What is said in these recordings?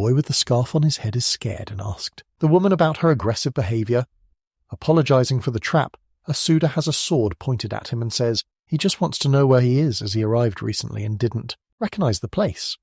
boy with the scarf on his head is scared and asked the woman about her aggressive behaviour. Apologising for the trap, Asuda has a sword pointed at him and says he just wants to know where he is as he arrived recently and didn't recognise the place.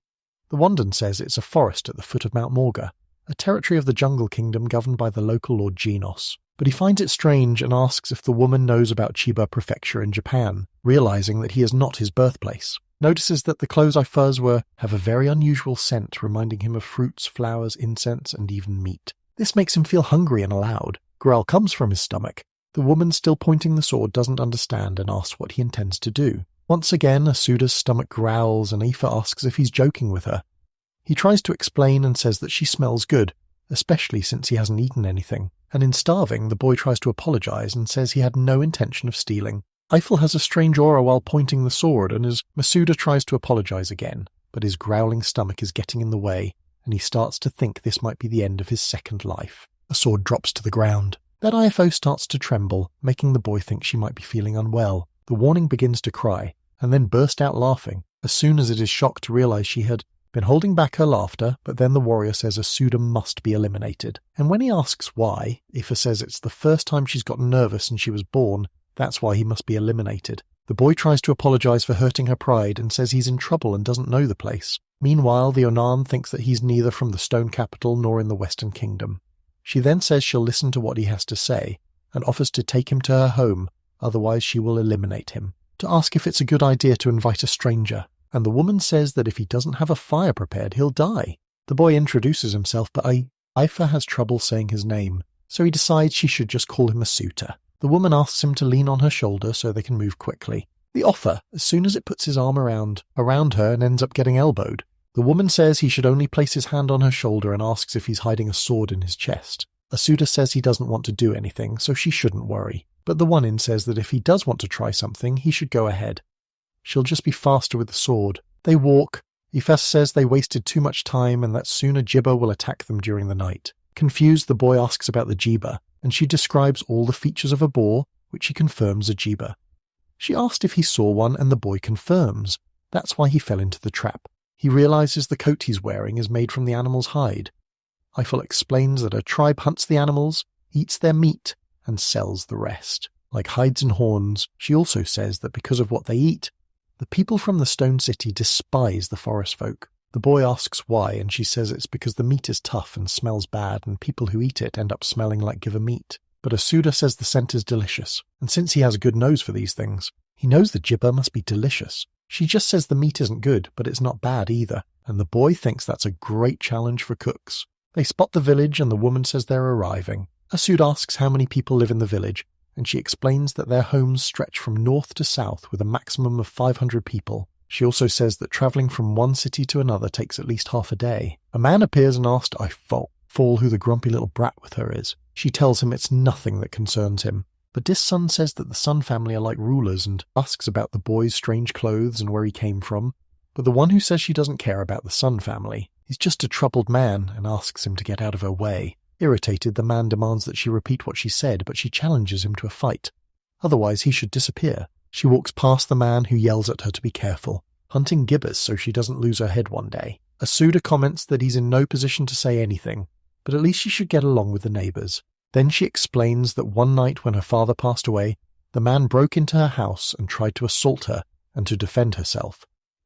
The Wandan says it's a forest at the foot of Mount Morga, a territory of the Jungle Kingdom governed by the local Lord Genos. But he finds it strange and asks if the woman knows about Chiba Prefecture in Japan, realising that he is not his birthplace. Notices that the clothes I fuzz have a very unusual scent, reminding him of fruits, flowers, incense, and even meat. This makes him feel hungry and aloud. Growl comes from his stomach. The woman still pointing the sword doesn't understand and asks what he intends to do. Once again, Asuda's stomach growls and Aoife asks if he's joking with her. He tries to explain and says that she smells good, especially since he hasn't eaten anything. And in starving, the boy tries to apologise and says he had no intention of stealing. Eiffel has a strange aura while pointing the sword, and as Masuda tries to apologise again, but his growling stomach is getting in the way, and he starts to think this might be the end of his second life. The sword drops to the ground. Then IFO starts to tremble, making the boy think she might be feeling unwell. The warning begins to cry, and then burst out laughing, as soon as it is shocked to realise she had been holding back her laughter, but then the warrior says Asuda must be eliminated. And when he asks why, Aoife says it's the first time she's gotten nervous since she was born. That's why he must be eliminated. The boy tries to apologise for hurting her pride and says he's in trouble and doesn't know the place. Meanwhile, the Onan thinks that he's neither from the Stone Capital nor in the Western Kingdom. She then says she'll listen to what he has to say and offers to take him to her home, otherwise she will eliminate him. To ask if it's a good idea to invite a stranger, and the woman says that if he doesn't have a fire prepared, he'll die. The boy introduces himself, but Aoife has trouble saying his name, so he decides she should just call him Asuta. The woman asks him to lean on her shoulder so they can move quickly. The offer, as soon as it puts his arm around her and ends up getting elbowed. The woman says he should only place his hand on her shoulder and asks if he's hiding a sword in his chest. Asuda says he doesn't want to do anything, so she shouldn't worry. But the one-in says that if he does want to try something, he should go ahead. She'll just be faster with the sword. They walk. Aoife says they wasted too much time and that soon a Juba will attack them during the night. Confused, the boy asks about the Jiba, and she describes all the features of a boar, which he confirms a Jiba. She asked if he saw one, and the boy confirms. That's why he fell into the trap. He realises the coat he's wearing is made from the animal's hide. Eiffel explains that her tribe hunts the animals, eats their meat, and sells the rest. Like hides and horns, she also says that because of what they eat, the people from the Stone City despise the forest folk. The boy asks why, and she says it's because the meat is tough and smells bad, and people who eat it end up smelling like giver meat. But Asuda says the scent is delicious, and since he has a good nose for these things, he knows the Jibba must be delicious. She just says the meat isn't good, but it's not bad either, and the boy thinks that's a great challenge for cooks. They spot the village, and the woman says they're arriving. Asuda asks how many people live in the village, and she explains that their homes stretch from north to south with a maximum of 500 people. She also says that travelling from one city to another takes at least half a day. A man appears and asks Fall who the grumpy little brat with her is. She tells him it's nothing that concerns him. But this Sun says that the Sun family are like rulers and asks about the boy's strange clothes and where he came from. But the one who says she doesn't care about the Sun family is just a troubled man and asks him to get out of her way. Irritated, the man demands that she repeat what she said, but she challenges him to a fight. Otherwise, he should disappear. She walks past the man who yells at her to be careful, hunting gibbers so she doesn't lose her head one day. Asuda comments that he's in no position to say anything, but at least she should get along with the neighbours. Then she explains that one night when her father passed away, the man broke into her house and tried to assault her and to defend herself.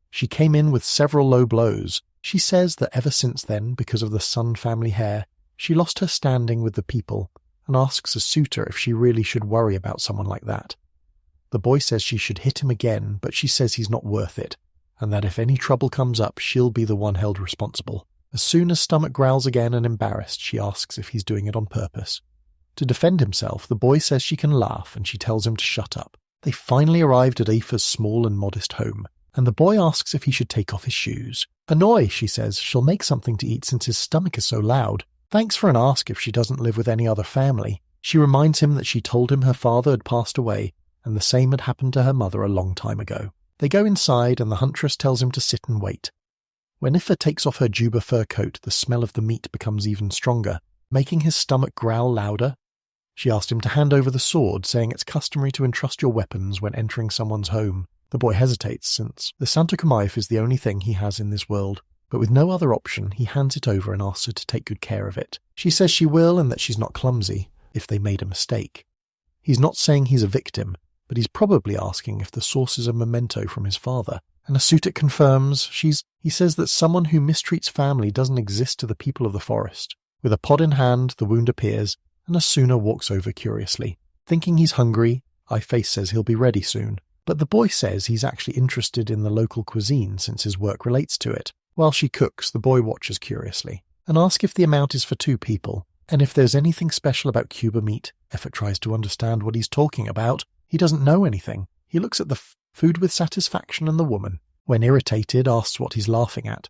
She came in with several low blows. She says that ever since then, because of the Sun family hair, she lost her standing with the people and asks Asuta if she really should worry about someone like that. The boy says she should hit him again, but she says he's not worth it, and that if any trouble comes up, she'll be the one held responsible. As soon as Stomach growls again and embarrassed, she asks if he's doing it on purpose. To defend himself, the boy says she can laugh, and she tells him to shut up. They finally arrived at Aoife's small and modest home, and the boy asks if he should take off his shoes. Annoy, she says, she'll make something to eat since his stomach is so loud. Thanks for an ask if she doesn't live with any other family. She reminds him that she told him her father had passed away, and the same had happened to her mother a long time ago. They go inside, and the huntress tells him to sit and wait. When Ifa takes off her Juba fur coat, the smell of the meat becomes even stronger, making his stomach growl louder. She asked him to hand over the sword, saying it's customary to entrust your weapons when entering someone's home. The boy hesitates, since the Santa Kamaif is the only thing he has in this world. but with no other option, he hands it over and asks her to take good care of it. She says she will and that she's not clumsy if they made a mistake. He's not saying he's a victim, but he's probably asking if the source is a memento from his father. And Asuta confirms he says that someone who mistreats family doesn't exist to the people of the forest. With a pod in hand, the wound appears, and Asuna walks over curiously. Thinking he's hungry, Iface says he'll be ready soon. But the boy says he's actually interested in the local cuisine since his work relates to it. While she cooks, the boy watches curiously, and asks if the amount is for 2 people, and if there's anything special about Cuba meat. Effort tries to understand what he's talking about. He doesn't know anything. He looks at the food with satisfaction and the woman. When irritated, asks what he's laughing at.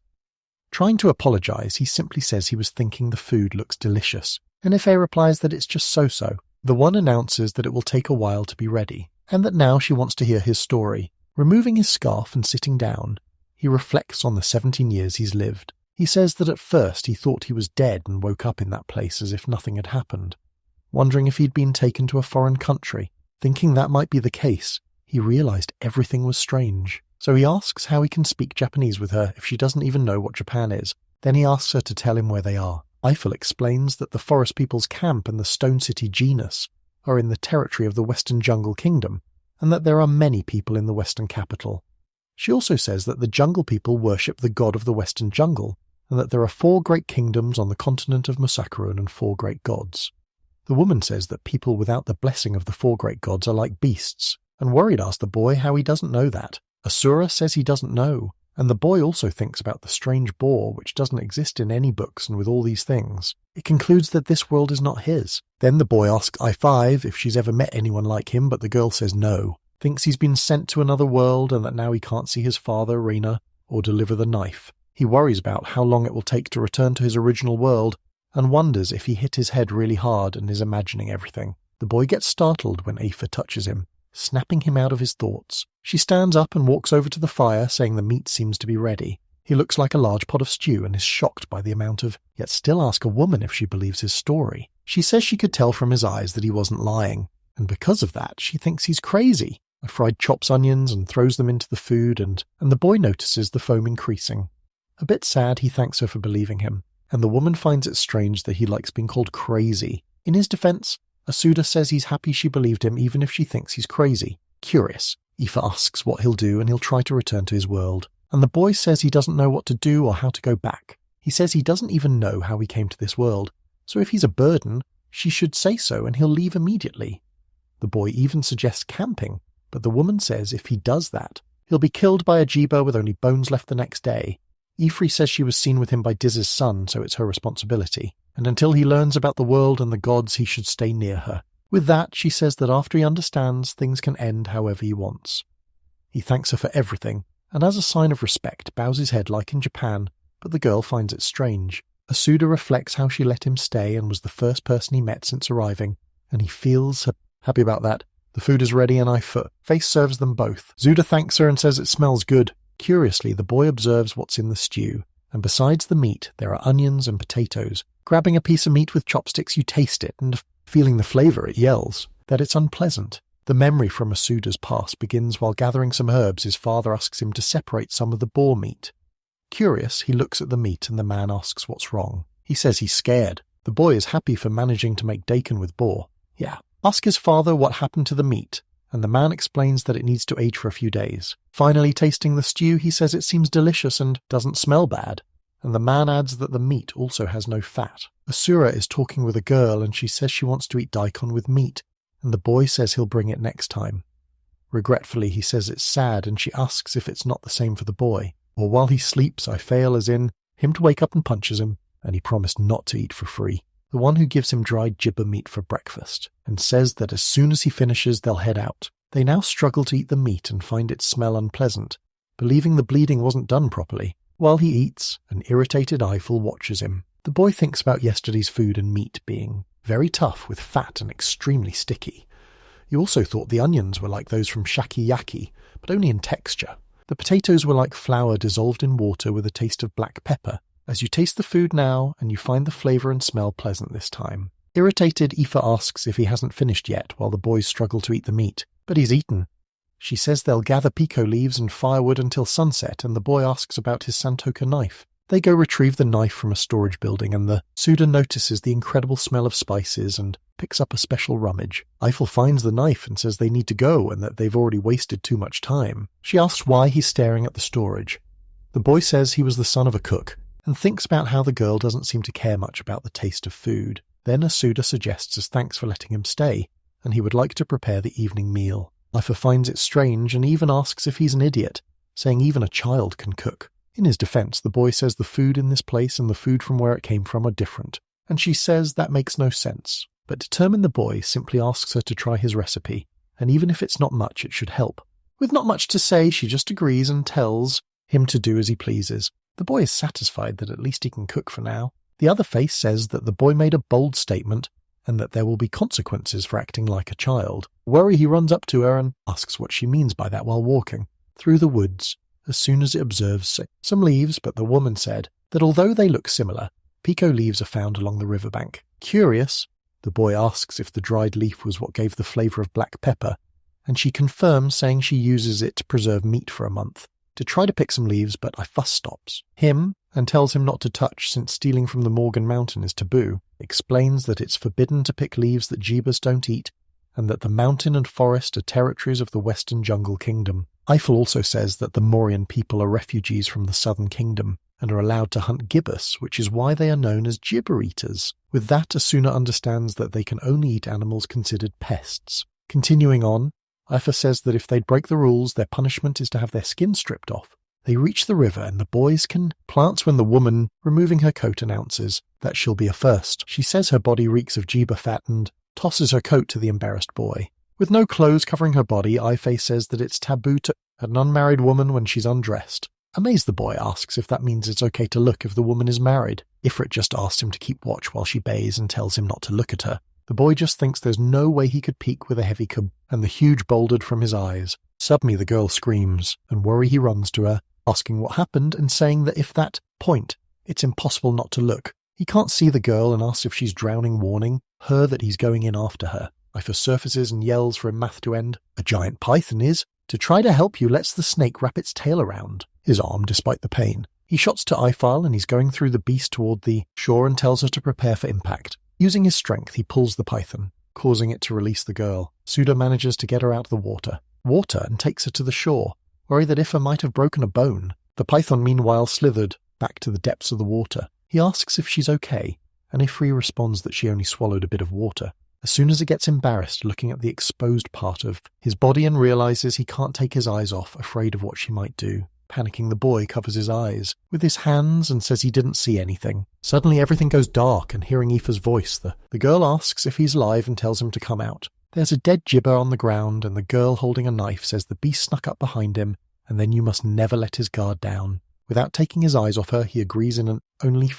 Trying to apologize, he simply says he was thinking the food looks delicious, and Ife replies that it's just so-so. The one announces that it will take a while to be ready, and that now she wants to hear his story. Removing his scarf and sitting down, he reflects on the 17 years he's lived. He says that at first he thought he was dead and woke up in that place as if nothing had happened. Wondering if he'd been taken to a foreign country. Thinking that might be the case, he realized everything was strange. So he asks how he can speak Japanese with her if she doesn't even know what Japan is. Then he asks her to tell him where they are. Eiffel explains that the Forest People's Camp and the Stone City genus are in the territory of the Western Jungle Kingdom, and that there are many people in the Western capital. She also says that the Jungle People worship the god of the Western Jungle, and that there are 4 great kingdoms on the continent of Musakurun and 4 great gods. The woman says that people without the blessing of the 4 great gods are like beasts, and worried asks the boy how he doesn't know that. Asura says he doesn't know, and the boy also thinks about the strange boar which doesn't exist in any books, and with all these things, it concludes that this world is not his. Then the boy asks I5 if she's ever met anyone like him, but the girl says no, thinks he's been sent to another world and that now he can't see his father, Reina, or deliver the knife. He worries about how long it will take to return to his original world, and wonders if he hit his head really hard and is imagining everything. The boy gets startled when Aoife touches him, snapping him out of his thoughts. She stands up and walks over to the fire, saying the meat seems to be ready. He looks like a large pot of stew and is shocked by the amount of, yet still asks a woman if she believes his story. She says she could tell from his eyes that he wasn't lying, and because of that she thinks he's crazy. The fried chops onions and throws them into the food, and the boy notices the foam increasing. A bit sad, he thanks her for believing him, and the woman finds it strange that he likes being called crazy. In his defense, Asuda says he's happy she believed him even if she thinks he's crazy. Curious, Aoife asks what he'll do and he'll try to return to his world. And the boy says he doesn't know what to do or how to go back. He says he doesn't even know how he came to this world, so if he's a burden, she should say so and he'll leave immediately. The boy even suggests camping, but the woman says if he does that, he'll be killed by a Juba with only bones left the next day. Ifri says she was seen with him by Diz's son, so it's her responsibility, and until he learns about the world and the gods he should stay near her. With that, she says that after he understands, things can end however he wants. He thanks her for everything, and as a sign of respect bows his head like in Japan, but the girl finds it strange. Asuda reflects how she let him stay and was the first person he met since arriving, and he feels happy about that. The food is ready and Face serves them both. Zuda thanks her and says it smells good. Curiously, the boy observes what's in the stew, and besides the meat, there are onions and potatoes. Grabbing a piece of meat with chopsticks, you taste it, and feeling the flavour, it yells that it's unpleasant. The memory from Asuda's past begins while gathering some herbs. His father asks him to separate some of the boar meat. Curious, he looks at the meat and the man asks what's wrong. He says he's scared. The boy is happy for managing to make daikon with boar. Ask his father what happened to the meat, and the man explains that it needs to age for a few days. Finally, tasting the stew, he says it seems delicious and doesn't smell bad, and the man adds that the meat also has no fat. Asura is talking with a girl and she says she wants to eat daikon with meat, and the boy says he'll bring it next time. Regretfully, he says it's sad and she asks if it's not the same for the boy. Or while he sleeps, I fail as in him to wake up and punches him, and he promised not to eat for free. The one who gives him dried Juba meat for breakfast, and says that as soon as he finishes they'll head out. They now struggle to eat the meat and find its smell unpleasant, believing the bleeding wasn't done properly. While he eats, an irritated Eiffel watches him. The boy thinks about yesterday's food and meat being very tough with fat and extremely sticky. He also thought the onions were like those from shaki-yaki, but only in texture. The potatoes were like flour dissolved in water with a taste of black pepper. As you taste the food now, and you find the flavour and smell pleasant this time. Irritated, Aoife asks if he hasn't finished yet while the boys struggle to eat the meat, but he's eaten. She says they'll gather pico leaves and firewood until sunset, and the boy asks about his Santoka knife. They go retrieve the knife from a storage building, and the Suda notices the incredible smell of spices and picks up a special rummage. Eiffel finds the knife and says they need to go and that they've already wasted too much time. She asks why he's staring at the storage. The boy says he was the son of a cook and thinks about how the girl doesn't seem to care much about the taste of food. Then Asuda suggests as thanks for letting him stay, and he would like to prepare the evening meal. Eiffel finds it strange and even asks if he's an idiot, saying even a child can cook. In his defense, the boy says the food in this place and the food from where it came from are different, and she says that makes no sense. But determined, the boy simply asks her to try his recipe, and even if it's not much, it should help. With not much to say, she just agrees and tells him to do as he pleases. The boy is satisfied that at least he can cook for now. The other face says that the boy made a bold statement and that there will be consequences for acting like a child. Worry, he runs up to her and asks what she means by that while walking through the woods as soon as it observes some leaves, but the woman said that although they look similar, Pico leaves are found along the riverbank. Curious, the boy asks if the dried leaf was what gave the flavour of black pepper, and she confirms, saying she uses it to preserve meat for a month. To try to pick some leaves, but Ifuss stops him and tells him not to touch since stealing from the Morgan Mountain is taboo, explains that it's forbidden to pick leaves that Jibas don't eat, and that the mountain and forest are territories of the Western Jungle Kingdom. Eiffel also says that the Mauryan people are refugees from the Southern Kingdom and are allowed to hunt gibbous, which is why they are known as gibber eaters. With that, Asuna understands that they can only eat animals considered pests. Continuing on, Eiffel says that if they break the rules, their punishment is to have their skin stripped off. They reach the river and the boys can plants when the woman, removing her coat, announces that she'll be a first. She says her body reeks of jiba fat and tosses her coat to the embarrassed boy. With no clothes covering her body, Ife says that it's taboo to an unmarried woman when she's undressed. Amazed, the boy asks if that means it's okay to look if the woman is married. Ifrit just asks him to keep watch while she bathes and tells him not to look at her. The boy just thinks there's no way he could peek with a heavy cub, and the huge bouldered from his eyes. Suddenly the girl screams, and Worry he runs to her, asking what happened and saying that if that point, it's impossible not to look. He can't see the girl and asks if she's drowning, warning her that he's going in after her. Ifa surfaces and yells for a math to end. A giant python is, to try to help you, lets the snake wrap its tail around his arm despite the pain. He shots to Ifile and he's going through the beast toward the shore and tells her to prepare for impact. Using his strength, he pulls the python, causing it to release the girl. Suda manages to get her out of the water and takes her to the shore, worried that Ifa might have broken a bone. The python meanwhile slithered back to the depths of the water. He asks if she's okay, and Ifri responds that she only swallowed a bit of water. As soon as it gets embarrassed looking at the exposed part of his body and realizes he can't take his eyes off, afraid of what she might do. Panicking, the boy covers his eyes with his hands and says he didn't see anything. Suddenly everything goes dark, and hearing Aoife's voice, the girl asks if he's alive and tells him to come out. There's a dead gibber on the ground, and the girl holding a knife says the beast snuck up behind him, and then you must never let his guard down. Without taking his eyes off her, he agrees in an only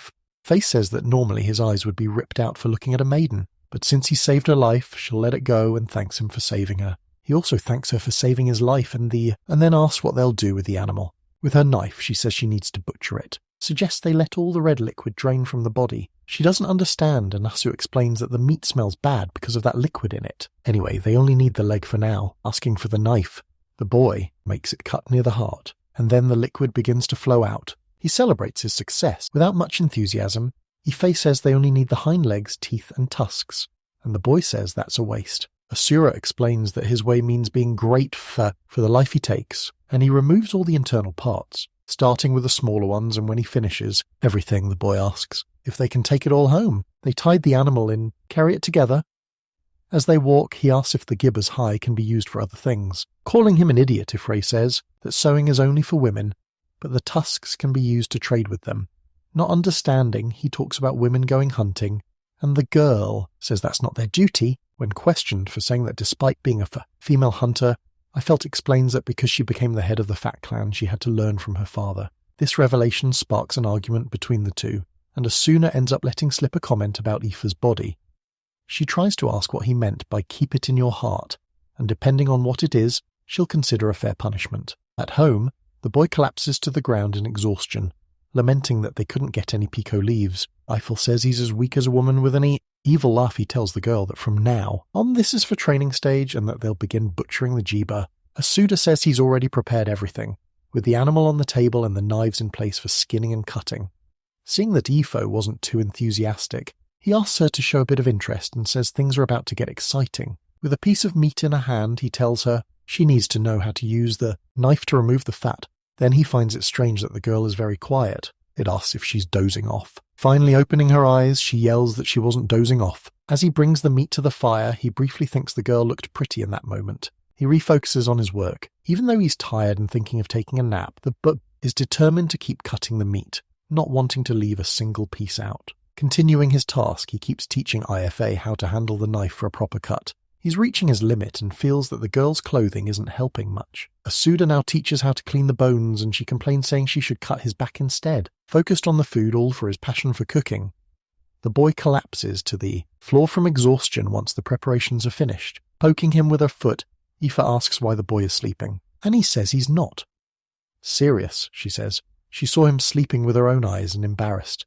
face says that normally his eyes would be ripped out for looking at a maiden, but since he saved her life, she'll let it go and thanks him for saving her. He also thanks her for saving his life and then asks what they'll do with the animal. With her knife, she says she needs to butcher it. Suggests they let all the red liquid drain from the body. She doesn't understand, and Nasu explains that the meat smells bad because of that liquid in it. Anyway, they only need the leg for now, asking for the knife. The boy makes it cut near the heart, and then the liquid begins to flow out. He celebrates his success. Without much enthusiasm, Ife says they only need the hind legs, teeth, and tusks, and the boy says that's a waste. Asura explains that his way means being great for the life he takes, and he removes all the internal parts, starting with the smaller ones, and when he finishes everything, the boy asks if they can take it all home. They tied the animal in, carry it together. As they walk, he asks if the gibber's hide can be used for other things. Calling him an idiot, Ifre says that sewing is only for women, but the tusks can be used to trade with them. Not understanding, he talks about women going hunting, and the girl says that's not their duty. When questioned for saying that despite being a female hunter, Ifelt explains that because she became the head of the Fat Clan, she had to learn from her father. This revelation sparks an argument between the two, and Asuna ends up letting slip a comment about Aoife's body. She tries to ask what he meant by keep it in your heart, and depending on what it is, she'll consider a fair punishment. At home, the boy collapses to the ground in exhaustion, lamenting that they couldn't get any Pico leaves. Eiffel says he's as weak as a woman with an evil laugh. He tells the girl that from now on this is for training stage and that they'll begin butchering the Jiba. Asuda says he's already prepared everything, with the animal on the table and the knives in place for skinning and cutting. Seeing that Ifo wasn't too enthusiastic, he asks her to show a bit of interest and says things are about to get exciting. With a piece of meat in her hand, he tells her she needs to know how to use the knife to remove the fat. Then he finds it strange that the girl is very quiet. It asks if she's dozing off. Finally opening her eyes, she yells that she wasn't dozing off. As he brings the meat to the fire, he briefly thinks the girl looked pretty in that moment. He refocuses on his work. Even though he's tired and thinking of taking a nap, the butcher is determined to keep cutting the meat, not wanting to leave a single piece out. Continuing his task, he keeps teaching IFA how to handle the knife for a proper cut. He's reaching his limit and feels that the girl's clothing isn't helping much. Asuda now teaches how to clean the bones, and she complains saying she should cut his back instead, focused on the food all for his passion for cooking. The boy collapses to the floor from exhaustion once the preparations are finished. Poking him with her foot, Aoife asks why the boy is sleeping, and he says he's not. Serious, she says. She saw him sleeping with her own eyes and embarrassed.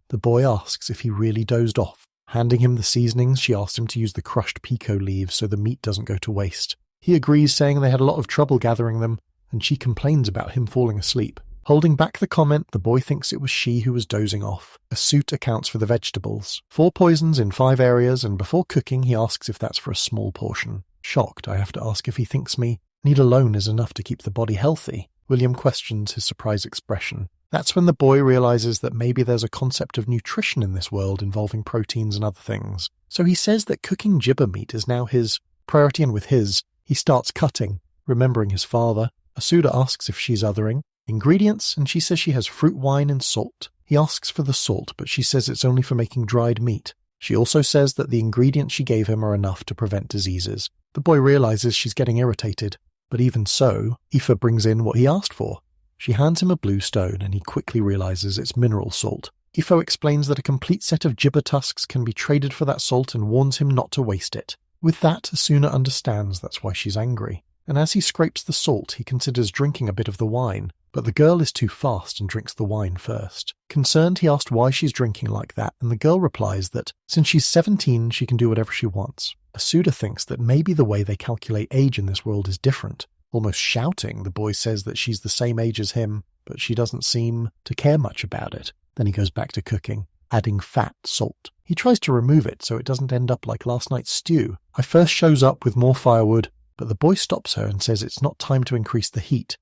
The boy asks if he really dozed off. Handing him the seasonings, she asks him to use the crushed pico leaves so the meat doesn't go to waste. He agrees, saying they had a lot of trouble gathering them, and she complains about him falling asleep. Holding back the comment, the boy thinks it was she who was dozing off. A suit accounts for the vegetables. 4 poisons in 5 areas, and before cooking he asks if that's for a small portion. Shocked, I have to ask if he thinks me need alone is enough to keep the body healthy. William questions his surprised expression. That's when the boy realizes that maybe there's a concept of nutrition in this world involving proteins and other things. So he says that cooking Juba meat is now his priority, and with his, he starts cutting, remembering his father. Asuda asks if she's othering ingredients, and she says she has fruit wine and salt. He asks for the salt, but she says it's only for making dried meat. She also says that the ingredients she gave him are enough to prevent diseases. The boy realizes she's getting irritated, but even so, Aoife brings in what he asked for. She hands him a blue stone, and he quickly realizes it's mineral salt. Aoife explains that a complete set of Juba tusks can be traded for that salt and warns him not to waste it. With that, Asuna understands that's why she's angry, and as he scrapes the salt, he considers drinking a bit of the wine, but the girl is too fast and drinks the wine first. Concerned, he asked why she's drinking like that, and the girl replies that since she's 17, she can do whatever she wants. Asuda thinks that maybe the way they calculate age in this world is different. Almost shouting, the boy says that she's the same age as him, but she doesn't seem to care much about it. Then he goes back to cooking, adding fat salt. He tries to remove it so it doesn't end up like last night's stew. I first shows up with more firewood, but the boy stops her and says it's not time to increase the heat.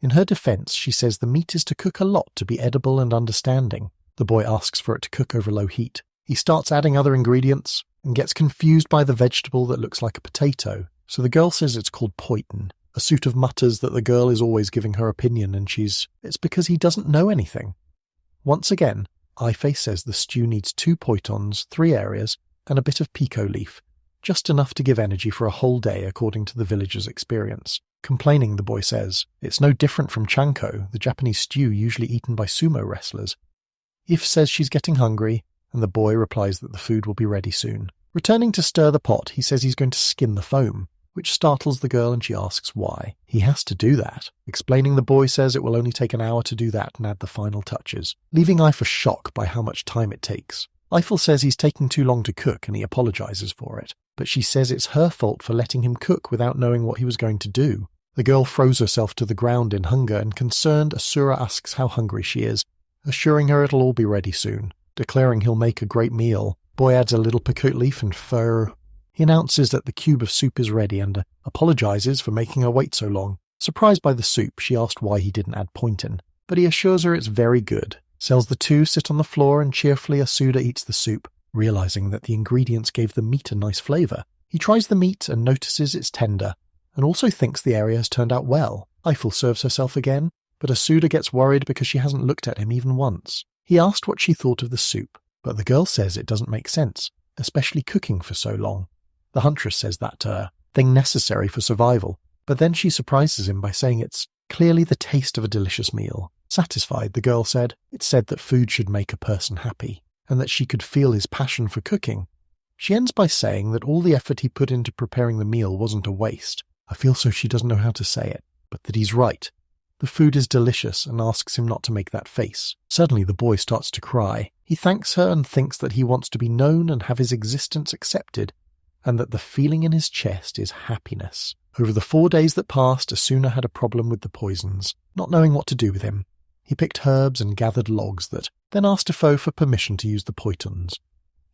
In her defense, she says the meat is to cook a lot to be edible and understanding. The boy asks for it to cook over low heat. He starts adding other ingredients and gets confused by the vegetable that looks like a potato, so the girl says it's called poitin. A suit of mutters that the girl is always giving her opinion, and it's because he doesn't know anything. Once again, Ife says the stew needs 2 poitons, 3 areas, and a bit of pico leaf, just enough to give energy for a whole day according to the villager's experience. Complaining, the boy says, it's no different from chanko, the Japanese stew usually eaten by sumo wrestlers. If says she's getting hungry, and the boy replies that the food will be ready soon. Returning to stir the pot, he says he's going to skin the foam, which startles the girl and she asks why. He has to do that. Explaining, the boy says it will only take an hour to do that and add the final touches, leaving Eiffel shocked by how much time it takes. Eiffel says he's taking too long to cook and he apologizes for it, but she says it's her fault for letting him cook without knowing what he was going to do. The girl throws herself to the ground in hunger, and concerned, Asura asks how hungry she is, assuring her it'll all be ready soon. Declaring he'll make a great meal, boy adds a little picote leaf and fur. He announces that the cube of soup is ready and apologizes for making her wait so long. Surprised by the soup, she asked why he didn't add pointin, but he assures her it's very good. Sells the 2 sit on the floor, and cheerfully Asuda eats the soup, realizing that the ingredients gave the meat a nice flavor. He tries the meat and notices it's tender, and also thinks the area has turned out well. Eiffel serves herself again, but Asuda gets worried because she hasn't looked at him even once. He asked what she thought of the soup, but the girl says it doesn't make sense, especially cooking for so long. The huntress says that to her, thing necessary for survival, but then she surprises him by saying it's clearly the taste of a delicious meal. Satisfied, the girl said, it said that food should make a person happy, and that she could feel his passion for cooking. She ends by saying that all the effort he put into preparing the meal wasn't a waste. I feel so she doesn't know how to say it, but that he's right. The food is delicious and asks him not to make that face. Suddenly the boy starts to cry. He thanks her and thinks that he wants to be known and have his existence accepted. and that the feeling in his chest is happiness. Over the 4 days that passed, Asuna had a problem with the poisons, not knowing what to do with him. He picked herbs and gathered logs that then asked Ifo for permission to use the poitons.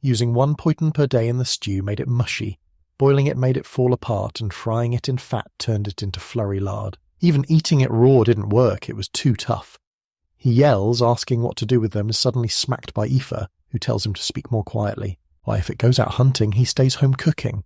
Using 1 poiton per day in the stew made it mushy. Boiling it made it fall apart, and frying it in fat turned it into flurry lard. Even eating it raw didn't work, it was too tough. He yells, asking what to do with them, is suddenly smacked by Aoife, who tells him to speak more quietly. Why, if it goes out hunting, he stays home cooking.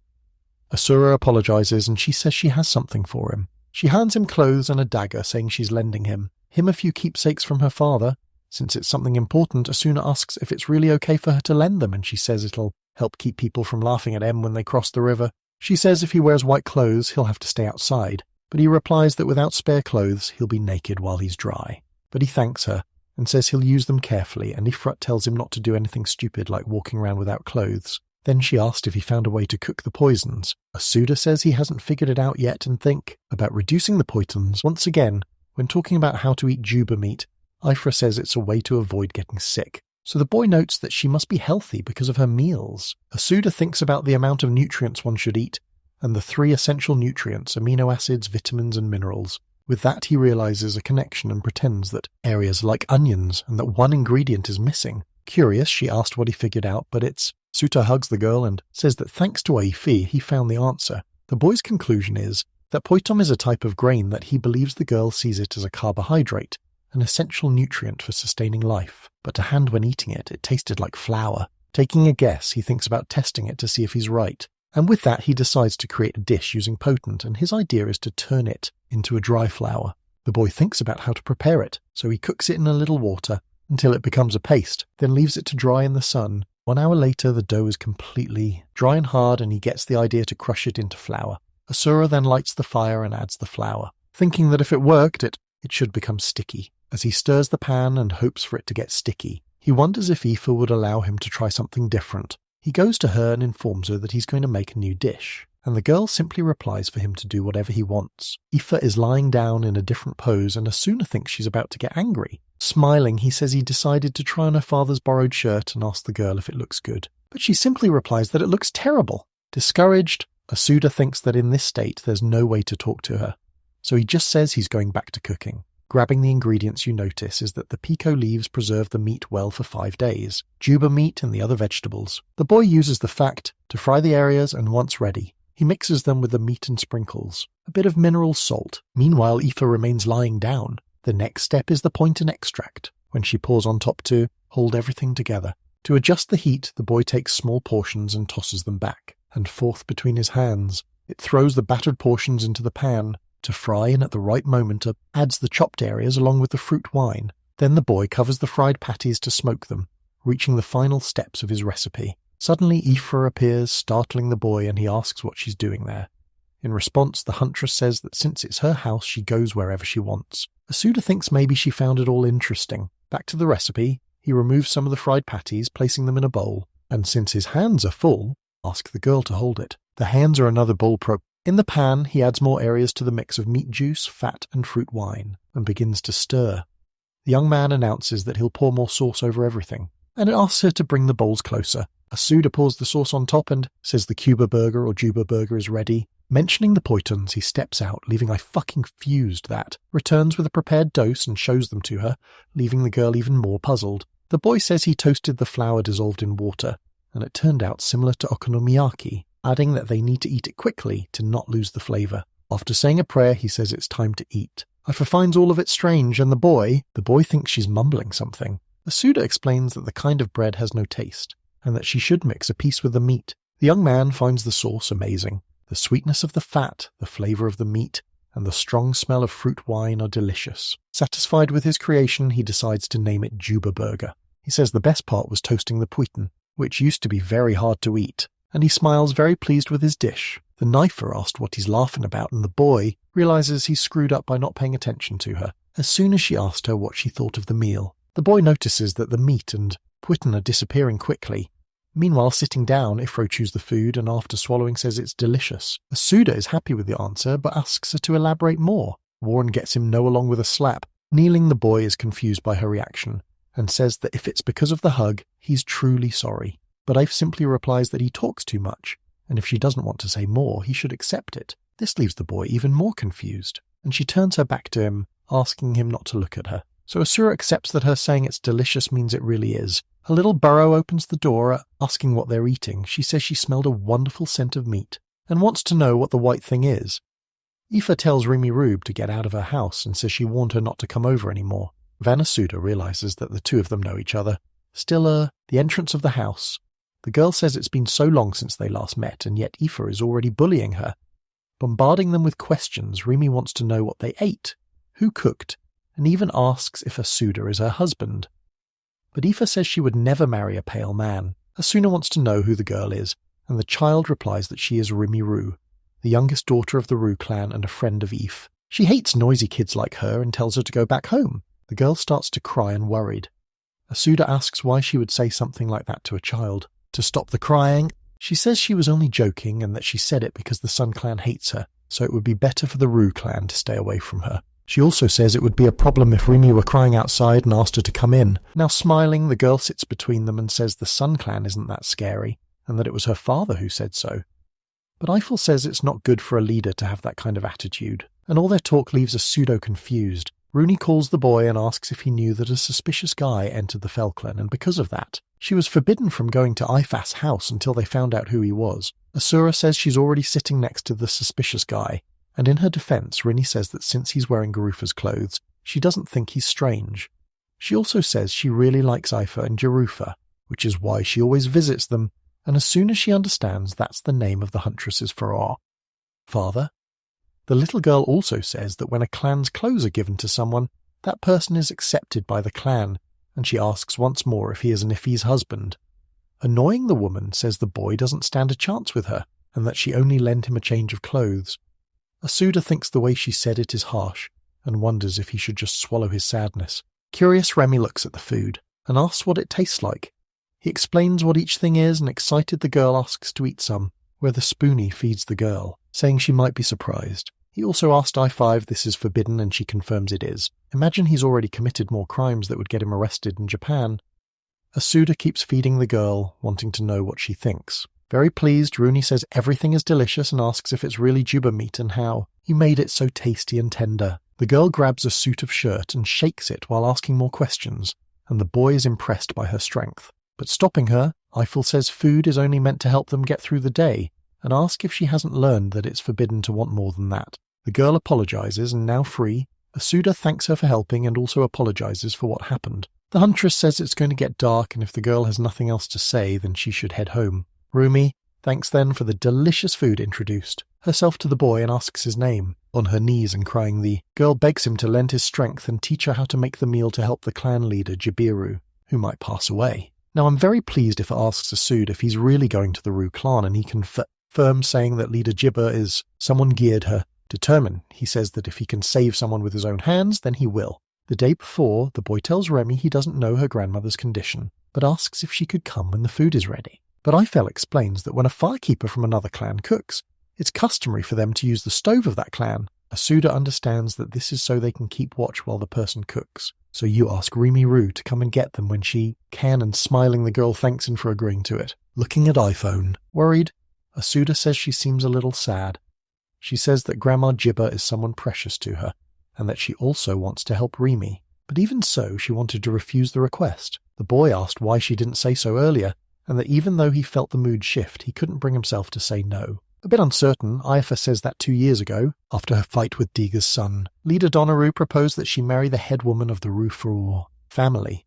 Asura apologizes, and she says she has something for him. She hands him clothes and a dagger, saying she's lending him a few keepsakes from her father. Since it's something important, Asuna asks if it's really okay for her to lend them, and she says it'll help keep people from laughing at him when they cross the river. She says if he wears white clothes, he'll have to stay outside, but he replies that without spare clothes, he'll be naked while he's dry. But he thanks her, and says he'll use them carefully, and Ifrit tells him not to do anything stupid like walking around without clothes. Then she asked if he found a way to cook the poisons. Asuda says he hasn't figured it out yet and think about reducing the poisons. Once again, when talking about how to eat Juba meat, Ifra says it's a way to avoid getting sick. So the boy notes that she must be healthy because of her meals. Asuda thinks about the amount of nutrients one should eat, and the 3 essential nutrients, amino acids, vitamins and minerals. With that he realizes a connection and pretends that areas like onions and that 1 ingredient is missing. Curious, she asked what he figured out, but it's... Suta hugs the girl and says that thanks to Aifi, he found the answer. The boy's conclusion is that poitom is a type of grain that he believes the girl sees it as a carbohydrate, an essential nutrient for sustaining life. But to hand when eating it, it tasted like flour. Taking a guess, he thinks about testing it to see if he's right. And with that, he decides to create a dish using potent, and his idea is to turn it into a dry flour. The boy thinks about how to prepare it, so he cooks it in a little water until it becomes a paste, then leaves it to dry in the sun. 1 hour later, the dough is completely dry and hard, and he gets the idea to crush it into flour. Asura then lights the fire and adds the flour, thinking that if it worked, it should become sticky. As he stirs the pan and hopes for it to get sticky, he wonders if Aoife would allow him to try something different. He goes to her and informs her that he's going to make a new dish, and the girl simply replies for him to do whatever he wants. Aoife is lying down in a different pose, and Asuna thinks she's about to get angry. Smiling, he says he decided to try on her father's borrowed shirt and ask the girl if it looks good. But she simply replies that it looks terrible. Discouraged, Asuda thinks that in this state there's no way to talk to her, so he just says he's going back to cooking. Grabbing the ingredients, you notice is that the pico leaves preserve the meat well for 5 days, Juba meat and the other vegetables. The boy uses the fact to fry the areas, and once ready, he mixes them with the meat and sprinkles, a bit of mineral salt. Meanwhile, Aoife remains lying down. The next step is the pointon extract, when she pours on top to hold everything together. To adjust the heat, the boy takes small portions and tosses them back and forth between his hands. It throws the battered portions into the pan to fry, and at the right moment adds the chopped areas along with the fruit wine. Then the boy covers the fried patties to smoke them, reaching the final steps of his recipe. Suddenly Aoife appears, startling the boy, and he asks what she's doing there. In response, the huntress says that since it's her house, she goes wherever she wants. Asuda thinks maybe she found it all interesting. Back to the recipe, he removes some of the fried patties, placing them in a bowl, and since his hands are full, asks the girl to hold it. The hands are another bowl prop. In the pan, he adds more areas to the mix of meat juice, fat, and fruit wine, and begins to stir. The young man announces that he'll pour more sauce over everything, and asks her to bring the bowls closer. Asuda pours the sauce on top and says the Cuba burger or Juba burger is ready. Mentioning the poitons, he steps out, leaving I fucking fused that, returns with a prepared dose and shows them to her, leaving the girl even more puzzled. The boy says he toasted the flour dissolved in water, and it turned out similar to okonomiyaki, adding that they need to eat it quickly to not lose the flavour. After saying a prayer, he says it's time to eat. Ifa finds all of it strange, and the boy thinks she's mumbling something. Asuda explains that the kind of bread has no taste, and that she should mix a piece with the meat. The young man finds the sauce amazing. The sweetness of the fat, the flavour of the meat, and the strong smell of fruit wine are delicious. Satisfied with his creation, he decides to name it Juba Burger. He says the best part was toasting the puiten, which used to be very hard to eat, and he smiles very pleased with his dish. The knifer asked what he's laughing about, and the boy realizes he's screwed up by not paying attention to her. As soon as she asked her what she thought of the meal, the boy notices that the meat and puiten are disappearing quickly. Meanwhile, sitting down, Ifro chews the food and after swallowing says it's delicious. Asuda is happy with the answer but asks her to elaborate more. Warren gets him no along with a slap. Kneeling, the boy is confused by her reaction and says that if it's because of the hug, he's truly sorry. But Ife simply replies that he talks too much and if she doesn't want to say more, he should accept it. This leaves the boy even more confused, and she turns her back to him, asking him not to look at her. So Asura accepts that her saying it's delicious means it really is. A little burrow opens the door, asking what they're eating. She says she smelled a wonderful scent of meat, and wants to know what the white thing is. Aoife tells Rumi Rube to get out of her house and says she warned her not to come over anymore. Vanasuda realizes that the two of them know each other. Still, the entrance of the house. The girl says it's been so long since they last met, and yet Aoife is already bullying her. Bombarding them with questions, Rumi wants to know what they ate, who cooked, and even asks if Asuda is her husband. But Aoife says she would never marry a pale man. Asuna wants to know who the girl is, and the child replies that she is Rumi Ru, the youngest daughter of the Ru clan and a friend of Aoife. She hates noisy kids like her and tells her to go back home. The girl starts to cry and worried. Asuda asks why she would say something like that to a child. To stop the crying, she says she was only joking and that she said it because the Sun clan hates her, so it would be better for the Ru clan to stay away from her. She also says it would be a problem if Rumi were crying outside and asked her to come in. Now smiling, the girl sits between them and says the Sun clan isn't that scary, and that it was her father who said so. But Eiffel says it's not good for a leader to have that kind of attitude, and all their talk leaves us pseudo-confused. Rooney calls the boy and asks if he knew that a suspicious guy entered the Felclan, and because of that, she was forbidden from going to Ifas' house until they found out who he was. Asura says she's already sitting next to the suspicious guy, and in her defense, Rini says that since he's wearing Garufa's clothes, she doesn't think he's strange. She also says she really likes Ifa and Jarufa, which is why she always visits them, and as soon as she understands that's the name of the huntress's Farah. Father? The little girl also says that when a clan's clothes are given to someone, that person is accepted by the clan, and she asks once more if he is Nifi's husband. Annoying the woman says the boy doesn't stand a chance with her, and that she only lent him a change of clothes. Asuda thinks the way she said it is harsh, and wonders if he should just swallow his sadness. Curious, Remy looks at the food, and asks what it tastes like. He explains what each thing is, and excited the girl asks to eat some, where the spoonie feeds the girl, saying she might be surprised. He also asked I5 this is forbidden, and she confirms it is. Imagine he's already committed more crimes that would get him arrested in Japan. Asuda keeps feeding the girl, wanting to know what she thinks. Very pleased, Rooney says everything is delicious and asks if it's really Juba meat and how. You made it so tasty and tender. The girl grabs a suit of shirt and shakes it while asking more questions, and the boy is impressed by her strength. But stopping her, Eiffel says food is only meant to help them get through the day, and asks if she hasn't learned that it's forbidden to want more than that. The girl apologizes, and now free, Asuda thanks her for helping and also apologizes for what happened. The huntress says it's going to get dark, and if the girl has nothing else to say, then she should head home. Rumi thanks then for the delicious food introduced, herself to the boy and asks his name. On her knees and crying, the girl begs him to lend his strength and teach her how to make the meal to help the clan leader Jabiru, who might pass away. Now I'm very pleased if it asks Asud if he's really going to the Ru clan, and he confirms saying that leader Jibba is someone geared her. Determined, he says that if he can save someone with his own hands, then he will. The day before, the boy tells Remy he doesn't know her grandmother's condition, but asks if she could come when the food is ready. But Eiffel explains that when a firekeeper from another clan cooks, it's customary for them to use the stove of that clan. Asuda understands that this is so they can keep watch while the person cooks. So you ask Remy Ru to come and get them when she can, and smiling the girl thanks him for agreeing to it. Looking at iPhone, worried, Asuda says she seems a little sad. She says that Grandma Jibba is someone precious to her, and that she also wants to help Remy. But even so, she wanted to refuse the request. The boy asked why she didn't say so earlier, and that even though he felt the mood shift, he couldn't bring himself to say no. A bit uncertain, Ifa says that 2 years ago, after her fight with Diga's son, leader Donaru proposed that she marry the head woman of the Rufuror family.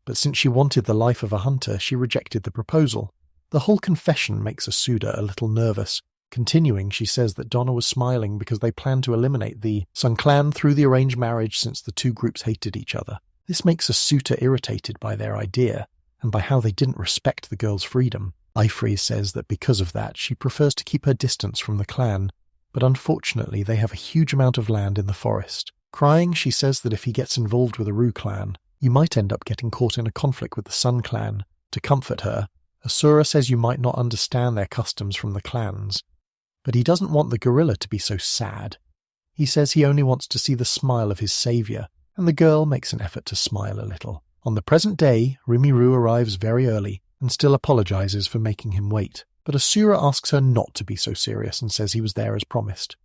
But since she wanted the life of a hunter, she rejected the proposal. The whole confession makes Asuda a little nervous. Continuing, she says that Donna was smiling because they planned to eliminate the Sun clan through the arranged marriage since the two groups hated each other. This makes Asuta irritated by their idea, and by how they didn't respect the girl's freedom. Ifri says that because of that, she prefers to keep her distance from the clan, but unfortunately they have a huge amount of land in the forest. Crying, she says that if he gets involved with a Ru clan, you might end up getting caught in a conflict with the Sun clan. To comfort her, Asura says you might not understand their customs from the clans, but he doesn't want the gorilla to be so sad. He says he only wants to see the smile of his saviour, and the girl makes an effort to smile a little. On the present day, Rimiru arrives very early, and still apologizes for making him wait. but Asura asks her not to be so serious and says he was there as promised.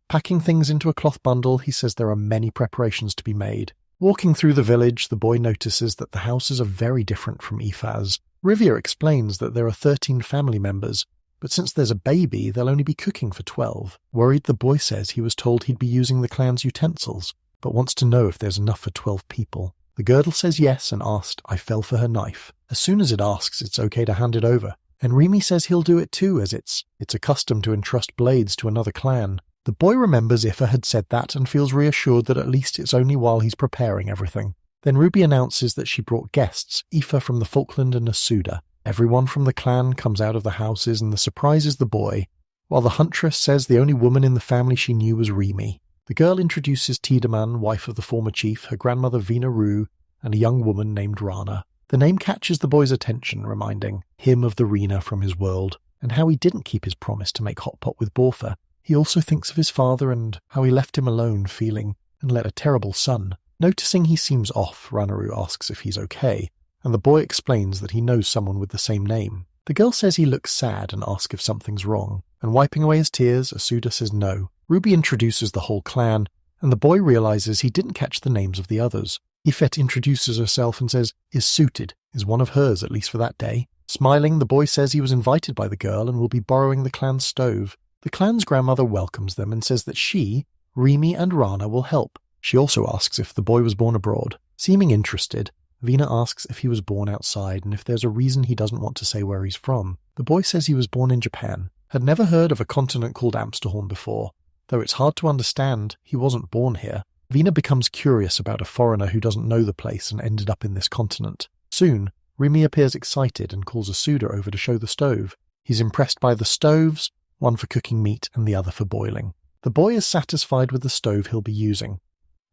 Packing things into a cloth bundle, he says there are many preparations to be made. Walking through the village, the boy notices that the houses are very different from Ifaz. Rivia explains that there are 13 family members, but since there's a baby, they'll only be cooking for 12. Worried, the boy says he was told he'd be using the clan's utensils, but wants to know if there's enough for 12 people. The girdle says yes and asked, I fell for her knife. As soon as it asks, it's okay to hand it over. And Rimi says he'll do it too, as it's a custom to entrust blades to another clan. The boy remembers Ifa had said that and feels reassured that at least it's only while he's preparing everything. Then Ruby announces that she brought guests, Ifa from the Falkland and Asuda. Everyone from the clan comes out of the houses and the surprise is the boy, while the huntress says the only woman in the family she knew was Rimi. The girl introduces Tiedemann, wife of the former chief, her grandmother Vina Rue, and a young woman named Rana. The name catches the boy's attention, reminding him of the Rena from his world, and how he didn't keep his promise to make hot pot with Borfa. He also thinks of his father and how he left him alone feeling, and let a terrible son. Noticing he seems off, Ranaru asks if he's okay, and the boy explains that he knows someone with the same name. The girl says he looks sad and asks if something's wrong, and wiping away his tears, Asuda says no. Ruby introduces the whole clan, and the boy realizes he didn't catch the names of the others. Ifet introduces herself and says, is suited, is one of hers at least for that day. Smiling, the boy says he was invited by the girl and will be borrowing the clan's stove. The clan's grandmother welcomes them and says that she, Rimi and Rana will help. She also asks if the boy was born abroad. Seeming interested, Vina asks if he was born outside and if there's a reason he doesn't want to say where he's from. The boy says he was born in Japan, had never heard of a continent called Amsterhorn before. Though it's hard to understand, he wasn't born here. Vina becomes curious about a foreigner who doesn't know the place and ended up in this continent. Soon, Rimi appears excited and calls Asuda over to show the stove. He's impressed by the stoves, one for cooking meat and the other for boiling. The boy is satisfied with the stove he'll be using.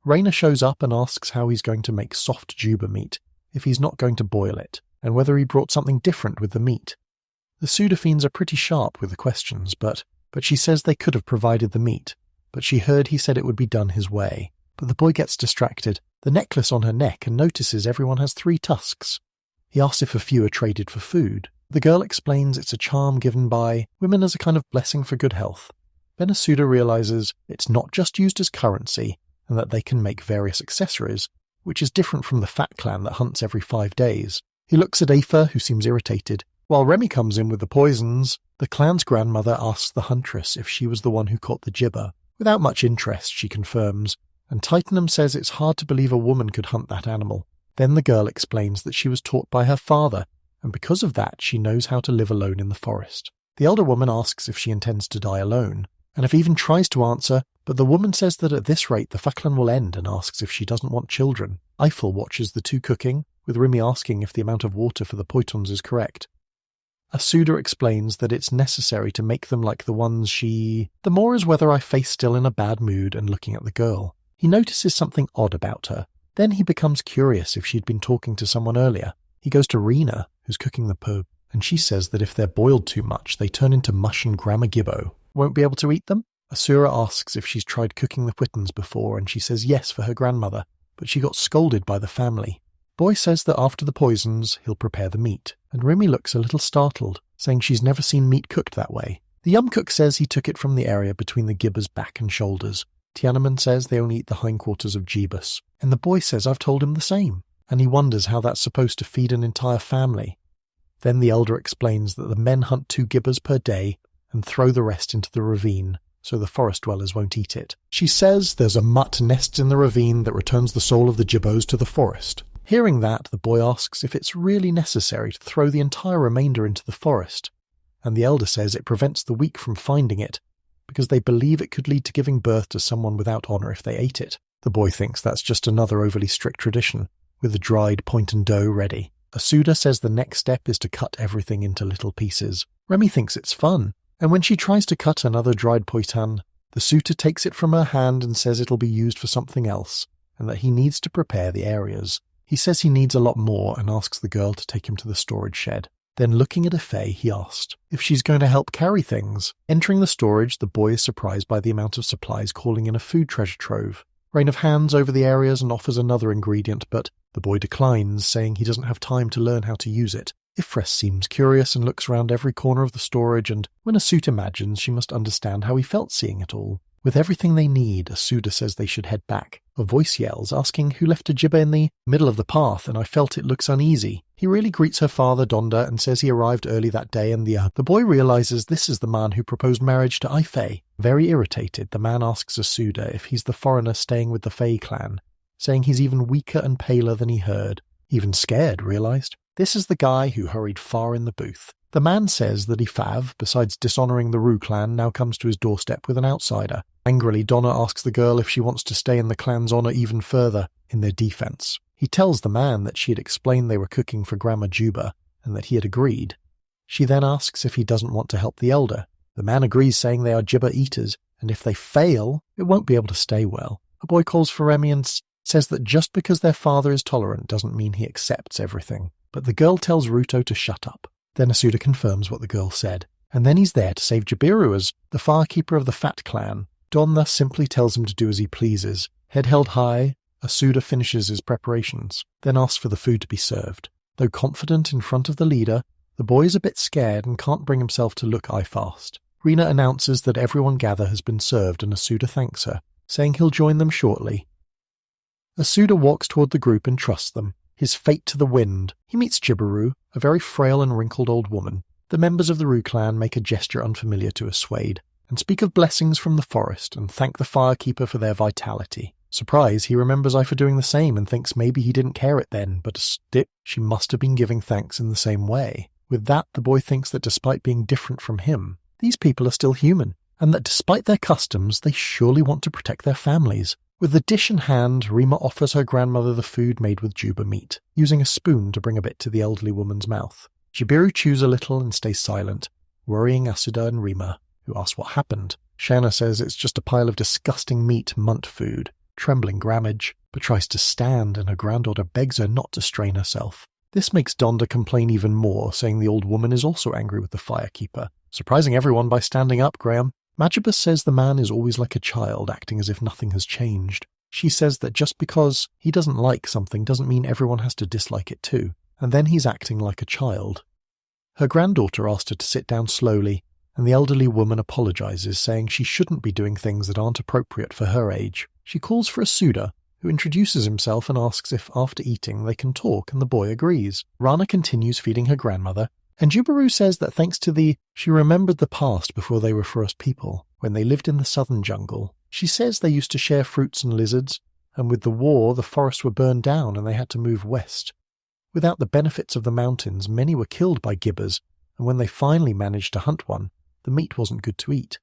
Reina shows up and asks how he's going to make soft Juba meat, if he's not going to boil it, and whether he brought something different with the meat. The Sudafines are pretty sharp with the questions, but she says they could have provided the meat, but she heard he said it would be done his way. But the boy gets distracted, the necklace on her neck, and notices everyone has 3 tusks. He asks if a few are traded for food. The girl explains it's a charm given by women as a kind of blessing for good health. Then Asuda realizes it's not just used as currency, and that they can make various accessories, which is different from the Fat Clan that hunts every 5 days. He looks at Aoife, who seems irritated. While Remy comes in with the poisons, the clan's grandmother asks the huntress if she was the one who caught the gibber. Without much interest, she confirms, and Titanum says it's hard to believe a woman could hunt that animal. Then the girl explains that she was taught by her father, and because of that she knows how to live alone in the forest. The elder woman asks if she intends to die alone, and if even tries to answer, but the woman says that at this rate the Faklan will end and asks if she doesn't want children. Eiffel watches the 2 cooking, with Remy asking if the amount of water for the poitons is correct. Asuda explains that it's necessary to make them like the ones she... The more is whether I face still in a bad mood and looking at the girl. He notices something odd about her. Then he becomes curious if she'd been talking to someone earlier. He goes to Rena, who's cooking the pub, and she says that if they're boiled too much, they turn into mush and grama gibbo. Won't be able to eat them? Asura asks if she's tried cooking the Whittons before, and she says yes for her grandmother, but she got scolded by the family. Boy says that after the poisons, he'll prepare the meat, and Remy looks a little startled, saying she's never seen meat cooked that way. The Yum Cook says he took it from the area between the gibber's back and shoulders. Tiananmen says they only eat the hindquarters of Jeebus, and the boy says I've told him the same, and he wonders how that's supposed to feed an entire family. Then the elder explains that the men hunt 2 gibbers per day and throw the rest into the ravine, so the forest dwellers won't eat it. She says there's a mutt nests in the ravine that returns the soul of the gibbos to the forest. Hearing that, the boy asks if it's really necessary to throw the entire remainder into the forest, and the elder says it prevents the weak from finding it, because they believe it could lead to giving birth to someone without honour if they ate it. The boy thinks that's just another overly strict tradition, with the dried point and dough ready. Asuda says the next step is to cut everything into little pieces. Remy thinks it's fun, and when she tries to cut another dried poitan, the suitor takes it from her hand and says it'll be used for something else, and that he needs to prepare the areas. He says he needs a lot more and asks the girl to take him to the storage shed. Then looking at Afe, he asked if she's going to help carry things. Entering the storage, the boy is surprised by the amount of supplies calling in a food treasure trove. Rain of hands over the areas and offers another ingredient, but the boy declines, saying he doesn't have time to learn how to use it. Ifres seems curious and looks around every corner of the storage, and when Asuda imagines, she must understand how he felt seeing it all. With everything they need, Asuda says they should head back. A voice yells, asking who left a Juba in the middle of the path, and I felt it looks uneasy. He really greets her father, Donda, and says he arrived early that day, and the boy realizes this is the man who proposed marriage to Ife. Very irritated, the man asks Asuda if he's the foreigner staying with the Fae clan, saying he's even weaker and paler than he heard. Even scared, realized. This is the guy who hurried far in the booth. The man says that Ifav, besides dishonouring the Ru clan, now comes to his doorstep with an outsider. Angrily, Donna asks the girl if she wants to stay in the clan's honour even further, in their defence. He tells the man that she had explained they were cooking for Grandma Juba, and that he had agreed. She then asks if he doesn't want to help the elder. The man agrees, saying they are Juba eaters, and if they fail, it won't be able to stay well. A boy calls for Remy and says that just because their father is tolerant doesn't mean he accepts everything. But the girl tells Ruto to shut up. Then Asuda confirms what the girl said. And then he's there to save Jibiru as the firekeeper of the Fat clan. Don thus simply tells him to do as he pleases. Head held high, Asuda finishes his preparations, then asks for the food to be served. Though confident in front of the leader, the boy is a bit scared and can't bring himself to look eye-fast. Rina announces that everyone gathered has been served, and Asuda thanks her, saying he'll join them shortly. Asuda walks toward the group and trusts them. His fate to the wind. He meets Jibiru, a very frail and wrinkled old woman. The members of the Ru clan make a gesture unfamiliar to Aswade, and speak of blessings from the forest and thank the firekeeper for their vitality. Surprised, he remembers Ifa doing the same and thinks maybe he didn't care it then, but she must have been giving thanks in the same way. With that, the boy thinks that despite being different from him, these people are still human, and that despite their customs, they surely want to protect their families. With the dish in hand, Rima offers her grandmother the food made with Juba meat, using a spoon to bring a bit to the elderly woman's mouth. Jibiru chews a little and stays silent, worrying Asuda and Rima, who ask what happened. Shanna says it's just a pile of disgusting meat munt food, trembling Grammage, but tries to stand, and her granddaughter begs her not to strain herself. This makes Donda complain even more, saying the old woman is also angry with the firekeeper, surprising everyone by standing up, Graham. Magibus says the man is always like a child, acting as if nothing has changed. She says that just because he doesn't like something doesn't mean everyone has to dislike it too, and then he's acting like a child. Her granddaughter asked her to sit down slowly, and the elderly woman apologizes, saying she shouldn't be doing things that aren't appropriate for her age. She calls for Asuda, who introduces himself and asks if after eating they can talk, and the boy agrees. Rana continues feeding her grandmother, and Jubaru says that thanks to she remembered the past before they were first people, when they lived in the southern jungle. She says they used to share fruits and lizards, and with the war the forests were burned down and they had to move west. Without the benefits of the mountains, many were killed by gibbers, and when they finally managed to hunt one, the meat wasn't good to eat.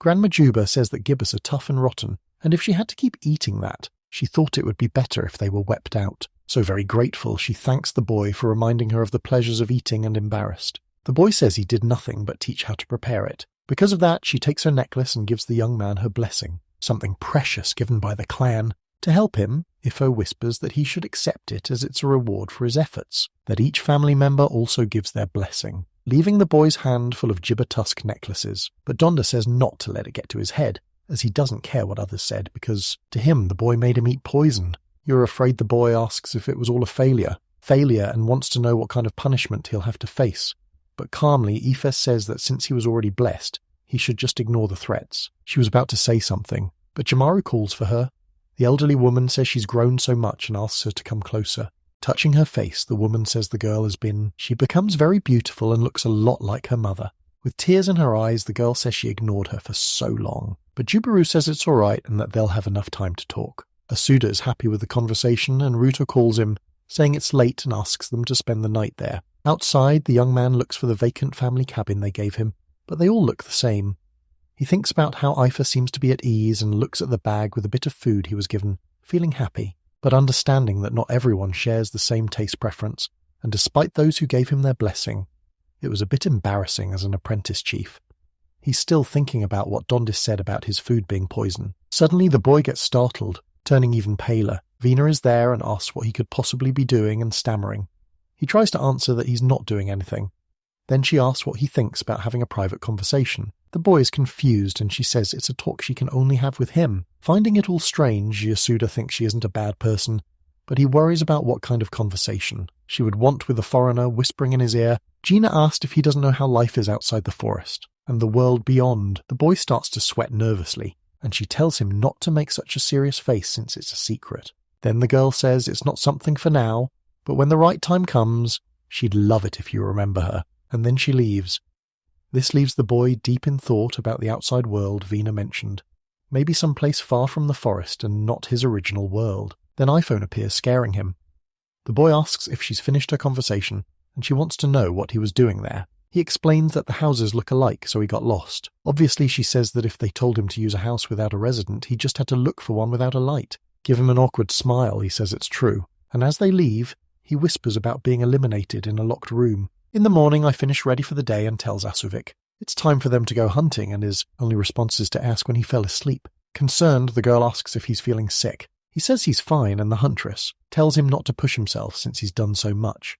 Grandma Juba says that gibbers are tough and rotten, and if she had to keep eating that, she thought it would be better if they were wept out. So very grateful, she thanks the boy for reminding her of the pleasures of eating and embarrassed. The boy says he did nothing but teach how to prepare it. Because of that, she takes her necklace and gives the young man her blessing, something precious given by the clan. To help him, Ifo whispers that he should accept it as it's a reward for his efforts, that each family member also gives their blessing, leaving the boy's hand full of gibber tusk necklaces. But Donda says not to let it get to his head, as he doesn't care what others said, because to him the boy made him eat poison. You're afraid the boy asks if it was all a failure, and wants to know what kind of punishment he'll have to face. But calmly, Ifes says that since he was already blessed, he should just ignore the threats. She was about to say something, but Jamaru calls for her. The elderly woman says she's grown so much and asks her to come closer. Touching her face, the woman says the girl she becomes very beautiful and looks a lot like her mother. With tears in her eyes, the girl says she ignored her for so long. But Jubaru says it's alright and that they'll have enough time to talk. Asuda is happy with the conversation, and Ruto calls him, saying it's late and asks them to spend the night there. Outside, the young man looks for the vacant family cabin they gave him, but they all look the same. He thinks about how Ifa seems to be at ease and looks at the bag with a bit of food he was given, feeling happy, but understanding that not everyone shares the same taste preference, and despite those who gave him their blessing, it was a bit embarrassing as an apprentice chief. He's still thinking about what Dondis said about his food being poison. Suddenly the boy gets startled, turning even paler. Vina is there and asks what he could possibly be doing and stammering. He tries to answer that he's not doing anything. Then she asks what he thinks about having a private conversation. The boy is confused and she says it's a talk she can only have with him. Finding it all strange, Yasuda thinks she isn't a bad person, but he worries about what kind of conversation she would want with the foreigner whispering in his ear. Gina asked if he doesn't know how life is outside the forest and the world beyond. The boy starts to sweat nervously, and she tells him not to make such a serious face since it's a secret. Then the girl says it's not something for now, but when the right time comes, she'd love it if you remember her, and then she leaves. This leaves the boy deep in thought about the outside world Vina mentioned. Maybe someplace far from the forest and not his original world. Then iPhone appears, scaring him. The boy asks if she's finished her conversation, and she wants to know what he was doing there. He explains that the houses look alike, so he got lost. Obviously, she says that if they told him to use a house without a resident, he just had to look for one without a light. Give him an awkward smile, he says it's true. And as they leave, he whispers about being eliminated in a locked room. In the morning, I finish ready for the day and tells Asuvik it's time for them to go hunting, and his only response is to ask when he fell asleep. Concerned, the girl asks if he's feeling sick. He says he's fine, and the huntress tells him not to push himself since he's done so much.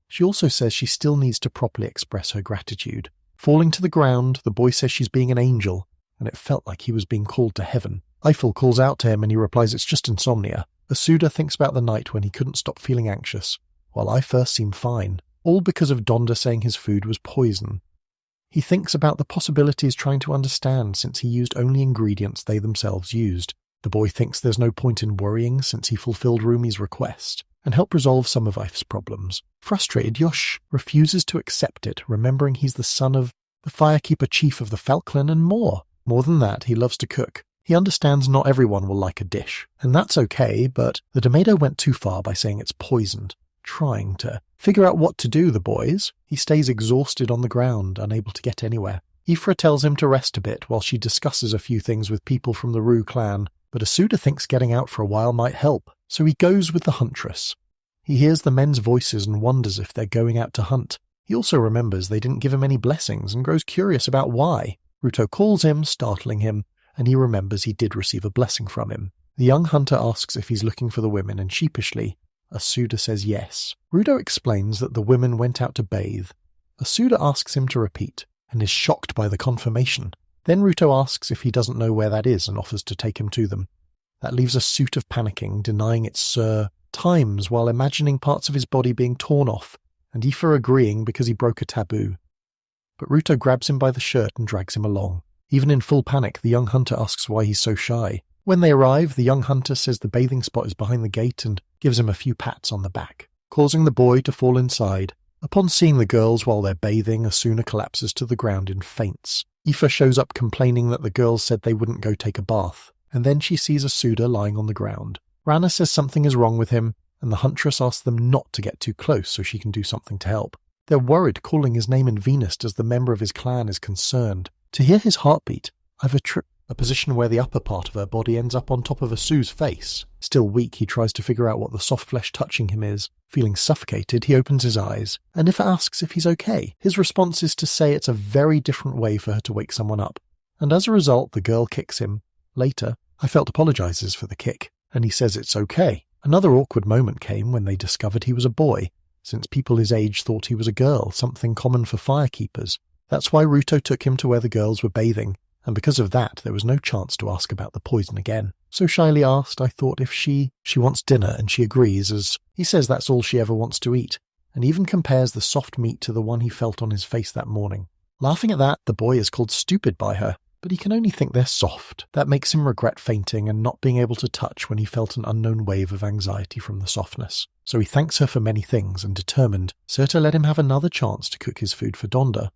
She also says she still needs to properly express her gratitude. Falling to the ground, the boy says she's being an angel, and it felt like he was being called to heaven. Eiffel calls out to him and he replies it's just insomnia. Asuda thinks about the night when he couldn't stop feeling anxious, while I first seemed fine, all because of Donda saying his food was poison. He thinks about the possibilities trying to understand since he used only ingredients they themselves used. The boy thinks there's no point in worrying since he fulfilled Rumi's request and helped resolve some of Eif's problems. Frustrated, Yosh refuses to accept it, remembering he's the son of the firekeeper chief of the Falkland and more. More than that, he loves to cook. He understands not everyone will like a dish, and that's okay, but the tomato went too far by saying it's poisoned. Trying to figure out what to do, the boys. He stays exhausted on the ground, unable to get anywhere. Ifra tells him to rest a bit while she discusses a few things with people from the Rue clan, but Asuda thinks getting out for a while might help, so he goes with the huntress. He hears the men's voices and wonders if they're going out to hunt. He also remembers they didn't give him any blessings and grows curious about why. Ruto calls him, startling him, and he remembers he did receive a blessing from him. The young hunter asks if he's looking for the women, and sheepishly, Asuda says yes. Ruto explains that the women went out to bathe. Asuda asks him to repeat, and is shocked by the confirmation. Then Ruto asks if he doesn't know where that is and offers to take him to them. That leaves a suit of panicking, denying it's Sir Times while imagining parts of his body being torn off, and Aoife agreeing because he broke a taboo. But Ruto grabs him by the shirt and drags him along. Even in full panic, the young hunter asks why he's so shy. When they arrive, the young hunter says the bathing spot is behind the gate and gives him a few pats on the back, causing the boy to fall inside. Upon seeing the girls while they're bathing, Asuna collapses to the ground in faints. Aoife shows up complaining that the girls said they wouldn't go take a bath, and then she sees Asuda lying on the ground. Rana says something is wrong with him, and the huntress asks them not to get too close so she can do something to help. They're worried calling his name in Venus as the member of his clan is concerned. To hear his heartbeat, I've a position where the upper part of her body ends up on top of Asu's face. Still weak, he tries to figure out what the soft flesh touching him is. Feeling suffocated, he opens his eyes, and Ifa asks if he's okay. His response is to say it's a very different way for her to wake someone up, and as a result, the girl kicks him. Later, I felt apologizes for the kick, and he says it's okay. Another awkward moment came when they discovered he was a boy, since people his age thought he was a girl, something common for firekeepers. That's why Ruto took him to where the girls were bathing, and because of that there was no chance to ask about the poison again. So shyly asked, I thought if she wants dinner, and she agrees, as he says that's all she ever wants to eat, and even compares the soft meat to the one he felt on his face that morning. Laughing at that, the boy is called stupid by her, but he can only think they're soft. That makes him regret fainting and not being able to touch when he felt an unknown wave of anxiety from the softness. So he thanks her for many things and determined to let him have another chance to cook his food for Donda.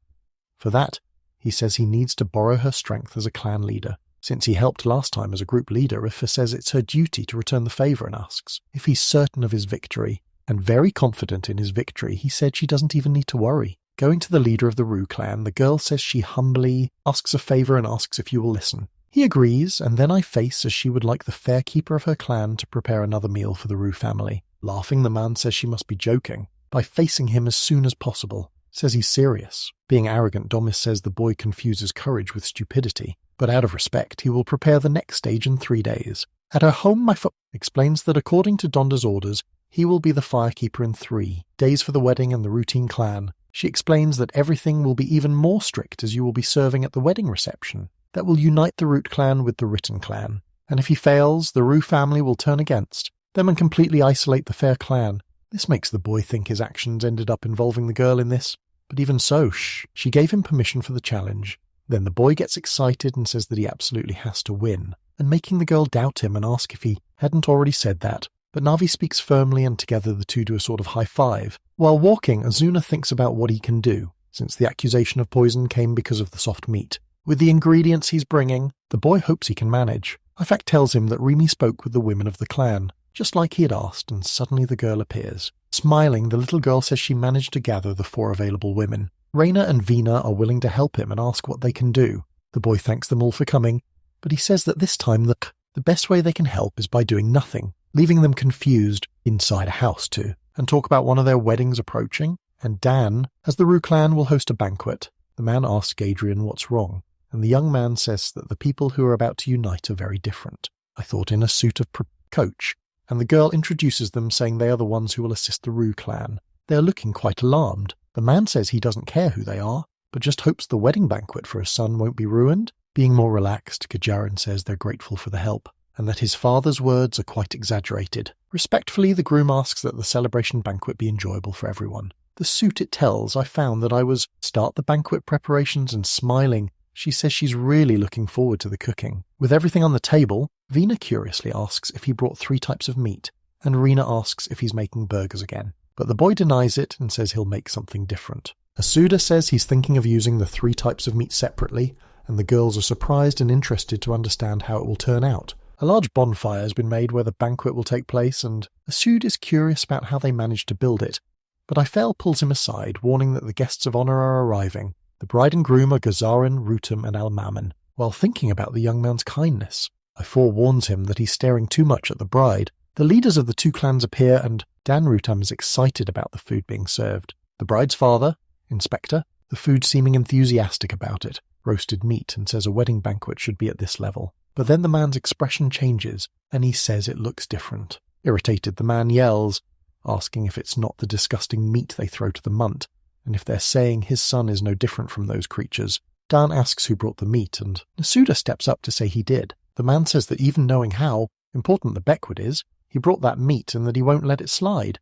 For that, he says he needs to borrow her strength as a clan leader. Since he helped last time as a group leader, Ifa says it's her duty to return the favour and asks if he's certain of his victory. And very confident in his victory, he said she doesn't even need to worry. Going to the leader of the Rue clan, the girl says she humbly asks a favour and asks if you will listen. He agrees, and then I face as she would like the fair keeper of her clan to prepare another meal for the Rue family. Laughing, the man says she must be joking, by facing him as soon as possible. Says he's serious. Being arrogant, Domis says the boy confuses courage with stupidity, but out of respect, he will prepare the next stage in 3 days. At her home, my foot explains that according to Donda's orders, he will be the firekeeper in 3 days for the wedding and the routine clan. She explains that everything will be even more strict as you will be serving at the wedding reception. That will unite the Root clan with the Written clan, and if he fails, the Rue family will turn against, them and completely isolate the fair clan. This makes the boy think his actions ended up involving the girl in this. But even so, she gave him permission for the challenge. Then the boy gets excited and says that he absolutely has to win, and making the girl doubt him and ask if he hadn't already said that. But Navi speaks firmly and together the two do a sort of high five. While walking, Azuna thinks about what he can do, since the accusation of poison came because of the soft meat. With the ingredients he's bringing, the boy hopes he can manage. Ifak tells him that Rimi spoke with the women of the clan, just like he had asked, and suddenly the girl appears. Smiling, the little girl says she managed to gather the 4 available women. Reina and Vina are willing to help him and ask what they can do. The boy thanks them all for coming, but he says that this time the best way they can help is by doing nothing, leaving them confused inside a house too, and talk about one of their weddings approaching. And Dan, as the Rue clan, will host a banquet. The man asks Adrian what's wrong, and the young man says that the people who are about to unite are very different. I thought in a suit of coach, and the girl introduces them, saying they are the ones who will assist the Rue clan. They are looking quite alarmed. The man says he doesn't care who they are, but just hopes the wedding banquet for his son won't be ruined. Being more relaxed, Gajarin says they're grateful for the help, and that his father's words are quite exaggerated. Respectfully, the groom asks that the celebration banquet be enjoyable for everyone. The suit it tells, I found that I was start the banquet preparations and smiling. She says she's really looking forward to the cooking. With everything on the table, Vina curiously asks if he brought 3 types of meat, and Rina asks if he's making burgers again. But the boy denies it and says he'll make something different. Asuda says he's thinking of using the 3 types of meat separately, and the girls are surprised and interested to understand how it will turn out. A large bonfire has been made where the banquet will take place, and Asuda is curious about how they managed to build it. But Ifel pulls him aside, warning that the guests of honor are arriving. The bride and groom are Gazarin, Rutum, and Al-Mammon. While thinking about the young man's kindness, Ifor warns him that he's staring too much at the bride. The leaders of the 2 clans appear, and Dan Rutam is excited about the food being served. The bride's father, Inspector, the food seeming enthusiastic about it, roasted meat, and says a wedding banquet should be at this level. But then the man's expression changes, and he says it looks different. Irritated, the man yells, asking if it's not the disgusting meat they throw to the munt, and if they're saying his son is no different from those creatures. Dan asks who brought the meat, and Nasuda steps up to say he did. The man says that even knowing how important the banquet is, he brought that meat and that he won't let it slide.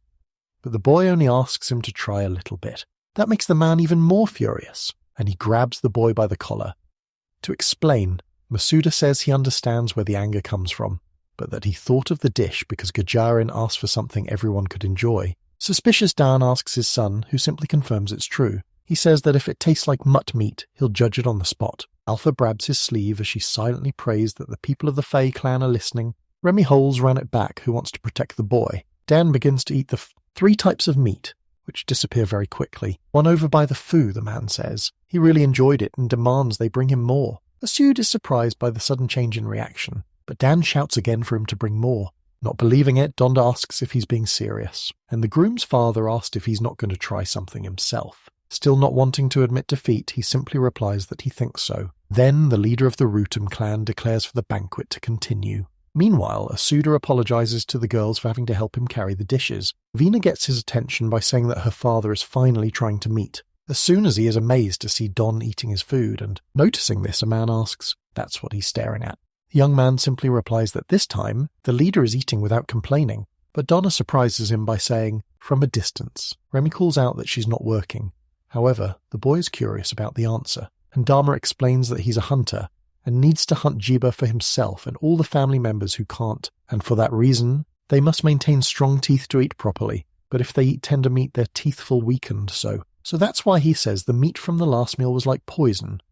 But the boy only asks him to try a little bit. That makes the man even more furious, and he grabs the boy by the collar. To explain, Masuda says he understands where the anger comes from, but that he thought of the dish because Gajarin asked for something everyone could enjoy. Suspicious Dan asks his son, who simply confirms it's true. He says that if it tastes like mutt meat, he'll judge it on the spot. Alpha grabs his sleeve as she silently prays that the people of the Fae clan are listening. Remy Holes ran it back, who wants to protect the boy. Dan begins to eat the 3 types of meat, which disappear very quickly. Won over by the foo, the man says. He really enjoyed it and demands they bring him more. Asud is surprised by the sudden change in reaction, but Dan shouts again for him to bring more. Not believing it, Donda asks if he's being serious, and the groom's father asked if he's not going to try something himself. Still not wanting to admit defeat, he simply replies that he thinks so. Then the leader of the Rutum clan declares for the banquet to continue. Meanwhile, Asuda apologizes to the girls for having to help him carry the dishes. Vina gets his attention by saying that her father is finally trying to meet. As soon as he is amazed to see Don eating his food, and noticing this, a man asks, "That's what he's staring at." The young man simply replies that this time, the leader is eating without complaining, but Donna surprises him by saying, "From a distance." Remy calls out that she's not working. However, the boy is curious about the answer, and Dharma explains that he's a hunter, and needs to hunt Juba for himself and all the family members who can't, and for that reason, they must maintain strong teeth to eat properly, but if they eat tender meat, their teeth feel weakened, so that's why he says the meat from the last meal was like poison.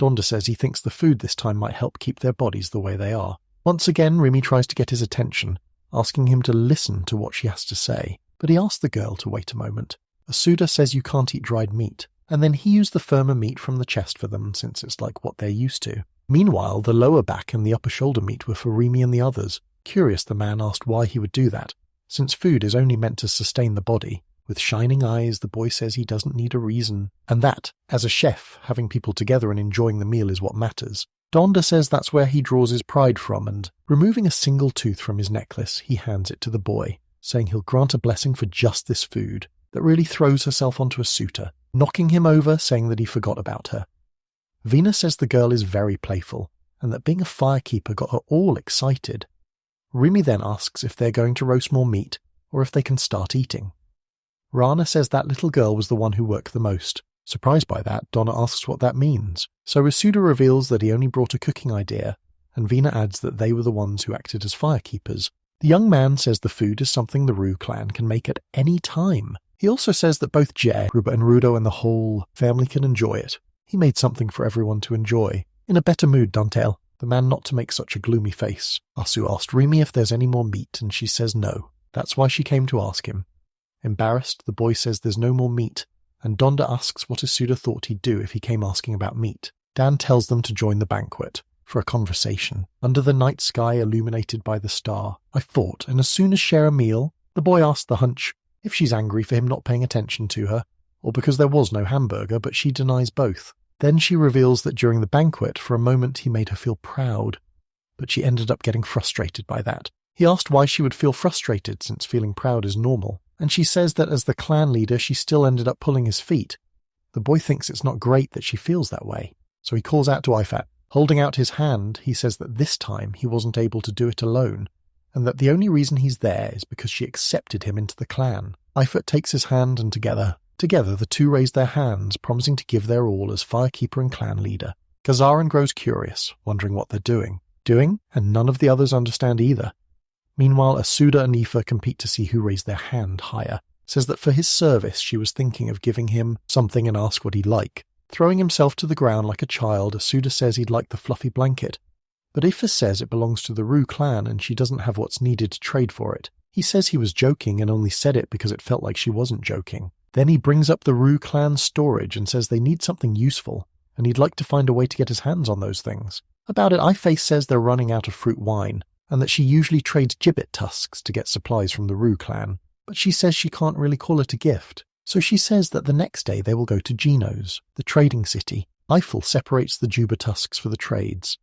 Donda says he thinks the food this time might help keep their bodies the way they are. Once again, Remy tries to get his attention, asking him to listen to what she has to say, but he asks the girl to wait a moment. Asuda says you can't eat dried meat, and then he used the firmer meat from the chest for them since it's like what they're used to. Meanwhile, the lower back and the upper shoulder meat were for Remy and the others. Curious, the man asked why he would do that, since food is only meant to sustain the body. With shining eyes, the boy says he doesn't need a reason, and that, as a chef, having people together and enjoying the meal is what matters. Donda says that's where he draws his pride from, and removing a single tooth from his necklace, he hands it to the boy, saying he'll grant a blessing for just this food, that really throws herself onto a suitor, knocking him over, saying that he forgot about her. Vina says the girl is very playful, and that being a firekeeper got her all excited. Rimi then asks if they're going to roast more meat or if they can start eating. Rana says that little girl was the one who worked the most. Surprised by that, Donna asks what that means. So Asuda reveals that he only brought a cooking idea, and Vina adds that they were the ones who acted as firekeepers. The young man says the food is something the Rue clan can make at any time. He also says that both Je, Ruba and Rudo and the whole family can enjoy it. He made something for everyone to enjoy. In a better mood, Dantel. The man not to make such a gloomy face. Asu asked Rimi if there's any more meat, and she says no. That's why she came to ask him. Embarrassed, the boy says there's no more meat, and Donda asks what Asuda thought he'd do if he came asking about meat. Dan tells them to join the banquet, for a conversation, under the night sky illuminated by the star. I fought, and as soon as share a meal, the boy asked the hunch if she's angry for him not paying attention to her, or because there was no hamburger, but she denies both. Then she reveals that during the banquet, for a moment he made her feel proud, but she ended up getting frustrated by that. He asked why she would feel frustrated since feeling proud is normal, and she says that as the clan leader she still ended up pulling his feet. The boy thinks it's not great that she feels that way, so he calls out to Ifat. Holding out his hand, he says that this time he wasn't able to do it alone, and that the only reason he's there is because she accepted him into the clan. Ifat takes his hand and together the two raise their hands, promising to give their all as firekeeper and clan leader. Kazaran grows curious, wondering what they're doing, and none of the others understand either. Meanwhile, Asuda and Aoife compete to see who raised their hand higher. Says that for his service she was thinking of giving him something and ask what he'd like. Throwing himself to the ground like a child, Asuda says he'd like the fluffy blanket. But Aoife says it belongs to the Rue clan and she doesn't have what's needed to trade for it. He says he was joking and only said it because it felt like she wasn't joking. Then he brings up the Rue clan's storage and says they need something useful, and he'd like to find a way to get his hands on those things. About it, Iface says they're running out of fruit wine, and that she usually trades gibbet tusks to get supplies from the Rue clan, but she says she can't really call it a gift. So she says that the next day they will go to Geno's, the trading city. Eiffel separates the Juba tusks for the trades.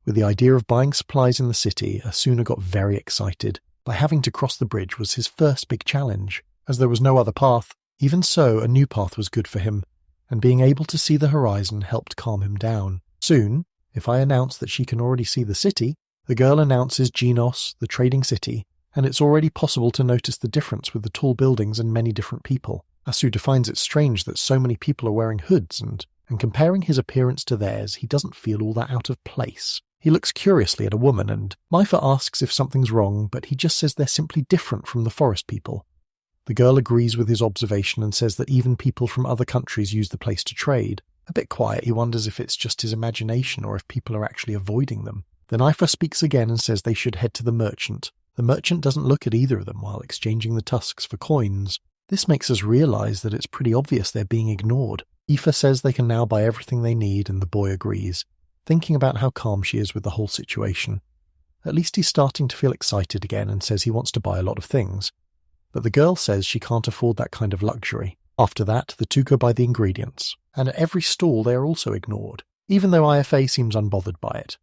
With the idea of buying supplies in the city, Asuna got very excited. By having to cross the bridge was his first big challenge, as there was no other path. Even so, a new path was good for him, and being able to see the horizon helped calm him down. Soon, if I announce that she can already see the city, the girl announces Genos, the trading city, and it's already possible to notice the difference with the tall buildings and many different people. Asuda finds it strange that so many people are wearing hoods, and comparing his appearance to theirs, he doesn't feel all that out of place. He looks curiously at a woman, and Maifa asks if something's wrong, but he just says they're simply different from the forest people. The girl agrees with his observation and says that even people from other countries use the place to trade. A bit quiet, he wonders if it's just his imagination or if people are actually avoiding them. Then Ifa speaks again and says they should head to the merchant. The merchant doesn't look at either of them while exchanging the tusks for coins. This makes us realize that it's pretty obvious they're being ignored. Aoife says they can now buy everything they need, and the boy agrees, thinking about how calm she is with the whole situation. At least he's starting to feel excited again and says he wants to buy a lot of things. But the girl says she can't afford that kind of luxury. After that, the two go buy the ingredients, and at every stall they are also ignored, even though IFA seems unbothered by it.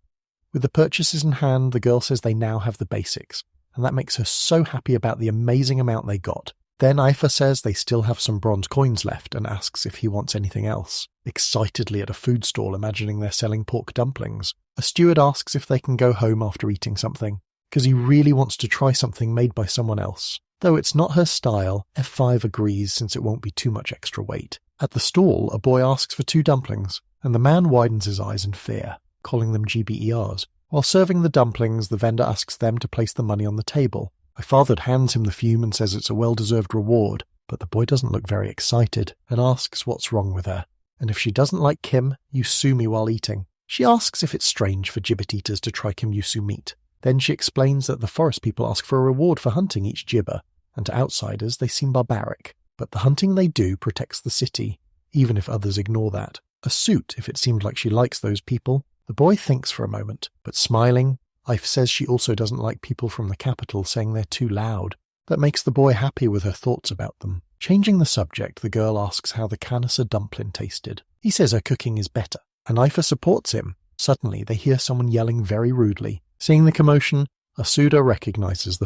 With the purchases in hand, the girl says they now have the basics, and that makes her so happy about the amazing amount they got. Then Ifa says they still have some bronze coins left and asks if he wants anything else, excitedly at a food stall imagining they're selling pork dumplings. A steward asks if they can go home after eating something, because he really wants to try something made by someone else. Though it's not her style, F5 agrees since it won't be too much extra weight. At the stall, a boy asks for 2 dumplings, and the man widens his eyes in fear, calling them GBERs. While serving the dumplings, the vendor asks them to place the money on the table. My father hands him the fume and says it's a well-deserved reward, but the boy doesn't look very excited and asks what's wrong with her, and if she doesn't like Kim, you sue me while eating. She asks if it's strange for gibbet eaters to try Kim Yusu meat. Then she explains that the forest people ask for a reward for hunting each gibber, and to outsiders they seem barbaric, but the hunting they do protects the city, even if others ignore that. A suit if it seemed like she likes those people. The boy thinks for a moment, but smiling, Ife says she also doesn't like people from the capital saying they're too loud. That makes the boy happy with her thoughts about them. Changing the subject, the girl asks how the Kanasa dumpling tasted. He says her cooking is better, and Ifa supports him. Suddenly, they hear someone yelling very rudely. Seeing the commotion, Asuda recognizes the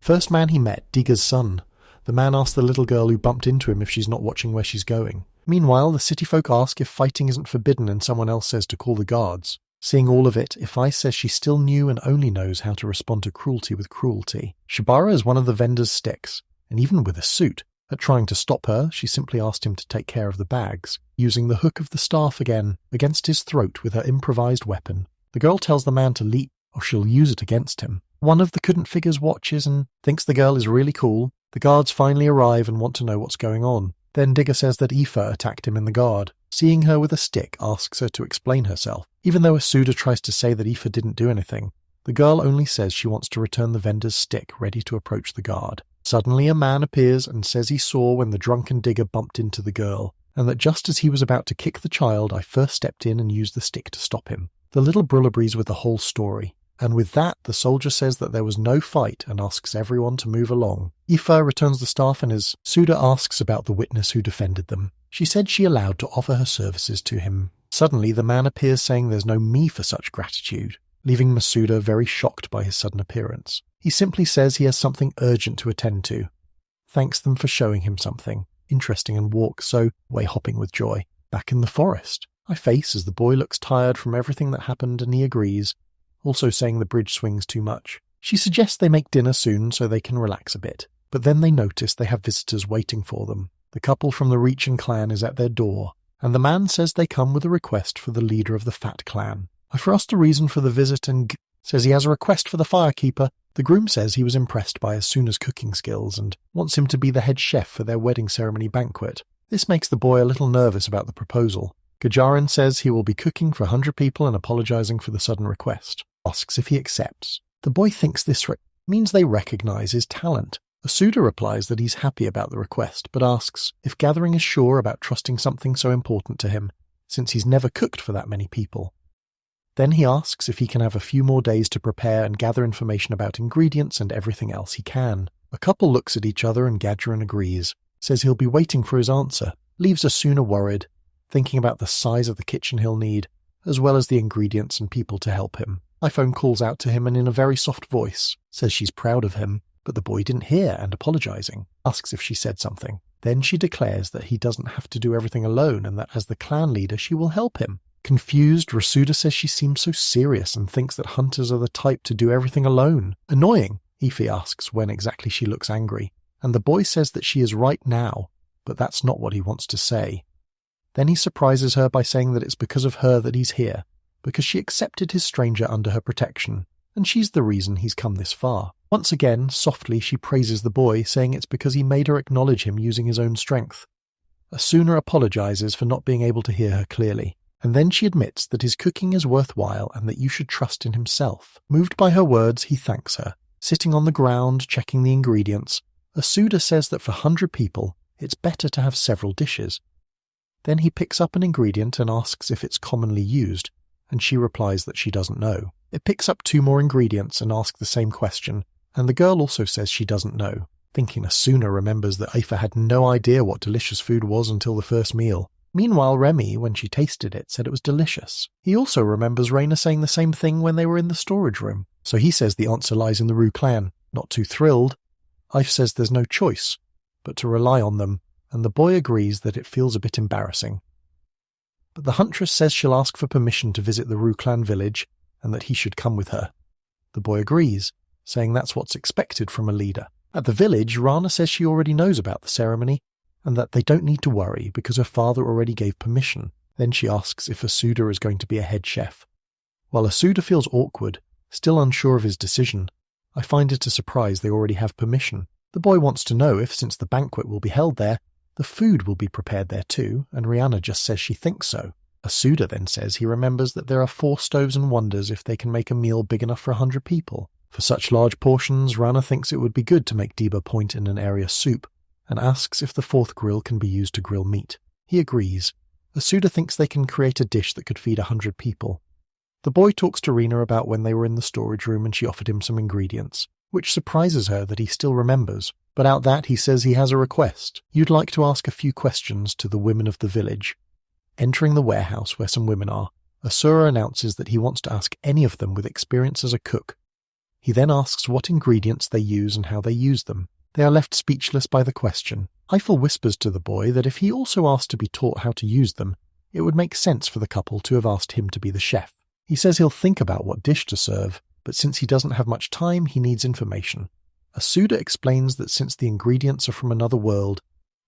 first man he met, Diga's son. The man asks the little girl who bumped into him if she's not watching where she's going. Meanwhile, the city folk ask if fighting isn't forbidden and someone else says to call the guards. Seeing all of it, Ifai says she still knew and only knows how to respond to cruelty with cruelty. Shibara is one of the vendor's sticks, and even with a suit, at trying to stop her, she simply asked him to take care of the bags, using the hook of the staff again against his throat with her improvised weapon. The girl tells the man to leap, or she'll use it against him. One of the couldn't figures watches and thinks the girl is really cool. The guards finally arrive and want to know what's going on. Then Digger says that Aoife attacked him in the guard. Seeing her with a stick asks her to explain herself. Even though Asuda tries to say that Aoife didn't do anything, the girl only says she wants to return the vendor's stick ready to approach the guard. Suddenly a man appears and says he saw when the drunken Digger bumped into the girl, and that just as he was about to kick the child, I first stepped in and used the stick to stop him. The little Brull agrees with the whole story. And with that, the soldier says that there was no fight and asks everyone to move along. Aoife returns the staff and as Suda asks about the witness who defended them, she said she allowed to offer her services to him. Suddenly, the man appears saying there's no me for such gratitude, leaving Masuda very shocked by his sudden appearance. He simply says he has something urgent to attend to, thanks them for showing him something interesting and walks away hopping with joy. Back in the forest, I face as the boy looks tired from everything that happened and he agrees, also saying the bridge swings too much. She suggests they make dinner soon so they can relax a bit, but then they notice they have visitors waiting for them. The couple from the Reachin clan is at their door, and the man says they come with a request for the leader of the Fat clan. I ask the reason for the visit and says he has a request for the firekeeper. The groom says he was impressed by Asuna's cooking skills and wants him to be the head chef for their wedding ceremony banquet. This makes the boy a little nervous about the proposal. Gajarin says he will be cooking for 100 people and apologizing for the sudden request. Asks if he accepts. The boy thinks this means they recognize his talent. Asuda replies that he's happy about the request, but asks if Gathering is sure about trusting something so important to him, since he's never cooked for that many people. Then he asks if he can have a few more days to prepare and gather information about ingredients and everything else he can. A couple looks at each other and Gajarin agrees, says he'll be waiting for his answer, leaves Asuna worried, thinking about the size of the kitchen he'll need, as well as the ingredients and people to help him. iPhone calls out to him and in a very soft voice, says she's proud of him, but the boy didn't hear and apologizing, asks if she said something. Then she declares that he doesn't have to do everything alone and that as the clan leader she will help him. Confused, Rasuda says she seems so serious and thinks that hunters are the type to do everything alone. Annoying, Aoife asks when exactly she looks angry, and the boy says that she is right now, but that's not what he wants to say. Then he surprises her by saying that it's because of her that he's here, because she accepted his stranger under her protection, and she's the reason he's come this far. Once again, softly, she praises the boy, saying it's because he made her acknowledge him using his own strength. Asuna apologizes for not being able to hear her clearly, and then she admits that his cooking is worthwhile and that you should trust in himself. Moved by her words, he thanks her. Sitting on the ground, checking the ingredients, Asuda says that for 100 people, it's better to have several dishes. Then he picks up an ingredient and asks if it's commonly used, and she replies that she doesn't know. It picks up 2 more ingredients and asks the same question, and the girl also says she doesn't know, thinking Asuna remembers that Aoife had no idea what delicious food was until the first meal. Meanwhile, Remy, when she tasted it, said it was delicious. He also remembers Raina saying the same thing when they were in the storage room, so he says the answer lies in the Rue clan. Not too thrilled, Aoife says there's no choice, but to rely on them, and the boy agrees that it feels a bit embarrassing. But the huntress says she'll ask for permission to visit the Rue clan village, and that he should come with her. The boy agrees, saying that's what's expected from a leader. At the village, Rana says she already knows about the ceremony, and that they don't need to worry because her father already gave permission. Then she asks if Asuda is going to be a head chef. While Asuda feels awkward, still unsure of his decision, I find it a surprise they already have permission. The boy wants to know if, since the banquet will be held there, the food will be prepared there too, and Rihanna just says she thinks so. Asuda then says he remembers that there are 4 stoves and wonders if they can make a meal big enough for 100 people. For such large portions, Rana thinks it would be good to make Deba point in an area soup, and asks if the 4th grill can be used to grill meat. He agrees. Asuda thinks they can create a dish that could feed 100 people. The boy talks to Rina about when they were in the storage room and she offered him some ingredients, which surprises her that he still remembers. But out that he says he has a request. You'd like to ask a few questions to the women of the village. Entering the warehouse where some women are, Asura announces that he wants to ask any of them with experience as a cook. He then asks what ingredients they use and how they use them. They are left speechless by the question. Eiffel whispers to the boy that if he also asked to be taught how to use them, it would make sense for the couple to have asked him to be the chef. He says he'll think about what dish to serve, but since he doesn't have much time, he needs information. Asuda explains that since the ingredients are from another world,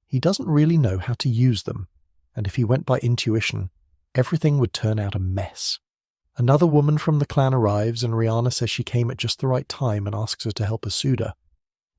he doesn't really know how to use them, and if he went by intuition, everything would turn out a mess. Another woman from the clan arrives, and Rihanna says she came at just the right time and asks her to help Asuda.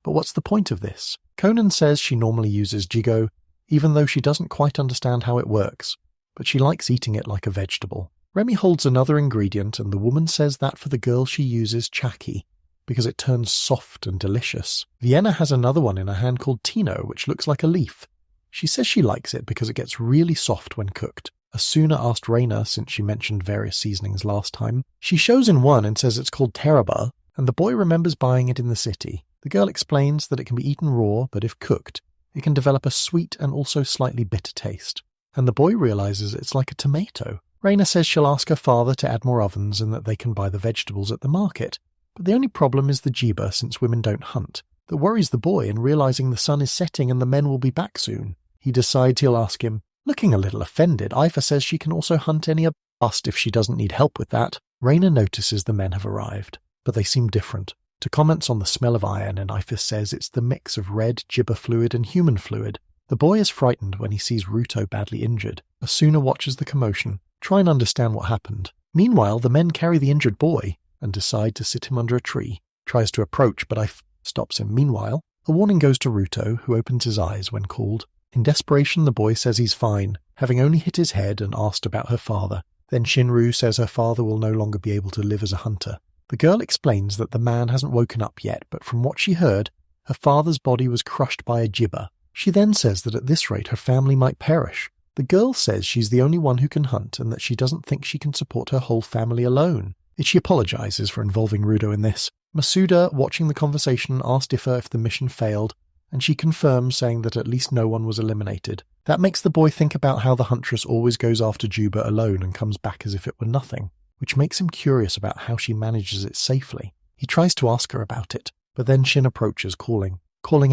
But what's the point of this? Conan says she normally uses jigo, even though she doesn't quite understand how it works, but she likes eating it like a vegetable. Remy holds another ingredient, and the woman says that for the girl she uses chaki, because it turns soft and delicious. Vienna has another one in her hand called Tino, which looks like a leaf. She says she likes it because it gets really soft when cooked. Asuna asked Reina, since she mentioned various seasonings last time. She shows in one and says it's called teraba, and the boy remembers buying it in the city. The girl explains that it can be eaten raw, but if cooked, it can develop a sweet and also slightly bitter taste. And the boy realizes it's like a tomato. Reina says she'll ask her father to add more ovens and that they can buy the vegetables at the market. But the only problem is the jiba, since women don't hunt. That worries the boy, and realizing the sun is setting and the men will be back soon, he decides he'll ask him. Looking a little offended, Ifa says she can also hunt any asked if she doesn't need help with that. Reina notices the men have arrived, but they seem different. To comments on the smell of iron, and Ifa says it's the mix of red jiba fluid and human fluid. The boy is frightened when he sees Ruto badly injured. Asuna watches the commotion, try and understand what happened. Meanwhile, the men carry the injured boy and decide to sit him under a tree. Tries to approach, but Ifa stops him. Meanwhile, a warning goes to Ruto, who opens his eyes when called. In desperation, the boy says he's fine, having only hit his head, and asked about her father. Then Shinru says her father will no longer be able to live as a hunter. The girl explains that the man hasn't woken up yet, but from what she heard, her father's body was crushed by a jiba. She then says that at this rate her family might perish. The girl says she's the only one who can hunt and that she doesn't think she can support her whole family alone. She apologizes for involving Rudo in this. Masuda, watching the conversation, asked Ifa if the mission failed, and she confirms, saying that at least no one was eliminated. That makes the boy think about how the huntress always goes after Juba alone and comes back as if it were nothing, which makes him curious about how she manages it safely. He tries to ask her about it, but then Shin approaches, calling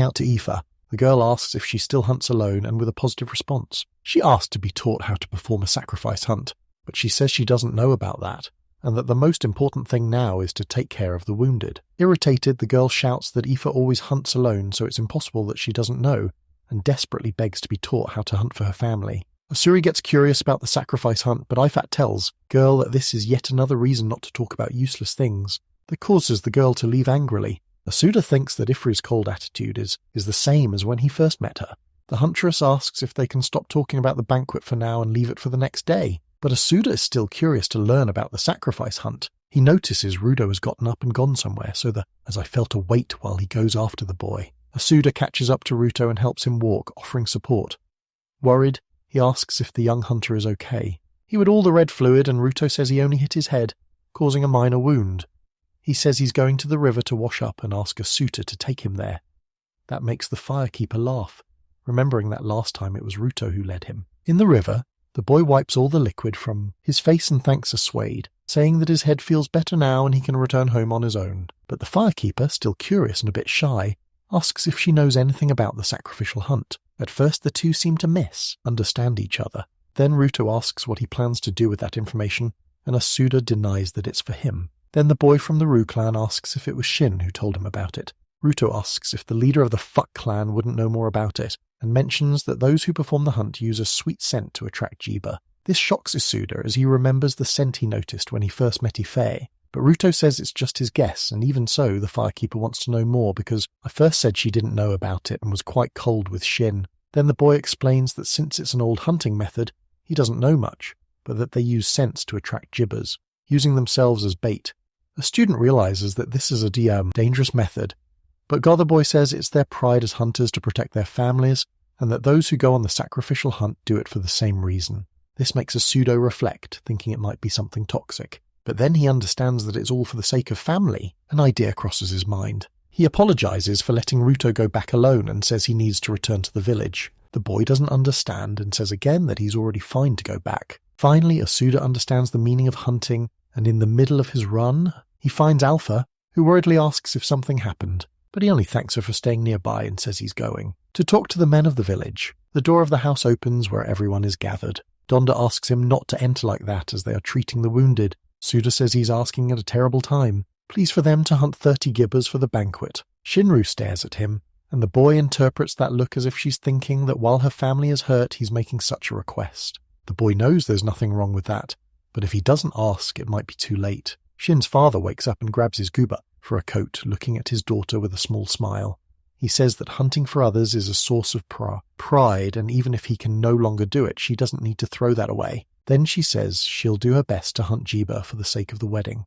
out to Ifa. The girl asks if she still hunts alone, and with a positive response. She asks to be taught how to perform a sacrifice hunt, but she says she doesn't know about that, and that the most important thing now is to take care of the wounded. Irritated, the girl shouts that Ifa always hunts alone, so it's impossible that she doesn't know, and desperately begs to be taught how to hunt for her family. Asuri gets curious about the sacrifice hunt, but Ifat tells girl that this is yet another reason not to talk about useless things. That causes the girl to leave angrily. Asuda thinks that Ifri's cold attitude is the same as when he first met her. The huntress asks if they can stop talking about the banquet for now and leave it for the next day. But Asuda is still curious to learn about the sacrifice hunt. He notices Rudo has gotten up and gone somewhere, as I felt a weight while he goes after the boy. Asuda catches up to Ruto and helps him walk, offering support. Worried, he asks if the young hunter is okay. He would all the red fluid, and Ruto says he only hit his head, causing a minor wound. He says he's going to the river to wash up and ask a suitor to take him there. That makes the firekeeper laugh, remembering that last time it was Ruto who led him. In the river, the boy wipes all the liquid from his face and thanks Aswade, saying that his head feels better now and he can return home on his own. But the firekeeper, still curious and a bit shy, asks if she knows anything about the sacrificial hunt. At first the two seem to understand each other. Then Ruto asks what he plans to do with that information, and Asuda denies that it's for him. Then the boy from the Ru clan asks if it was Shin who told him about it. Ruto asks if the leader of the Fuck clan wouldn't know more about it, and mentions that those who perform the hunt use a sweet scent to attract Jiba. This shocks Asuda as he remembers the scent he noticed when he first met Ifei, but Ruto says it's just his guess, and even so the firekeeper wants to know more because I first said she didn't know about it and was quite cold with Shin. Then the boy explains that since it's an old hunting method, he doesn't know much, but that they use scents to attract Jibbas, using themselves as bait. A student realizes that this is a dangerous method, but Gotherboy says it's their pride as hunters to protect their families, and that those who go on the sacrificial hunt do it for the same reason. This makes a pseudo reflect, thinking it might be something toxic. But then he understands that it's all for the sake of family. An idea crosses his mind. He apologizes for letting Ruto go back alone and says he needs to return to the village. The boy doesn't understand and says again that he's already fine to go back. Finally, Asuda understands the meaning of hunting, and in the middle of his run, he finds Alpha, who worriedly asks if something happened, but he only thanks her for staying nearby and says he's going to talk to the men of the village. The door of the house opens where everyone is gathered. Donda asks him not to enter like that as they are treating the wounded, Suda says he's asking at a terrible time. Please for them to hunt 30 gibbers for the banquet. Shinru stares at him, and the boy interprets that look as if she's thinking that while her family is hurt, he's making such a request. The boy knows there's nothing wrong with that, but if he doesn't ask, it might be too late. Shin's father wakes up and grabs his guba for a coat, looking at his daughter with a small smile. He says that hunting for others is a source of pride, and even if he can no longer do it, she doesn't need to throw that away. Then she says she'll do her best to hunt Juba for the sake of the wedding.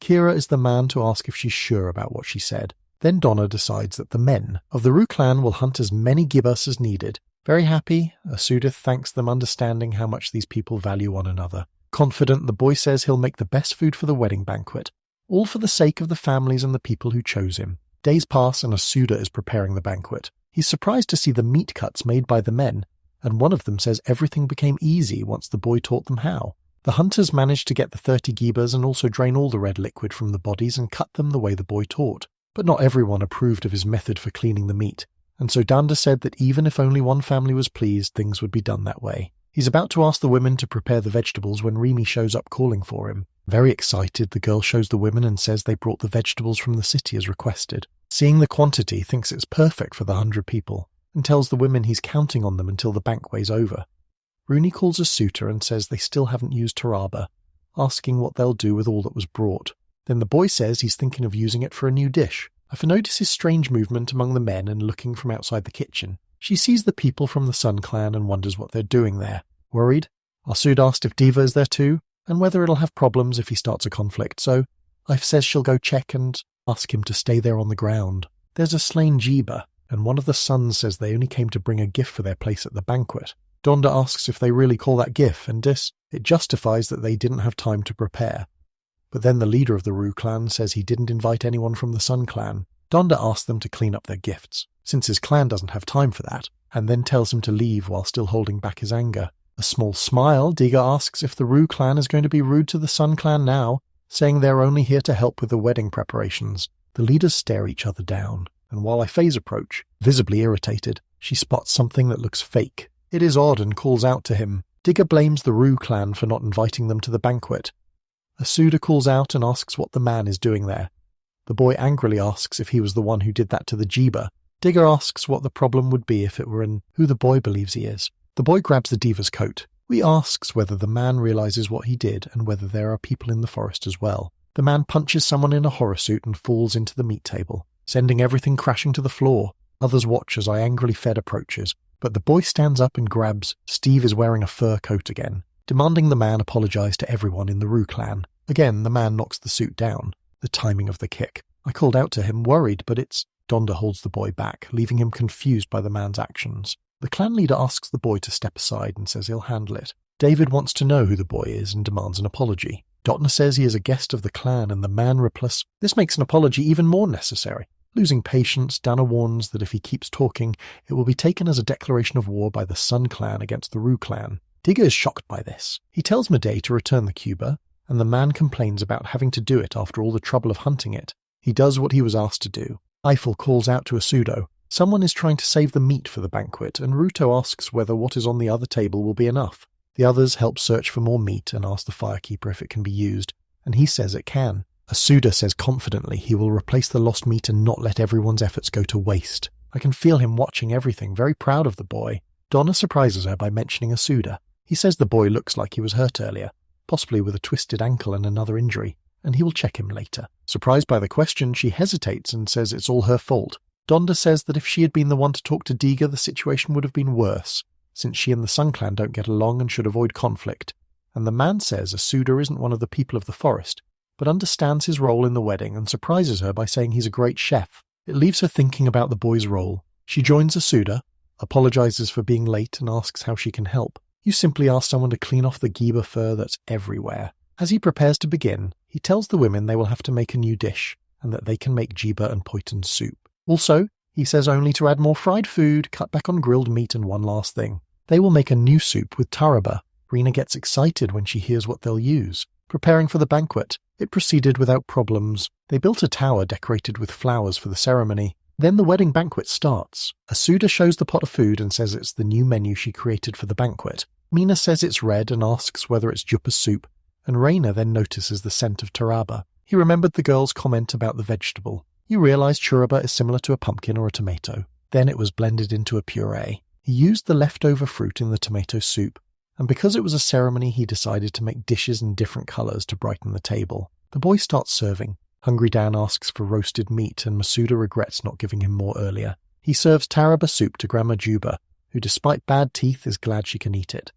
Kira is the man to ask if she's sure about what she said. Then Donna decides that the men of the Ru clan will hunt as many gibbers as needed. Very happy, Asudith thanks them, understanding how much these people value one another. Confident, the boy says he'll make the best food for the wedding banquet, all for the sake of the families and the people who chose him. Days pass and Asuda is preparing the banquet. He's surprised to see the meat cuts made by the men, and one of them says everything became easy once the boy taught them how. The hunters managed to get the 30 gibbers and also drain all the red liquid from the bodies and cut them the way the boy taught. But not everyone approved of his method for cleaning the meat, and so Danda said that even if only one family was pleased, things would be done that way. He's about to ask the women to prepare the vegetables when Rimi shows up calling for him. Very excited, the girl shows the women and says they brought the vegetables from the city as requested. Seeing the quantity, thinks it's perfect for the 100 people, and tells the women he's counting on them until the banquet's over. Rooney calls a suitor and says they still haven't used Taraba, asking what they'll do with all that was brought. Then the boy says he's thinking of using it for a new dish. Afa notices strange movement among the men and looking from outside the kitchen. She sees the people from the Sun clan and wonders what they're doing there. Worried, Asud asked if Diva is there too, and whether it'll have problems if he starts a conflict, so If says she'll go check and ask him to stay there on the ground. There's a slain Juba, and one of the sons says they only came to bring a gift for their place at the banquet. Donda asks if they really call that gift, and it justifies that they didn't have time to prepare. But then the leader of the Ru clan says he didn't invite anyone from the Sun clan. Donda asks them to clean up their gifts, since his clan doesn't have time for that, and then tells him to leave while still holding back his anger. A small smile, Diga asks if the Ru clan is going to be rude to the Sun clan now, saying they're only here to help with the wedding preparations. The leaders stare each other down, and while Ife's approach, visibly irritated, she spots something that looks fake. It is odd and calls out to him. Digger blames the Ru clan for not inviting them to the banquet. Asuda calls out and asks what the man is doing there. The boy angrily asks if he was the one who did that to the Jiba. Digger asks what the problem would be if it were in who the boy believes he is. The boy grabs the diva's coat. We asks whether the man realizes what he did and whether there are people in the forest as well. The man punches someone in a horror suit and falls into the meat table, sending everything crashing to the floor. Others watch as I angrily fed approaches, but the boy stands up and grabs. Steve is wearing a fur coat again, demanding the man apologize to everyone in the Ru clan. Again, the man knocks the suit down. The timing of the kick. I called out to him, worried, but it's... Donda holds the boy back, leaving him confused by the man's actions. The clan leader asks the boy to step aside and says he'll handle it. David wants to know who the boy is and demands an apology. Dotna says he is a guest of the clan and the man replies. This makes an apology even more necessary. Losing patience, Dana warns that if he keeps talking, it will be taken as a declaration of war by the Sun clan against the Ru clan. Digger is shocked by this. He tells Madei to return the Cuba, and the man complains about having to do it after all the trouble of hunting it. He does what he was asked to do. Eiffel calls out to Asudo. Someone is trying to save the meat for the banquet, and Ruto asks whether what is on the other table will be enough. The others help search for more meat and ask the firekeeper if it can be used, and he says it can. Asuda says confidently he will replace the lost meat and not let everyone's efforts go to waste. I can feel him watching everything, very proud of the boy. Donna surprises her by mentioning Asuda. He says the boy looks like he was hurt earlier, possibly with a twisted ankle and another injury, and he will check him later. Surprised by the question, she hesitates and says it's all her fault. Donda says that if she had been the one to talk to Diga, the situation would have been worse, since she and the Sun clan don't get along and should avoid conflict. And the man says Asuda isn't one of the people of the forest, but understands his role in the wedding and surprises her by saying he's a great chef. It leaves her thinking about the boy's role. She joins Asuda, apologizes for being late and asks how she can help. You simply ask someone to clean off the Giba fur that's everywhere. As he prepares to begin, he tells the women they will have to make a new dish, and that they can make Jiba and Poiton soup. Also, he says only to add more fried food, cut back on grilled meat, and one last thing. They will make a new soup with Taraba. Rena gets excited when she hears what they'll use. Preparing for the banquet, it proceeded without problems. They built a tower decorated with flowers for the ceremony. Then the wedding banquet starts. Asuda shows the pot of food and says it's the new menu she created for the banquet. Mina says it's red and asks whether it's Jupa's soup, and Raina then notices the scent of taraba. He remembered the girl's comment about the vegetable. He realized churaba is similar to a pumpkin or a tomato. Then it was blended into a puree. He used the leftover fruit in the tomato soup, and because it was a ceremony, he decided to make dishes in different colors to brighten the table. The boy starts serving. Hungry Dan asks for roasted meat, and Masuda regrets not giving him more earlier. He serves taraba soup to Grandma Juba, who despite bad teeth is glad she can eat it.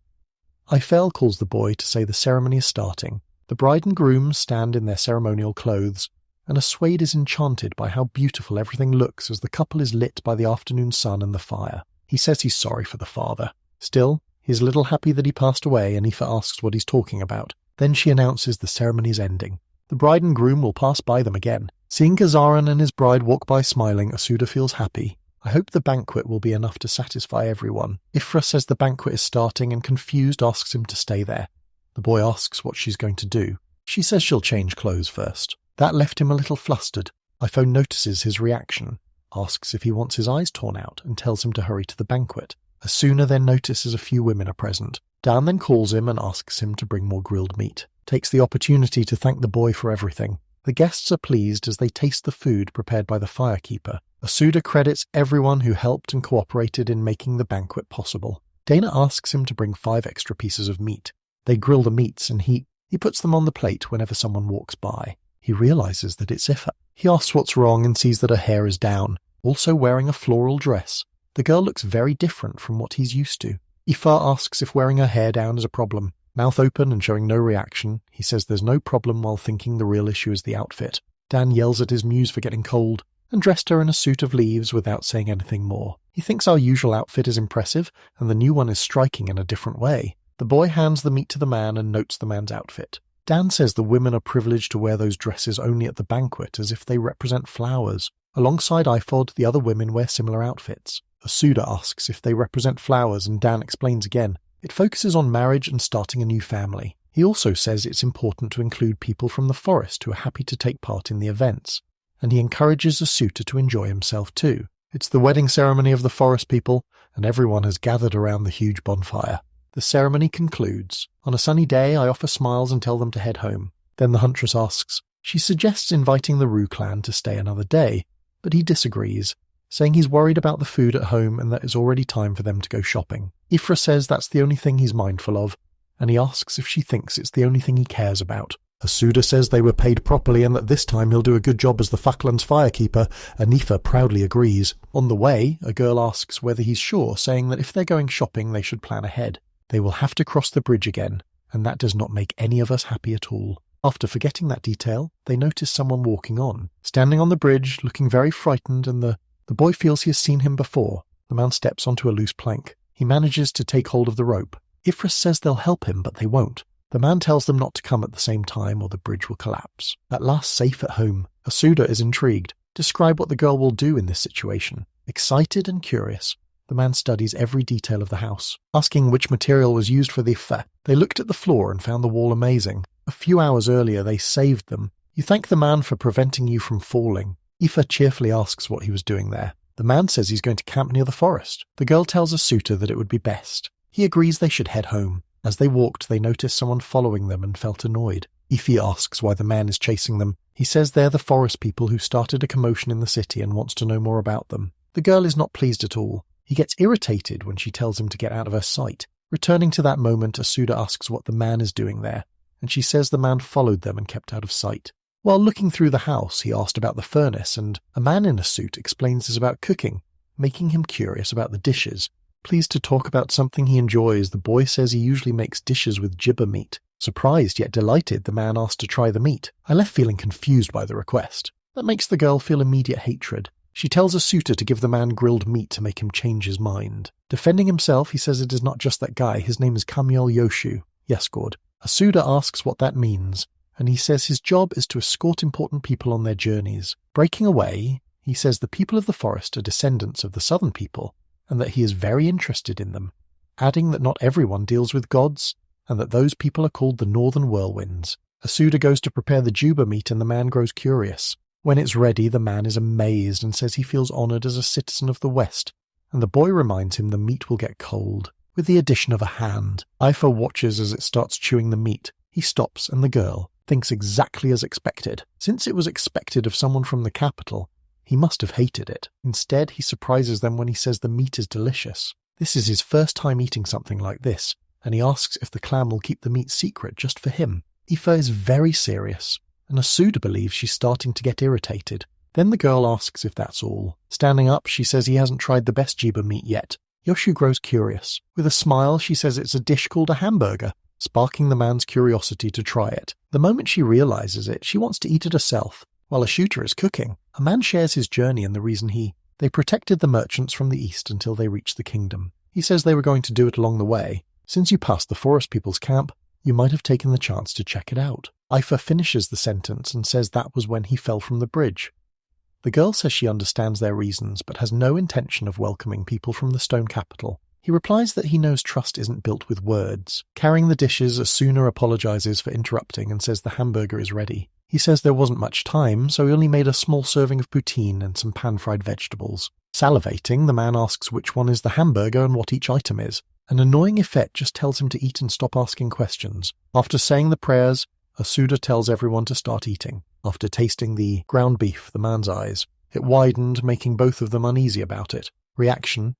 Ifel calls the boy to say the ceremony is starting. The bride and groom stand in their ceremonial clothes, and Aswade is enchanted by how beautiful everything looks as the couple is lit by the afternoon sun and the fire. He says he's sorry for the father. Still, he's a little happy that he passed away, and Aoife asks what he's talking about. Then she announces the ceremony's ending. The bride and groom will pass by them again. Seeing Gazaran and his bride walk by smiling, Asuda feels happy. I hope the banquet will be enough to satisfy everyone. Ifra says the banquet is starting and confused asks him to stay there. The boy asks what she's going to do. She says she'll change clothes first. That left him a little flustered. Ifo notices his reaction, asks if he wants his eyes torn out, and tells him to hurry to the banquet. Asuna then notices a few women are present. Dan then calls him and asks him to bring more grilled meat. Takes the opportunity to thank the boy for everything. The guests are pleased as they taste the food prepared by the firekeeper. Asuda credits everyone who helped and cooperated in making the banquet possible. Dana asks him to bring 5 extra pieces of meat. They grill the meats and he puts them on the plate whenever someone walks by. He realizes that it's Ifa. He asks what's wrong and sees that her hair is down, also wearing a floral dress. The girl looks very different from what he's used to. Ifa asks if wearing her hair down is a problem. Mouth open and showing no reaction, he says there's no problem while thinking the real issue is the outfit. Dan yells at his muse for getting cold, and dressed her in a suit of leaves without saying anything more. He thinks our usual outfit is impressive, and the new one is striking in a different way. The boy hands the meat to the man and notes the man's outfit. Dan says the women are privileged to wear those dresses only at the banquet as if they represent flowers. Alongside Ifod, the other women wear similar outfits. Asuda asks if they represent flowers, and Dan explains again. It focuses on marriage and starting a new family. He also says it's important to include people from the forest who are happy to take part in the events, and he encourages Asuta to enjoy himself too. It's the wedding ceremony of the forest people, and everyone has gathered around the huge bonfire. The ceremony concludes. On a sunny day, I offer smiles and tell them to head home. Then the huntress asks. She suggests inviting the Rue clan to stay another day, but he disagrees, saying he's worried about the food at home and that it's already time for them to go shopping. Ifra says that's the only thing he's mindful of, and he asks if she thinks it's the only thing he cares about. Asuda says they were paid properly and that this time he'll do a good job as the Falklands firekeeper, and Ifa proudly agrees. On the way, a girl asks whether he's sure, saying that if they're going shopping they should plan ahead. They will have to cross the bridge again, and that does not make any of us happy at all. After forgetting that detail, they notice someone walking on, standing on the bridge, looking very frightened, and the boy feels he has seen him before. The man steps onto a loose plank. He manages to take hold of the rope. Ifris says they'll help him, but they won't. The man tells them not to come at the same time or the bridge will collapse. At last safe at home, Asuda is intrigued. Describe what the girl will do in this situation. Excited and curious, the man studies every detail of the house, asking which material was used for the effect. They looked at the floor and found the wall amazing. A few hours earlier they saved them. You thank the man for preventing you from falling. Ifa cheerfully asks what he was doing there. The man says he's going to camp near the forest. The girl tells Asuta that it would be best. He agrees they should head home. As they walked, they noticed someone following them and felt annoyed. Ifi asks why the man is chasing them. He says they're the forest people who started a commotion in the city and wants to know more about them. The girl is not pleased at all. He gets irritated when she tells him to get out of her sight. Returning to that moment, Asuda asks what the man is doing there, and she says the man followed them and kept out of sight. While looking through the house, he asked about the furnace, and a man in a suit explains it's about cooking, making him curious about the dishes. Pleased to talk about something he enjoys, the boy says he usually makes dishes with Juba meat. Surprised yet delighted, the man asked to try the meat. I left feeling confused by the request. That makes the girl feel immediate hatred. She tells Asuta to give the man grilled meat to make him change his mind. Defending himself, he says it is not just that guy, his name is Kamyol Yoshu. Yes, Gord. Asuda asks what that means, and he says his job is to escort important people on their journeys. Breaking away, he says the people of the forest are descendants of the southern people, and that he is very interested in them, adding that not everyone deals with gods, and that those people are called the Northern Whirlwinds. Asuda goes to prepare the Juba meat and the man grows curious. When it's ready, the man is amazed and says he feels honoured as a citizen of the West, and the boy reminds him the meat will get cold, with the addition of a hand. Ifa watches as it starts chewing the meat. He stops and the girl thinks exactly as expected. Since it was expected of someone from the capital, he must have hated it. Instead, he surprises them when he says the meat is delicious. This is his first time eating something like this, and he asks if the clan will keep the meat secret just for him. Aoife is very serious, and Asuda believes she's starting to get irritated. Then the girl asks if that's all. Standing up, she says he hasn't tried the best Juba meat yet. Yoshu grows curious. With a smile, she says it's a dish called a hamburger, sparking the man's curiosity to try it. The moment she realizes it, she wants to eat it herself, while a shooter is cooking. A man shares his journey and the reason they protected the merchants from the east until they reached the kingdom. He says they were going to do it along the way. Since you passed the forest people's camp, you might have taken the chance to check it out. Aoife finishes the sentence and says that was when he fell from the bridge. The girl says she understands their reasons, but has no intention of welcoming people from the stone capital. He replies that he knows trust isn't built with words. Carrying the dishes, Asuna apologizes for interrupting and says the hamburger is ready. He says there wasn't much time, so he only made a small serving of poutine and some pan-fried vegetables. Salivating, the man asks which one is the hamburger and what each item is. An annoying Ifet just tells him to eat and stop asking questions. After saying the prayers, Asuda tells everyone to start eating. After tasting the ground beef, the man's eyes. It widened, making both of them uneasy about it. Reaction: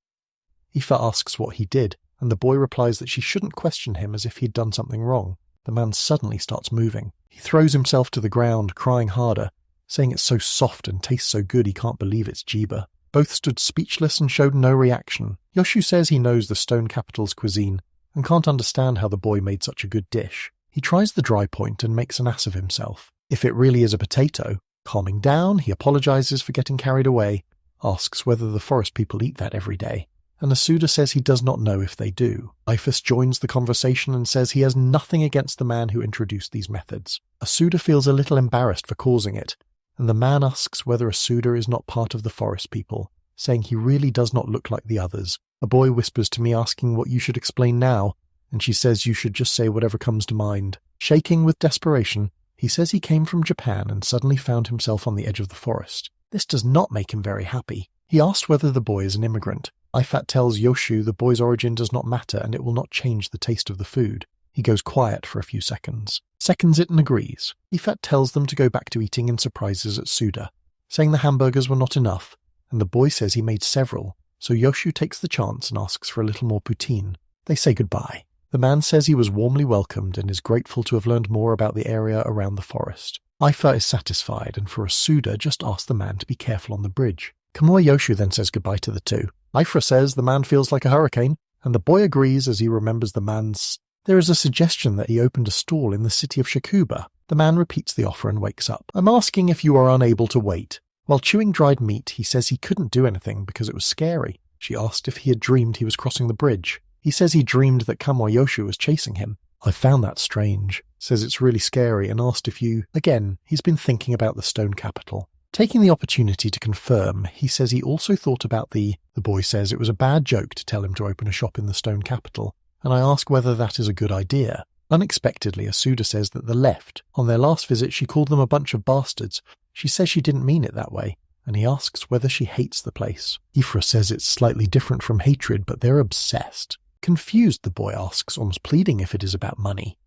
Aoife asks what he did, and the boy replies that she shouldn't question him as if he'd done something wrong. The man suddenly starts moving. He throws himself to the ground, crying harder, saying it's so soft and tastes so good he can't believe it's Juba. Both stood speechless and showed no reaction. Yoshu says he knows the stone capital's cuisine and can't understand how the boy made such a good dish. He tries the dry point and makes an ass of himself. If it really is a potato, calming down, he apologizes for getting carried away, asks whether the forest people eat that every day, and Asuda says he does not know if they do. Aoife joins the conversation and says he has nothing against the man who introduced these methods. Asuda feels a little embarrassed for causing it, and the man asks whether Asuda is not part of the forest people, saying he really does not look like the others. A boy whispers to me asking what you should explain now, and she says you should just say whatever comes to mind. Shaking with desperation, he says he came from Japan and suddenly found himself on the edge of the forest. This does not make him very happy. He asks whether the boy is an immigrant. Aifat tells Yoshu the boy's origin does not matter and it will not change the taste of the food. He goes quiet for a few seconds, seconds it and agrees. Aifat tells them to go back to eating and surprises at Suda, saying the hamburgers were not enough, and the boy says he made several, so Yoshu takes the chance and asks for a little more poutine. They say goodbye. The man says he was warmly welcomed and is grateful to have learned more about the area around the forest. Aifa is satisfied and for Asuda just asks the man to be careful on the bridge. Kamua Yoshu then says goodbye to the two. Aifra says the man feels like a hurricane, and the boy agrees as he remembers the man's... There is a suggestion that he opened a stall in the city of Shakuba. The man repeats the offer and wakes up. I'm asking if you are unable to wait. While chewing dried meat, he says he couldn't do anything because it was scary. She asked if he had dreamed he was crossing the bridge. He says he dreamed that Kamua Yoshu was chasing him. I found that strange. Says it's really scary and asked if you... Again, he's been thinking about the stone capital. Taking the opportunity to confirm, he says he also thought about the boy says it was a bad joke to tell him to open a shop in the stone capital, and I ask whether that is a good idea. Unexpectedly, Asuda says that the left. On their last visit, she called them a bunch of bastards. She says she didn't mean it that way, and he asks whether she hates the place. Ifra says it's slightly different from hatred, but they're obsessed. Confused, the boy asks, almost pleading if it is about money.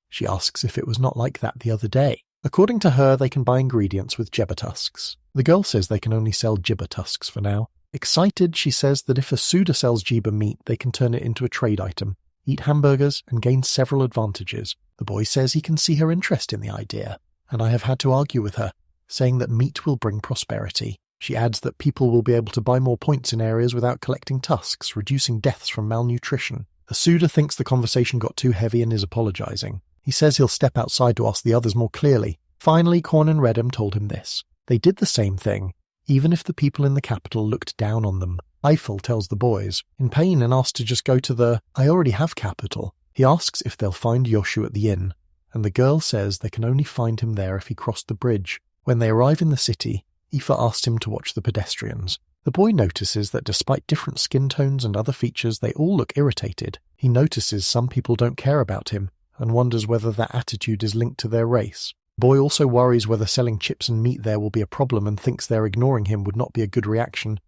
She asks if it was not like that the other day. According to her, they can buy ingredients with jibba tusks. The girl says they can only sell jibba tusks for now. Excited, she says that if Asuda sells jibba meat, they can turn it into a trade item, eat hamburgers, and gain several advantages. The boy says he can see her interest in the idea, and I have had to argue with her, saying that meat will bring prosperity. She adds that people will be able to buy more points in areas without collecting tusks, reducing deaths from malnutrition. Asuda thinks the conversation got too heavy and is apologizing. He says he'll step outside to ask the others more clearly. Finally, Korn and Redham told him this. They did the same thing, even if the people in the capital looked down on them. Eiffel tells the boys, in pain and asked to just go to the I already have capital. He asks if they'll find Yoshu at the inn, and the girl says they can only find him there if he crossed the bridge. When they arrive in the city, Aoife asks him to watch the pedestrians. The boy notices that despite different skin tones and other features, they all look irritated. He notices some people don't care about him, and wonders whether that attitude is linked to their race. Boy also worries whether selling chips and meat there will be a problem and thinks their ignoring him would not be a good reaction,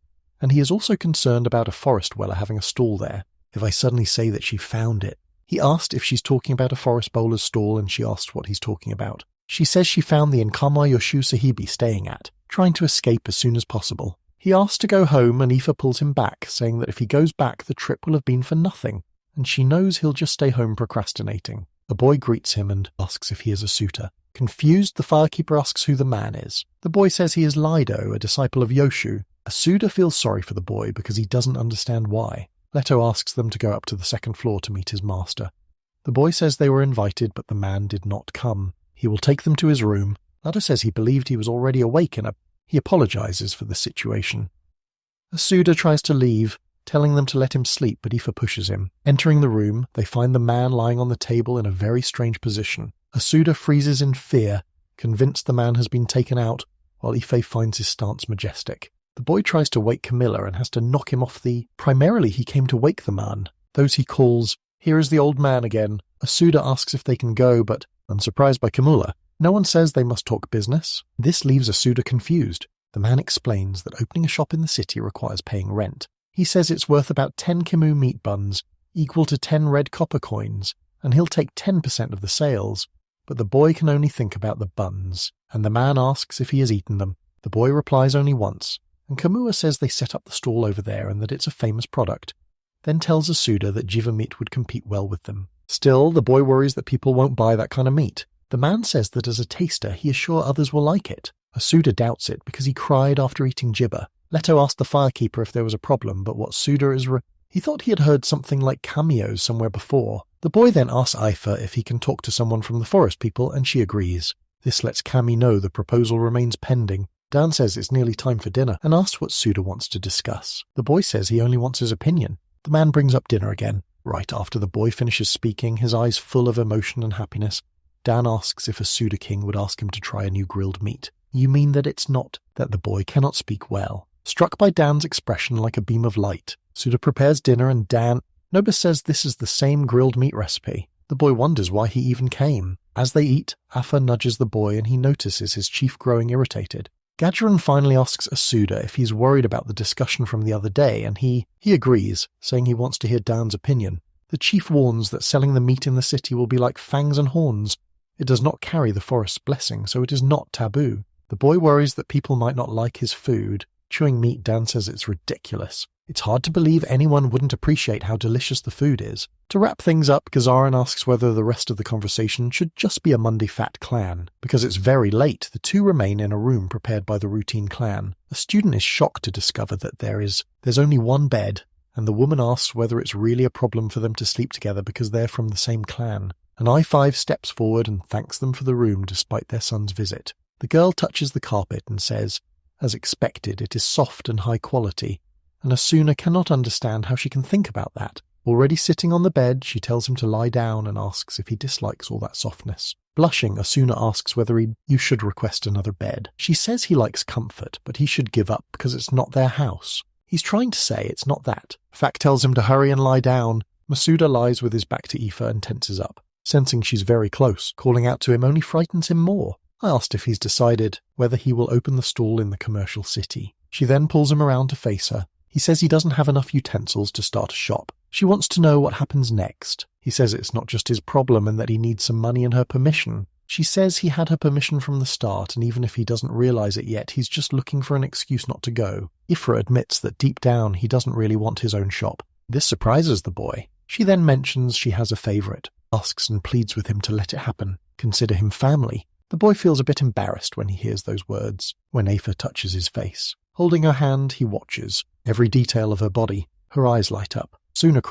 and he is also concerned about a forest dweller having a stall there. If I suddenly say that she found it, He asked if she's talking about a forest bowler's stall, and she asked what he's talking about. She says she found the Nkama Yoshu Sahibi staying at, trying to escape as soon as possible. He asks to go home, and Aoife pulls him back, saying that if he goes back the trip will have been for nothing, and she knows he'll just stay home procrastinating. The boy greets him and asks if he is a suitor. Confused, the firekeeper asks who the man is. The boy says he is Lido, a disciple of Yoshu. Asuda feels sorry for the boy because he doesn't understand why. Leto asks them to go up to the second floor to meet his master. The boy says they were invited, but the man did not come. He will take them to his room. Leto says he believed he was already awake and he apologizes for the situation. Asuda tries to leave, telling them to let him sleep, but Aoife pushes him. Entering the room, they find the man lying on the table in a very strange position. Asuda freezes in fear, convinced the man has been taken out, while Aoife finds his stance majestic. The boy tries to wake Camilla and has to knock him off primarily he came to wake the man. Those he calls, "Here is the old man again." Asuda asks if they can go, but, unsurprised by Camilla, no one says they must talk business. This leaves Asuda confused. The man explains that opening a shop in the city requires paying rent. He says it's worth about 10 Kimu meat buns, equal to 10 red copper coins, and he'll take 10% of the sales. But the boy can only think about the buns, and the man asks if he has eaten them. The boy replies only once, and Kamua says they set up the stall over there and that it's a famous product, then tells Asuda that Jiva meat would compete well with them. Still, the boy worries that people won't buy that kind of meat. The man says that as a taster he is sure others will like it. Asuda doubts it because he cried after eating Jiba. Leto asked the firekeeper if there was a problem, but what Suda is he thought he had heard something like cameos somewhere before. The boy then asks Aifa if he can talk to someone from the forest people, and she agrees. This lets Kami know the proposal remains pending. Dan says it's nearly time for dinner and asks what Suda wants to discuss. The boy says he only wants his opinion. The man brings up dinner again. Right after the boy finishes speaking, his eyes full of emotion and happiness, Dan asks if a Suda king would ask him to try a new grilled meat. You mean that it's not that the boy cannot speak well? Struck by Dan's expression like a beam of light, Suda prepares dinner and Noba says this is the same grilled meat recipe. The boy wonders why he even came. As they eat, Afa nudges the boy and he notices his chief growing irritated. Gadgeron finally asks Asuda if he's worried about the discussion from the other day, and he agrees, saying he wants to hear Dan's opinion. The chief warns that selling the meat in the city will be like fangs and horns. It does not carry the forest's blessing, so it is not taboo. The boy worries that people might not like his food. Chewing meat, Dan says it's ridiculous. It's hard to believe anyone wouldn't appreciate how delicious the food is. To wrap things up, Gazarin asks whether the rest of the conversation should just be a Monday Fat clan. Because it's very late, the two remain in a room prepared by the routine clan. A student is shocked to discover that there's only one bed, and the woman asks whether it's really a problem for them to sleep together because they're from the same clan. An I-5 steps forward and thanks them for the room despite their son's visit. The girl touches the carpet and says, as expected, it is soft and high quality, and Asuna cannot understand how she can think about that. Already sitting on the bed, she tells him to lie down and asks if he dislikes all that softness. Blushing, Asuna asks whether you should request another bed. She says he likes comfort, but he should give up because it's not their house. He's trying to say it's not that. Fact tells him to hurry and lie down. Masuda lies with his back to Aoife and tenses up. Sensing she's very close, calling out to him only frightens him more. I asked if he's decided whether he will open the stall in the commercial city. She then pulls him around to face her. He says he doesn't have enough utensils to start a shop. She wants to know what happens next. He says it's not just his problem and that he needs some money and her permission. She says he had her permission from the start, and even if he doesn't realize it yet, he's just looking for an excuse not to go. Ifra admits that deep down he doesn't really want his own shop. This surprises the boy. She then mentions she has a favorite, asks and pleads with him to let it happen, consider him family. The boy feels a bit embarrassed when he hears those words, when Aoife touches his face. Holding her hand, he watches. Every detail of her body. Her eyes light up. Suna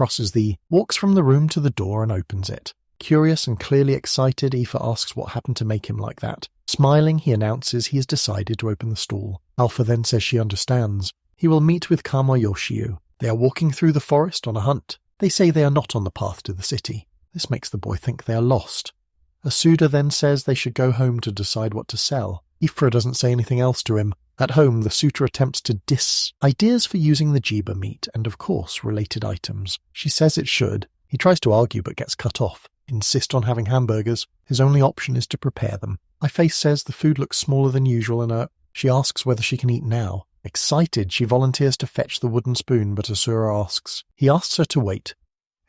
walks from the room to the door and opens it. Curious and clearly excited, Aoife asks what happened to make him like that. Smiling, he announces he has decided to open the stall. Alpha then says she understands. He will meet with Kama Yoshio. They are walking through the forest on a hunt. They say they are not on the path to the city. This makes the boy think they are lost. Asuda then says they should go home to decide what to sell. Ifra doesn't say anything else to him. At home, the suitor attempts to diss ideas for using the jiba meat and, of course, related items. She says it should. He tries to argue but gets cut off. Insist on having hamburgers. His only option is to prepare them. Iface says the food looks smaller than usual and she asks whether she can eat now. Excited, she volunteers to fetch the wooden spoon, but Asura asks. He asks her to wait.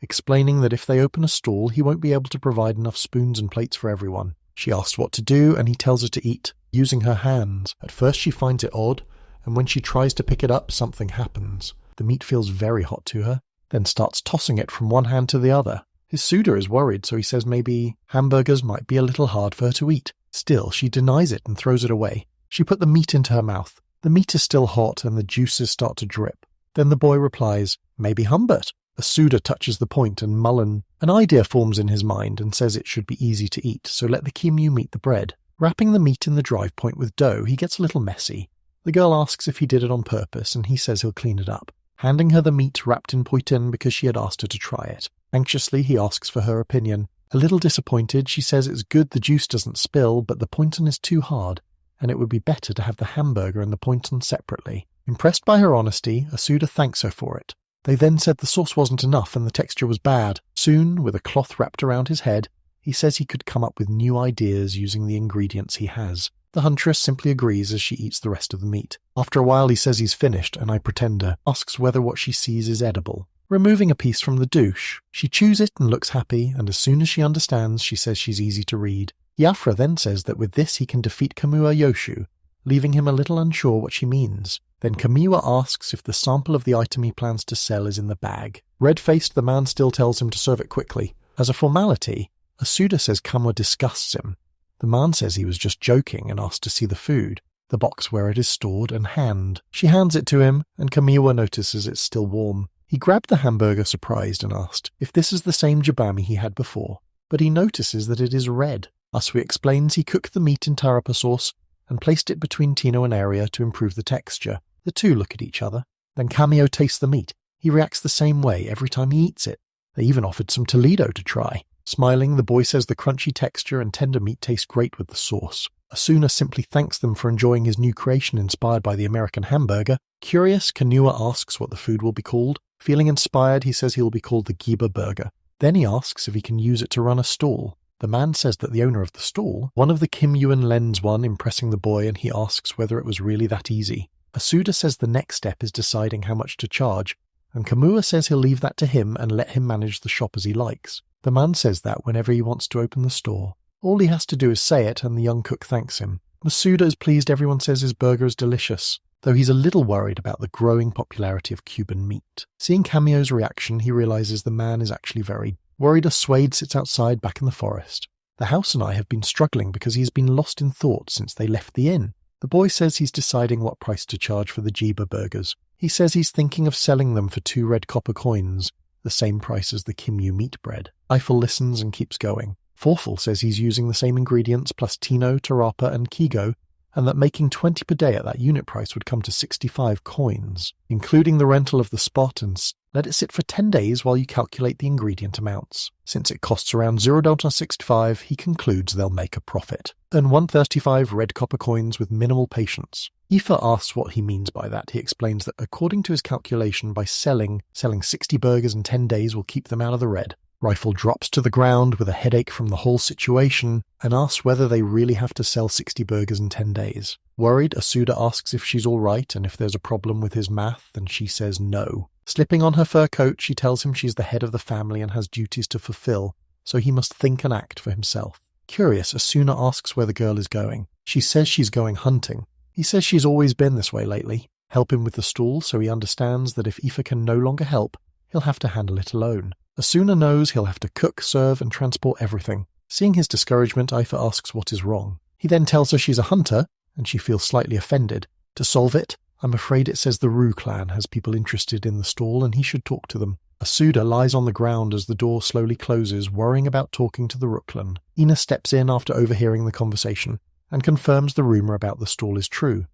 explaining that if they open a stall, he won't be able to provide enough spoons and plates for everyone. She asks what to do, and he tells her to eat, using her hands. At first she finds it odd, and when she tries to pick it up, something happens. The meat feels very hot to her, then starts tossing it from one hand to the other. His suitor is worried, so he says maybe hamburgers might be a little hard for her to eat. Still, she denies it and throws it away. She put the meat into her mouth. The meat is still hot and the juices start to drip. Then the boy replies, maybe Humbert. Asuda touches the point and Mullen. An idea forms in his mind and says it should be easy to eat, so let the Kimyu meet the bread. Wrapping the meat in the drive point with dough, he gets a little messy. The girl asks if he did it on purpose, and he says he'll clean it up, handing her the meat wrapped in poitin because she had asked her to try it. Anxiously, he asks for her opinion. A little disappointed, she says it's good the juice doesn't spill, but the pointin is too hard, and it would be better to have the hamburger and the pointin separately. Impressed by her honesty, Asuda thanks her for it. They then said the sauce wasn't enough and the texture was bad. Soon, with a cloth wrapped around his head, he says he could come up with new ideas using the ingredients he has. The huntress simply agrees as she eats the rest of the meat. After a while he says he's finished, and I Pretender asks whether what she sees is edible. Removing a piece from the douche, she chews it and looks happy, and as soon as she understands, she says she's easy to read. Yafra then says that with this he can defeat Kamua Yoshu, leaving him a little unsure what she means. Then Kamiwa asks if the sample of the item he plans to sell is in the bag. Red-faced, the man still tells him to serve it quickly. As a formality, Asuda says Kamwa disgusts him. The man says he was just joking and asks to see the food, the box where it is stored, and hand. She hands it to him, and Kamiwa notices it's still warm. He grabbed the hamburger surprised and asked if this is the same jabami he had before, but he notices that it is red. Asui explains he cooked the meat in tarapa sauce and placed it between Tino and Aria to improve the texture. The two look at each other. Then Cameo tastes the meat. He reacts the same way every time he eats it. They even offered some Toledo to try. Smiling, the boy says the crunchy texture and tender meat taste great with the sauce. Asuna simply thanks them for enjoying his new creation inspired by the American hamburger. Curious, Kanua asks what the food will be called. Feeling inspired, he says he will be called the Giba Burger. Then he asks if he can use it to run a stall. The man says that the owner of the stall, one of the Kim Yuen lends one, impressing the boy, and he asks whether it was really that easy. Asuda says the next step is deciding how much to charge, and Kamua says he'll leave that to him and let him manage the shop as he likes. The man says that whenever he wants to open the store, all he has to do is say it and the young cook thanks him. Masuda is pleased everyone says his burger is delicious, though he's a little worried about the growing popularity of Cuban meat. Seeing Cameo's reaction, he realizes the man is actually very worried. Suede sits outside back in the forest. The house and I have been struggling because he has been lost in thought since they left the inn. The boy says he's deciding what price to charge for the Jiba burgers. He says he's thinking of selling them for 2 red copper coins, the same price as the Kimyu meat bread. Eiffel listens and keeps going. Forful says he's using the same ingredients plus Tino, Tarapa and Kigo, and that making 20 per day at that unit price would come to 65 coins, including the rental of the spot, and let it sit for 10 days while you calculate the ingredient amounts. Since it costs around $0.65, he concludes they'll make a profit. Earn 135 red copper coins with minimal patience. Aoife asks what he means by that. He explains that according to his calculation, by selling 60 burgers in 10 days will keep them out of the red. Rifle drops to the ground with a headache from the whole situation and asks whether they really have to sell 60 burgers in 10 days. Worried, Asuda asks if she's all right and if there's a problem with his math, and she says no. Slipping on her fur coat, she tells him she's the head of the family and has duties to fulfill, so he must think and act for himself. Curious, Asuna asks where the girl is going. She says she's going hunting. He says she's always been this way lately. Help him with the stall, so he understands that if Aoife can no longer help, he'll have to handle it alone. Asuna knows he'll have to cook, serve, and transport everything. Seeing his discouragement, Aoife asks what is wrong. He then tells her she's a hunter, and she feels slightly offended. To solve it, I'm afraid it says the Rue clan has people interested in the stall and he should talk to them. Asuda lies on the ground as the door slowly closes, worrying about talking to the Rookland. Ina steps in after overhearing the conversation, and confirms the rumour about the stall is true.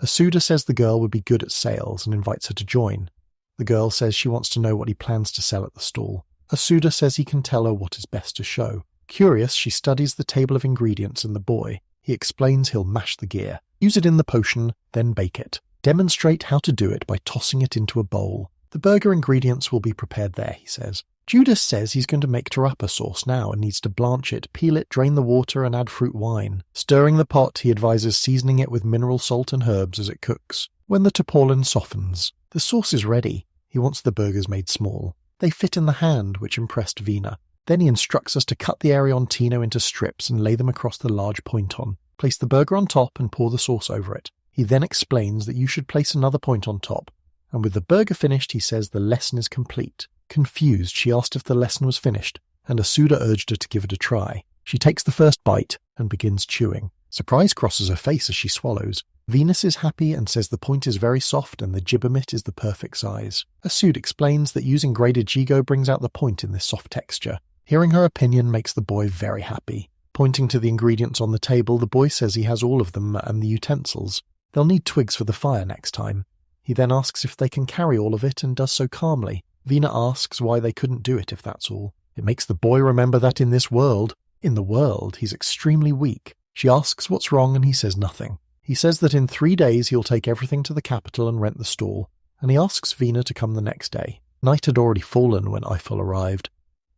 Asuda says the girl would be good at sales and invites her to join. The girl says she wants to know what he plans to sell at the stall. Asuda says he can tell her what is best to show. Curious, she studies the table of ingredients and the boy. He explains he'll mash the gear, use it in the potion, then bake it. Demonstrate how to do it by tossing it into a bowl. The burger ingredients will be prepared there, he says. Judas says he's going to make tarapa sauce now and needs to blanch it, peel it, drain the water, and add fruit wine. Stirring the pot, he advises seasoning it with mineral salt and herbs as it cooks. When the tarpaulin softens, the sauce is ready. He wants the burgers made small. They fit in the hand, which impressed Vina. Then he instructs us to cut the arriontino into strips and lay them across the large pointon. Place the burger on top and pour the sauce over it. He then explains that you should place another point on top. And with the burger finished, he says the lesson is complete. Confused, she asked if the lesson was finished, and Asuda urged her to give it a try. She takes the first bite and begins chewing. Surprise crosses her face as she swallows. Venus is happy and says the point is very soft and the gibbermit is the perfect size. Asuda explains that using grated jigo brings out the point in this soft texture. Hearing her opinion makes the boy very happy. Pointing to the ingredients on the table, the boy says he has all of them and the utensils. They'll need twigs for the fire next time. He then asks if they can carry all of it and does so calmly. Vina asks why they couldn't do it if that's all. It makes the boy remember that in the world, he's extremely weak. She asks what's wrong and he says nothing. He says that in 3 days he'll take everything to the capital and rent the stall, and he asks Vina to come the next day. Night had already fallen when Eiffel arrived.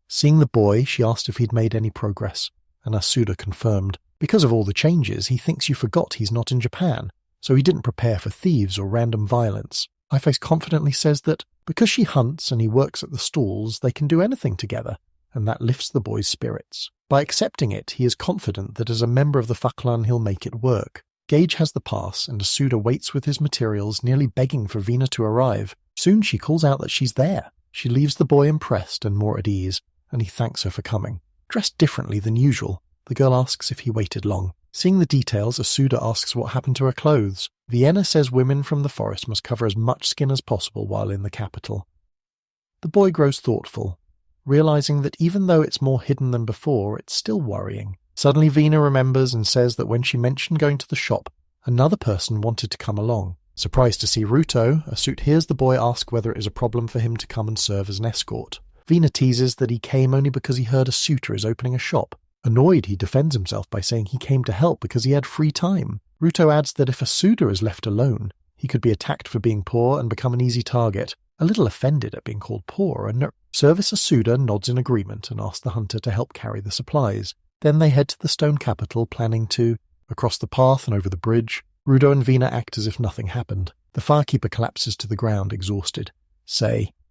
Seeing the boy, she asked if he'd made any progress, and Asuda confirmed. Because of all the changes, he thinks you forgot he's not in Japan, so he didn't prepare for thieves or random violence. Eiffel confidently says that because she hunts and he works at the stalls, they can do anything together, and that lifts the boy's spirits. By accepting it, he is confident that as a member of the Faklan he'll make it work. Gage has the pass, and Asuda waits with his materials, nearly begging for Vina to arrive. Soon she calls out that she's there. She leaves the boy impressed and more at ease, and he thanks her for coming. Dressed differently than usual, the girl asks if he waited long. Seeing the details, Asuda asks what happened to her clothes. Vienna says women from the forest must cover as much skin as possible while in the capital. The boy grows thoughtful, realizing that even though it's more hidden than before, it's still worrying. Suddenly Vina remembers and says that when she mentioned going to the shop, another person wanted to come along. Surprised to see Ruto, Asut hears the boy ask whether it is a problem for him to come and serve as an escort. Vina teases that he came only because he heard a suitor is opening a shop. Annoyed, he defends himself by saying he came to help because he had free time. Ruto adds that if Asuda is left alone, he could be attacked for being poor and become an easy target. A little offended at being called poor, and Service Asuda nods in agreement and asks the hunter to help carry the supplies. Then they head to the stone capital, planning to, across the path and over the bridge. Rudo and Vina act as if nothing happened. The firekeeper collapses to the ground, exhausted.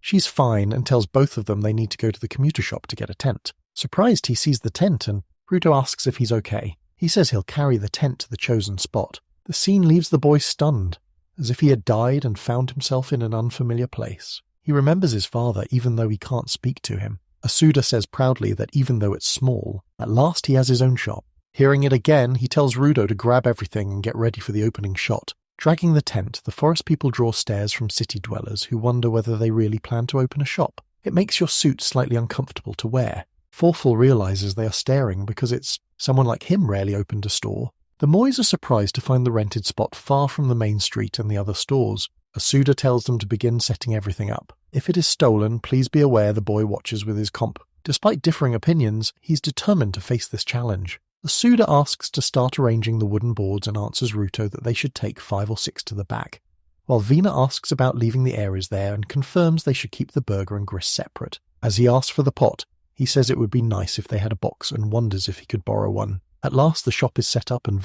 She's fine, and tells both of them they need to go to the commuter shop to get a tent. Surprised, he sees the tent, and Rudo asks if he's okay. He says he'll carry the tent to the chosen spot. The scene leaves the boy stunned, as if he had died and found himself in an unfamiliar place. He remembers his father even though he can't speak to him. Asuda says proudly that even though it's small, at last he has his own shop. Hearing it again, he tells Rudo to grab everything and get ready for the opening shot. Dragging the tent, the forest people draw stares from city dwellers who wonder whether they really plan to open a shop. It makes your suit slightly uncomfortable to wear. Forful realizes they are staring because it's someone like him rarely opened a store. The Moys are surprised to find the rented spot far from the main street and the other stores. Asuda tells them to begin setting everything up. If it is stolen, please be aware the boy watches with his comp. Despite differing opinions, he's determined to face this challenge. Asuda asks to start arranging the wooden boards and answers Ruto that they should take 5 or 6 to the back, while Vina asks about leaving the areas there and confirms they should keep the burger and grist separate. As he asks for the pot, he says it would be nice if they had a box and wonders if he could borrow one. At last the shop is set up and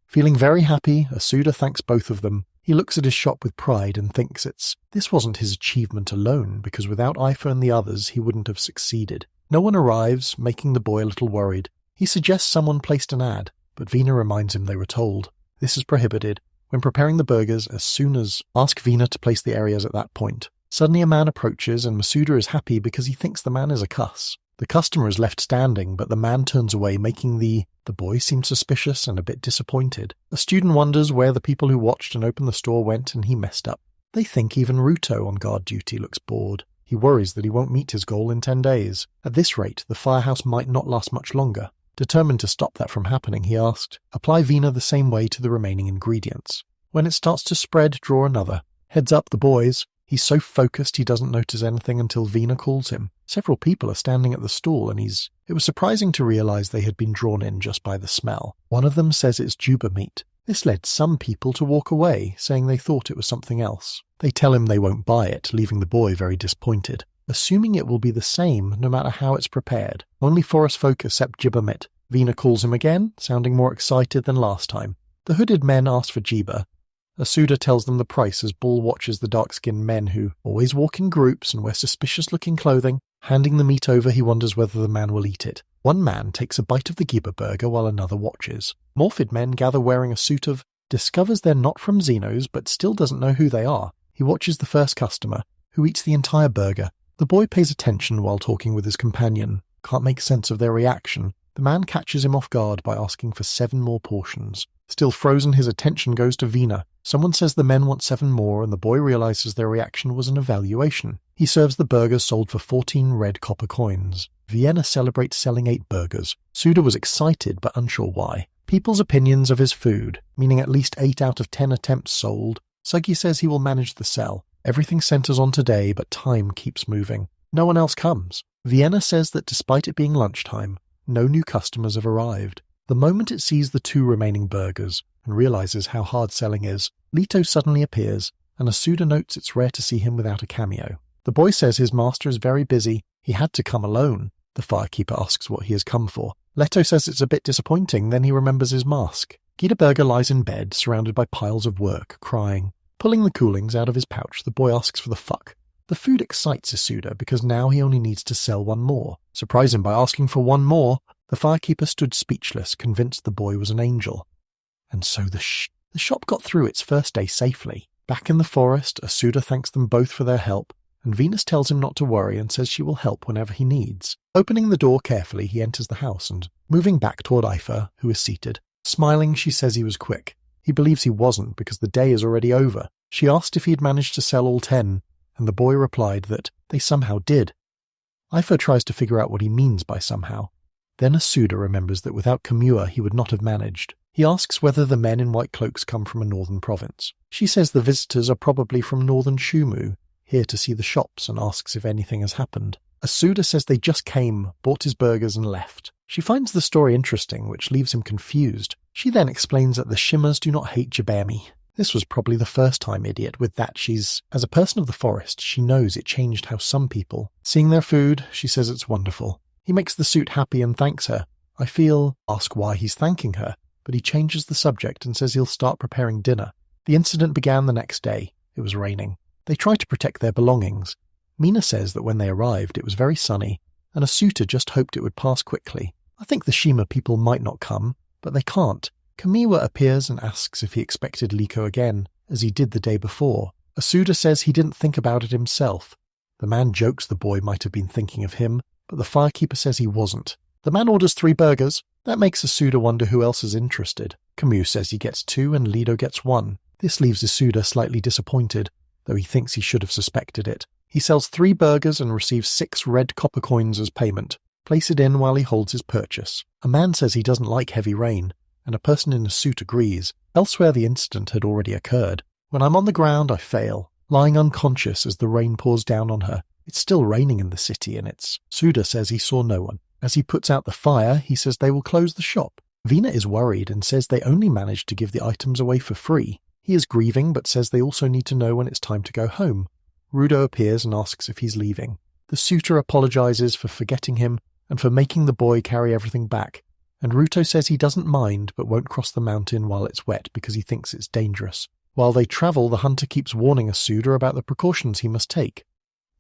feeling very happy, Asuda thanks both of them. He looks at his shop with pride and thinks this wasn't his achievement alone, because without Ifa and the others he wouldn't have succeeded. No one arrives, making the boy a little worried. He suggests someone placed an ad, but Vina reminds him they were told. This is prohibited. When preparing the burgers, as soon as ask Vina to place the areas at that point. Suddenly a man approaches and Masuda is happy because he thinks the man is a cuss. The customer is left standing, but the man turns away, making the boy seem suspicious and a bit disappointed. A student wonders where the people who watched and opened the store went, and he messed up. They think even Ruto on guard duty looks bored. He worries that he won't meet his goal in 10 days. At this rate, the firehouse might not last much longer. Determined to stop that from happening, he asked, apply Vina the same way to the remaining ingredients. When it starts to spread, draw another. Heads up, the boys. He's so focused he doesn't notice anything until Vina calls him. Several people are standing at the stall and it was surprising to realize they had been drawn in just by the smell. One of them says it's Juba meat. This led some people to walk away, saying they thought it was something else. They tell him they won't buy it, leaving the boy very disappointed. Assuming it will be the same no matter how it's prepared. Only forest folk accept Jibbermit. Vina calls him again, sounding more excited than last time. The hooded men ask for Jiba, Asuda tells them the price as Bull watches the dark-skinned men who always walk in groups and wear suspicious-looking clothing. Handing the meat over, he wonders whether the man will eat it. One man takes a bite of the Giba burger while another watches. Morphid men gather wearing a suit of, discovers they're not from Xenos but still doesn't know who they are. He watches the first customer, who eats the entire burger. The boy pays attention while talking with his companion. Can't make sense of their reaction. The man catches him off guard by asking for 7 more portions. Still frozen, his attention goes to Vina. Someone says the men want 7 more, and the boy realizes their reaction was an evaluation. He serves the burgers sold for 14 red copper coins. Vienna celebrates selling 8 burgers. Suda was excited but unsure why. People's opinions of his food, meaning at least 8 out of 10 attempts sold. Suggy says he will manage the sell. Everything centers on today, but time keeps moving. No one else comes. Vienna says that despite it being lunchtime, no new customers have arrived. The moment it sees the 2 remaining burgers and realizes how hard selling is, Leto suddenly appears, and Asuda notes it's rare to see him without a cameo. The boy says his master is very busy. He had to come alone. The firekeeper asks what he has come for. Leto says it's a bit disappointing, then he remembers his mask. Gita Burger lies in bed, surrounded by piles of work, crying. Pulling the coolings out of his pouch, the boy asks for the fuck. The food excites Asuda because now he only needs to sell 1 more. Surprise him by asking for 1 more. The firekeeper stood speechless, convinced the boy was an angel. And so the shop got through its first day safely. Back in the forest, Asuda thanks them both for their help, and Venus tells him not to worry and says she will help whenever he needs. Opening the door carefully, he enters the house and, moving back toward Ifa, who is seated. Smiling, she says he was quick. He believes he wasn't because the day is already over. She asked if he had managed to sell all 10, and the boy replied that they somehow did. Ifa tries to figure out what he means by somehow. Then Asuda remembers that without Kamua he would not have managed. He asks whether the men in white cloaks come from a northern province. She says the visitors are probably from northern Shumu, here to see the shops, and asks if anything has happened. Asuda says they just came, bought his burgers and left. She finds the story interesting, which leaves him confused. She then explains that the Shimmers do not hate Jabami. This was probably the first time, idiot, with that as a person of the forest, she knows it changed how some people. Seeing their food, she says it's wonderful. He makes the suit happy and thanks her. Ask why he's thanking her, but he changes the subject and says he'll start preparing dinner. The incident began the next day. It was raining. They try to protect their belongings. Mina says that when they arrived it was very sunny, and Asuda just hoped it would pass quickly. I think the Shima people might not come, but they can't. Kamiwa appears and asks if he expected Liko again, as he did the day before. Asuda says he didn't think about it himself. The man jokes the boy might have been thinking of him, but the firekeeper says he wasn't. The man orders 3 burgers. That makes Asuda wonder who else is interested. Camus says he gets 2 and Lido gets 1. This leaves Asuda slightly disappointed, though he thinks he should have suspected it. He sells 3 burgers and receives 6 red copper coins as payment. Place it in while he holds his purchase. A man says he doesn't like heavy rain, and a person in a suit agrees. Elsewhere the incident had already occurred. When I'm on the ground, I fail, lying unconscious as the rain pours down on her. It's still raining in the city, and Suda says he saw no one. As he puts out the fire, he says they will close the shop. Vina is worried and says they only managed to give the items away for free. He is grieving, but says they also need to know when it's time to go home. Rudo appears and asks if he's leaving. The suitor apologizes for forgetting him and for making the boy carry everything back, and Ruto says he doesn't mind but won't cross the mountain while it's wet because he thinks it's dangerous. While they travel, the hunter keeps warning Asuda about the precautions he must take.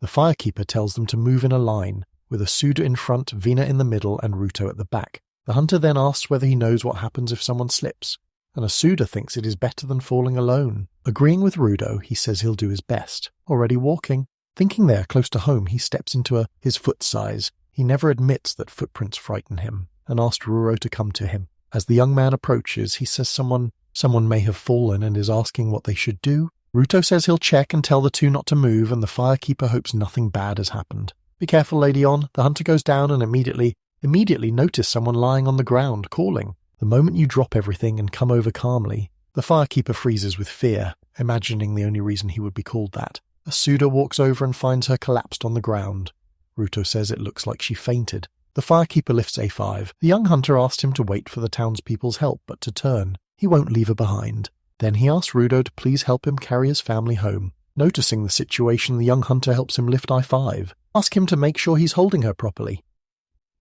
The firekeeper tells them to move in a line, with Asuda in front, Vina in the middle, and Ruto at the back. The hunter then asks whether he knows what happens if someone slips, and Asuda thinks it is better than falling alone. Agreeing with Rudo, he says he'll do his best. Already walking. Thinking they are close to home, he steps into his foot size. He never admits that footprints frighten him, and asks Ruro to come to him. As the young man approaches, he says someone may have fallen and is asking what they should do. Ruto says he'll check and tell the 2 not to move, and the firekeeper hopes nothing bad has happened. Be careful, Lady On. The hunter goes down and immediately notice someone lying on the ground, calling. The moment you drop everything and come over calmly, the firekeeper freezes with fear, imagining the only reason he would be called that. Asuda walks over and finds her collapsed on the ground. Ruto says it looks like she fainted. The firekeeper lifts A5. The young hunter asks him to wait for the townspeople's help, but to turn. He won't leave her behind. Then he asks Rudo to please help him carry his family home. Noticing the situation, the young hunter helps him lift I5. Ask him to make sure he's holding her properly.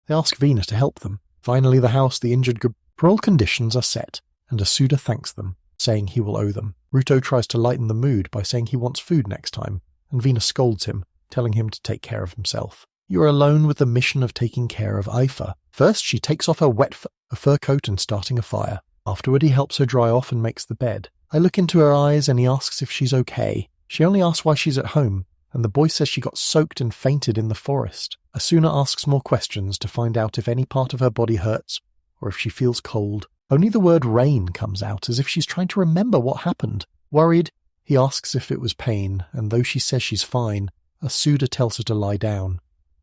They ask Vina to help them. Finally, the house, the injured parole conditions are set, and Asuda thanks them. saying he will owe them. Ruto tries to lighten the mood by saying he wants food next time, and Vina scolds him, telling him to take care of himself. You are alone with the mission of taking care of Aifa. First, she takes off her a fur coat and starting a fire. Afterward, he helps her dry off and makes the bed. I look into her eyes and he asks if she's okay. She only asks why she's at home, and the boy says she got soaked and fainted in the forest. Asuna asks more questions to find out if any part of her body hurts or if she feels cold. Only the word rain comes out, as if she's trying to remember what happened. Worried, he asks if it was pain, and though she says she's fine, Asuda tells her to lie down.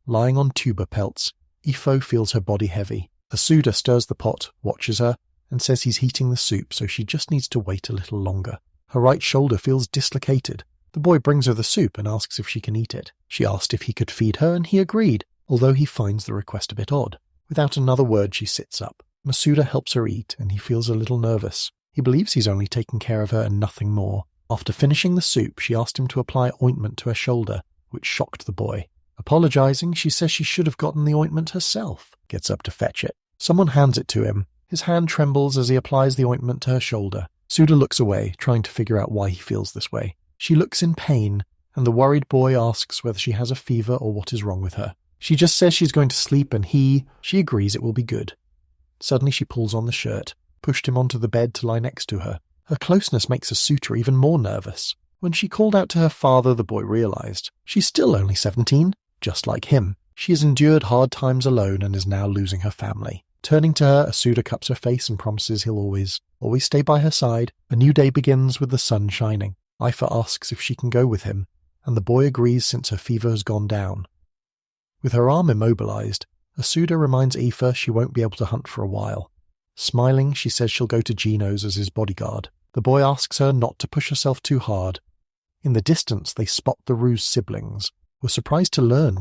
Lying on tuba pelts, Ifo feels her body heavy. Asuda stirs the pot, watches her, and says he's heating the soup, so she just needs to wait a little longer. Her right shoulder feels dislocated. The boy brings her the soup and asks if she can eat it. She asked if he could feed her, and he agreed, although he finds the request a bit odd. Without another word, she sits up. Masuda helps her eat, and he feels a little nervous. He believes he's only taking care of her and nothing more. After finishing the soup, she asked him to apply ointment to her shoulder, which shocked the boy. Apologizing, she says she should have gotten the ointment herself. Gets up to fetch it. Someone hands it to him. His hand trembles as he applies the ointment to her shoulder. Suda looks away, trying to figure out why he feels this way. She looks in pain, and the worried boy asks whether she has a fever or what is wrong with her. She just says she's going to sleep, and she agrees it will be good. Suddenly she pulls on the shirt, pushed him onto the bed to lie next to her. Her closeness makes Asuta even more nervous. When she called out to her father, the boy realized. She's still only 17, just like him. She has endured hard times alone and is now losing her family. Turning to her, Asuda cups her face and promises he'll always stay by her side. A new day begins with the sun shining. Aifa asks if she can go with him, and the boy agrees since her fever has gone down. With her arm immobilized, Asuda reminds Aifa she won't be able to hunt for a while. Smiling, she says she'll go to Gino's as his bodyguard. The boy asks her not to push herself too hard. In the distance, they spot the Ru's siblings. We're surprised to learn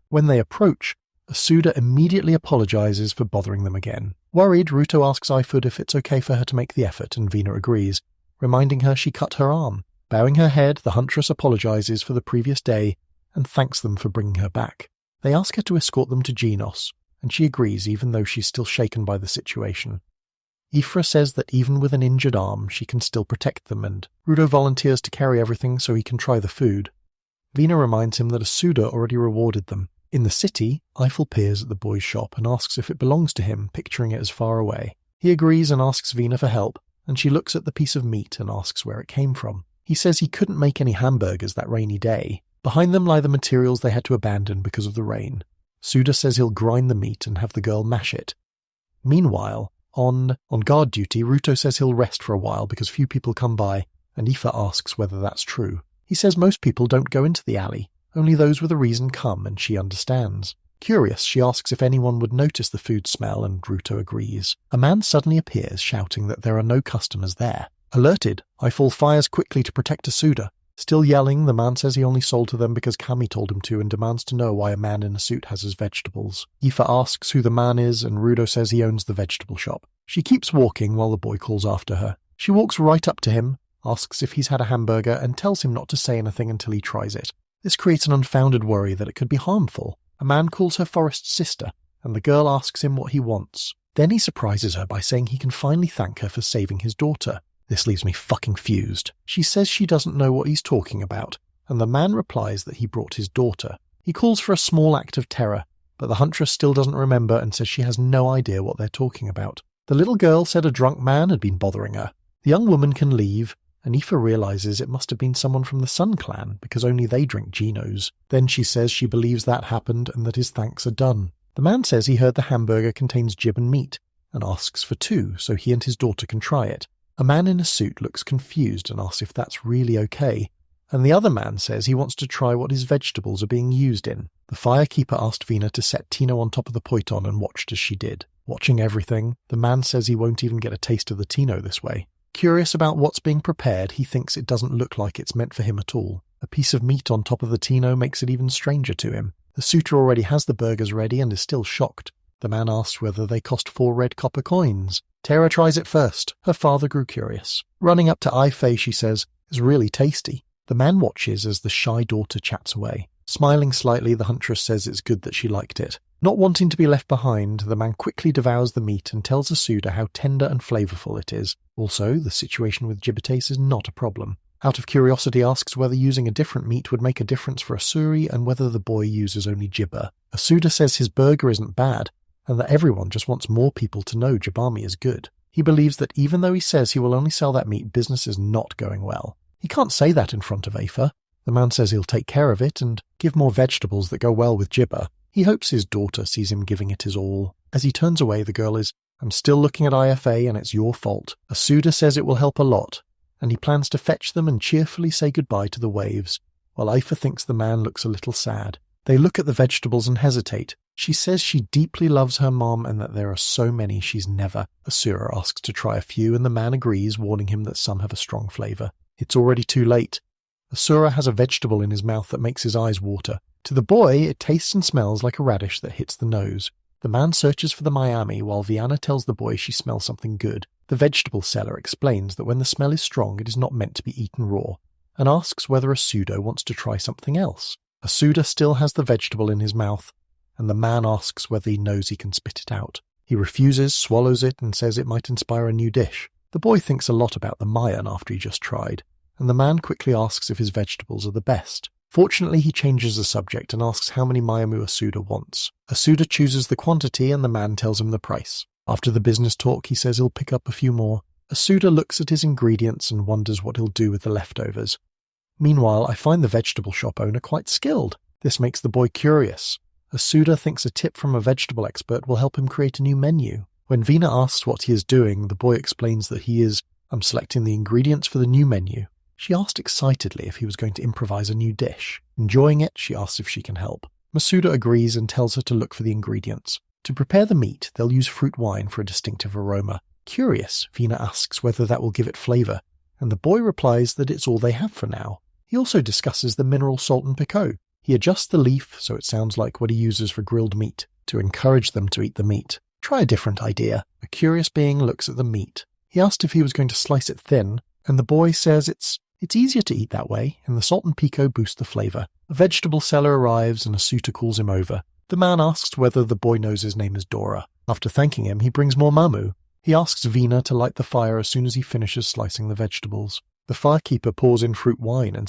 when they approach, Asuda immediately apologizes for bothering them again. Worried, Ruto asks Ifud if it's okay for her to make the effort, and Vina agrees, reminding her she cut her arm. Bowing her head, the huntress apologizes for the previous day and thanks them for bringing her back. They ask her to escort them to Genos, and she agrees even though she's still shaken by the situation. Ifra says that even with an injured arm, she can still protect them, and Ruto volunteers to carry everything so he can try the food. Vina reminds him that Asuda already rewarded them. In the city, Eiffel peers at the boy's shop and asks if it belongs to him, picturing it as far away. He agrees and asks Vina for help, and she looks at the piece of meat and asks where it came from. He says he couldn't make any hamburgers that rainy day. Behind them lie the materials they had to abandon because of the rain. Suda says he'll grind the meat and have the girl mash it. Meanwhile, on guard duty, Ruto says he'll rest for a while because few people come by, and Ifa asks whether that's true. He says most people don't go into the alley, only those with a reason come, and she understands. Curious, she asks if anyone would notice the food smell, and Ruto agrees. A man suddenly appears, shouting that there are no customers there. Alerted, Eiffel fires quickly to protect Asuda. Still yelling, the man says he only sold to them because Kami told him to and demands to know why a man in a suit has his vegetables. Ifa asks who the man is, and Rudo says he owns the vegetable shop. She keeps walking while the boy calls after her. She walks right up to him, asks if he's had a hamburger, and tells him not to say anything until he tries it. This creates an unfounded worry that it could be harmful. A man calls her Forest's sister, and the girl asks him what he wants. Then he surprises her by saying he can finally thank her for saving his daughter. This leaves me fucking fused. She says she doesn't know what he's talking about, and the man replies that he brought his daughter. He calls for a small act of terror, but the huntress still doesn't remember and says she has no idea what they're talking about. The little girl said a drunk man had been bothering her. The young woman can leave, and Aoife realizes it must have been someone from the Sun clan, because only they drink Genos. Then she says she believes that happened and that his thanks are done. The man says he heard the hamburger contains jib and meat, and asks for 2 so he and his daughter can try it. A man in a suit looks confused and asks if that's really okay, and the other man says he wants to try what his vegetables are being used in. The firekeeper asked Vina to set Tino on top of the poiton and watched as she did. Watching everything, the man says he won't even get a taste of the Tino this way. Curious about what's being prepared, he thinks it doesn't look like it's meant for him at all. A piece of meat on top of the Tino makes it even stranger to him. The suitor already has the burgers ready and is still shocked. The man asks whether they cost 4 red copper coins. Tara tries it first. Her father grew curious. Running up to Ai-Fei, she says, "It's really tasty." The man watches as the shy daughter chats away. Smiling slightly, the huntress says it's good that she liked it. Not wanting to be left behind, the man quickly devours the meat and tells Asuda how tender and flavourful it is. Also, the situation with Gibbetes is not a problem. Out of curiosity asks whether using a different meat would make a difference for Asuri and whether the boy uses only jibba. Asuda says his burger isn't bad, and that everyone just wants more people to know Jabami is good. He believes that even though he says he will only sell that meat, business is not going well. He can't say that in front of Afa. The man says he'll take care of it and give more vegetables that go well with jibba. He hopes his daughter sees him giving it his all. As he turns away, the girl is, "I'm still looking at IFA and it's your fault." Asuda says it will help a lot, and he plans to fetch them and cheerfully say goodbye to the waves, while Afa thinks the man looks a little sad. They look at the vegetables and hesitate. She says she deeply loves her mom and that there are so many she's never. Asura asks to try a few and the man agrees, warning him that some have a strong flavour. It's already too late. Asura has a vegetable in his mouth that makes his eyes water. To the boy, it tastes and smells like a radish that hits the nose. The man searches for the Miami while Viana tells the boy she smells something good. The vegetable seller explains that when the smell is strong it is not meant to be eaten raw, and asks whether Asuda wants to try something else. Asuda still has the vegetable in his mouth, and the man asks whether he knows he can spit it out. He refuses, swallows it, and says it might inspire a new dish. The boy thinks a lot about the Mayan after he just tried, and the man quickly asks if his vegetables are the best. Fortunately, he changes the subject and asks how many Mayamu Asuda wants. Asuda chooses the quantity and the man tells him the price. After the business talk, he says he'll pick up a few more. Asuda looks at his ingredients and wonders what he'll do with the leftovers. Meanwhile, I find the vegetable shop owner quite skilled. This makes the boy curious. Asuda thinks a tip from a vegetable expert will help him create a new menu. When Vina asks what he is doing, the boy explains that I'm selecting the ingredients for the new menu. She asked excitedly if he was going to improvise a new dish. Enjoying it, she asks if she can help. Masuda agrees and tells her to look for the ingredients. To prepare the meat, they'll use fruit wine for a distinctive aroma. Curious, Vina asks whether that will give it flavour, and the boy replies that it's all they have for now. He also discusses the mineral salt and picot. He adjusts the leaf so it sounds like what he uses for grilled meat, to encourage them to eat the meat. Try a different idea. A curious being looks at the meat. He asked if he was going to slice it thin, and the boy says it's easier to eat that way, and the salt and pico boost the flavour. A vegetable seller arrives and Asuta calls him over. The man asks whether the boy knows his name is Dora. After thanking him, he brings more mamu. He asks Vina to light the fire as soon as he finishes slicing the vegetables. The firekeeper pours in fruit wine and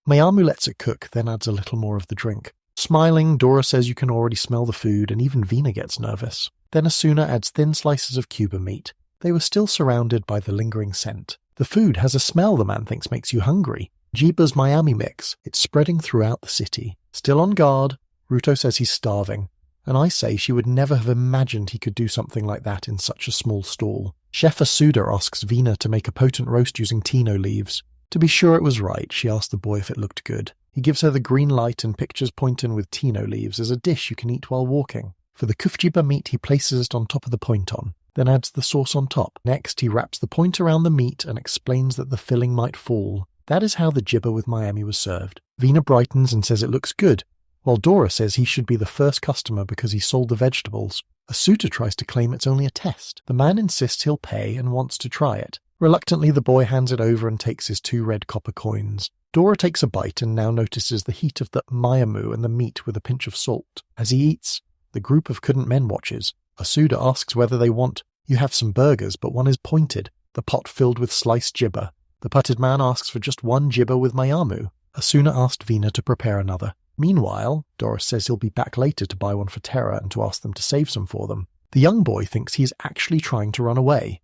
Mayamu lets it cook, then adds a little more of the drink. Smiling, Dora says you can already smell the food, and even Vina gets nervous. Then Asuna adds thin slices of Cuba meat. They were still surrounded by the lingering scent. The food has a smell the man thinks makes you hungry. Jiba's Miami mix. It's spreading throughout the city. Still on guard, Ruto says he's starving, and I say she would never have imagined he could do something like that in such a small stall. Chef Asuda asks Vina to make a potent roast using tino leaves. To be sure it was right, she asked the boy if it looked good. He gives her the green light and pictures pointon with tino leaves as a dish you can eat while walking. For the kufjiba meat, he places it on top of the pointon, then adds the sauce on top. Next, he wraps the point around the meat and explains that the filling might fall. That is how the jibba with Miami was served. Vina brightens and says it looks good, while Dora says he should be the first customer because he sold the vegetables. Asuta tries to claim it's only a test. The man insists he'll pay and wants to try it. Reluctantly, the boy hands it over and takes his 2 red copper coins. Dora takes a bite and now notices the heat of the Miyamu and the meat with a pinch of salt. As he eats, the group of couldn't men watches. Asuda asks whether they want. You have some burgers, but one is pointed, the pot filled with sliced jibba. The putted man asks for just 1 jibba with Mayamu. Asuna asked Vina to prepare another. Meanwhile, Doris says he'll be back later to buy one for Terra and to ask them to save some for them. The young boy thinks he's actually trying to run away.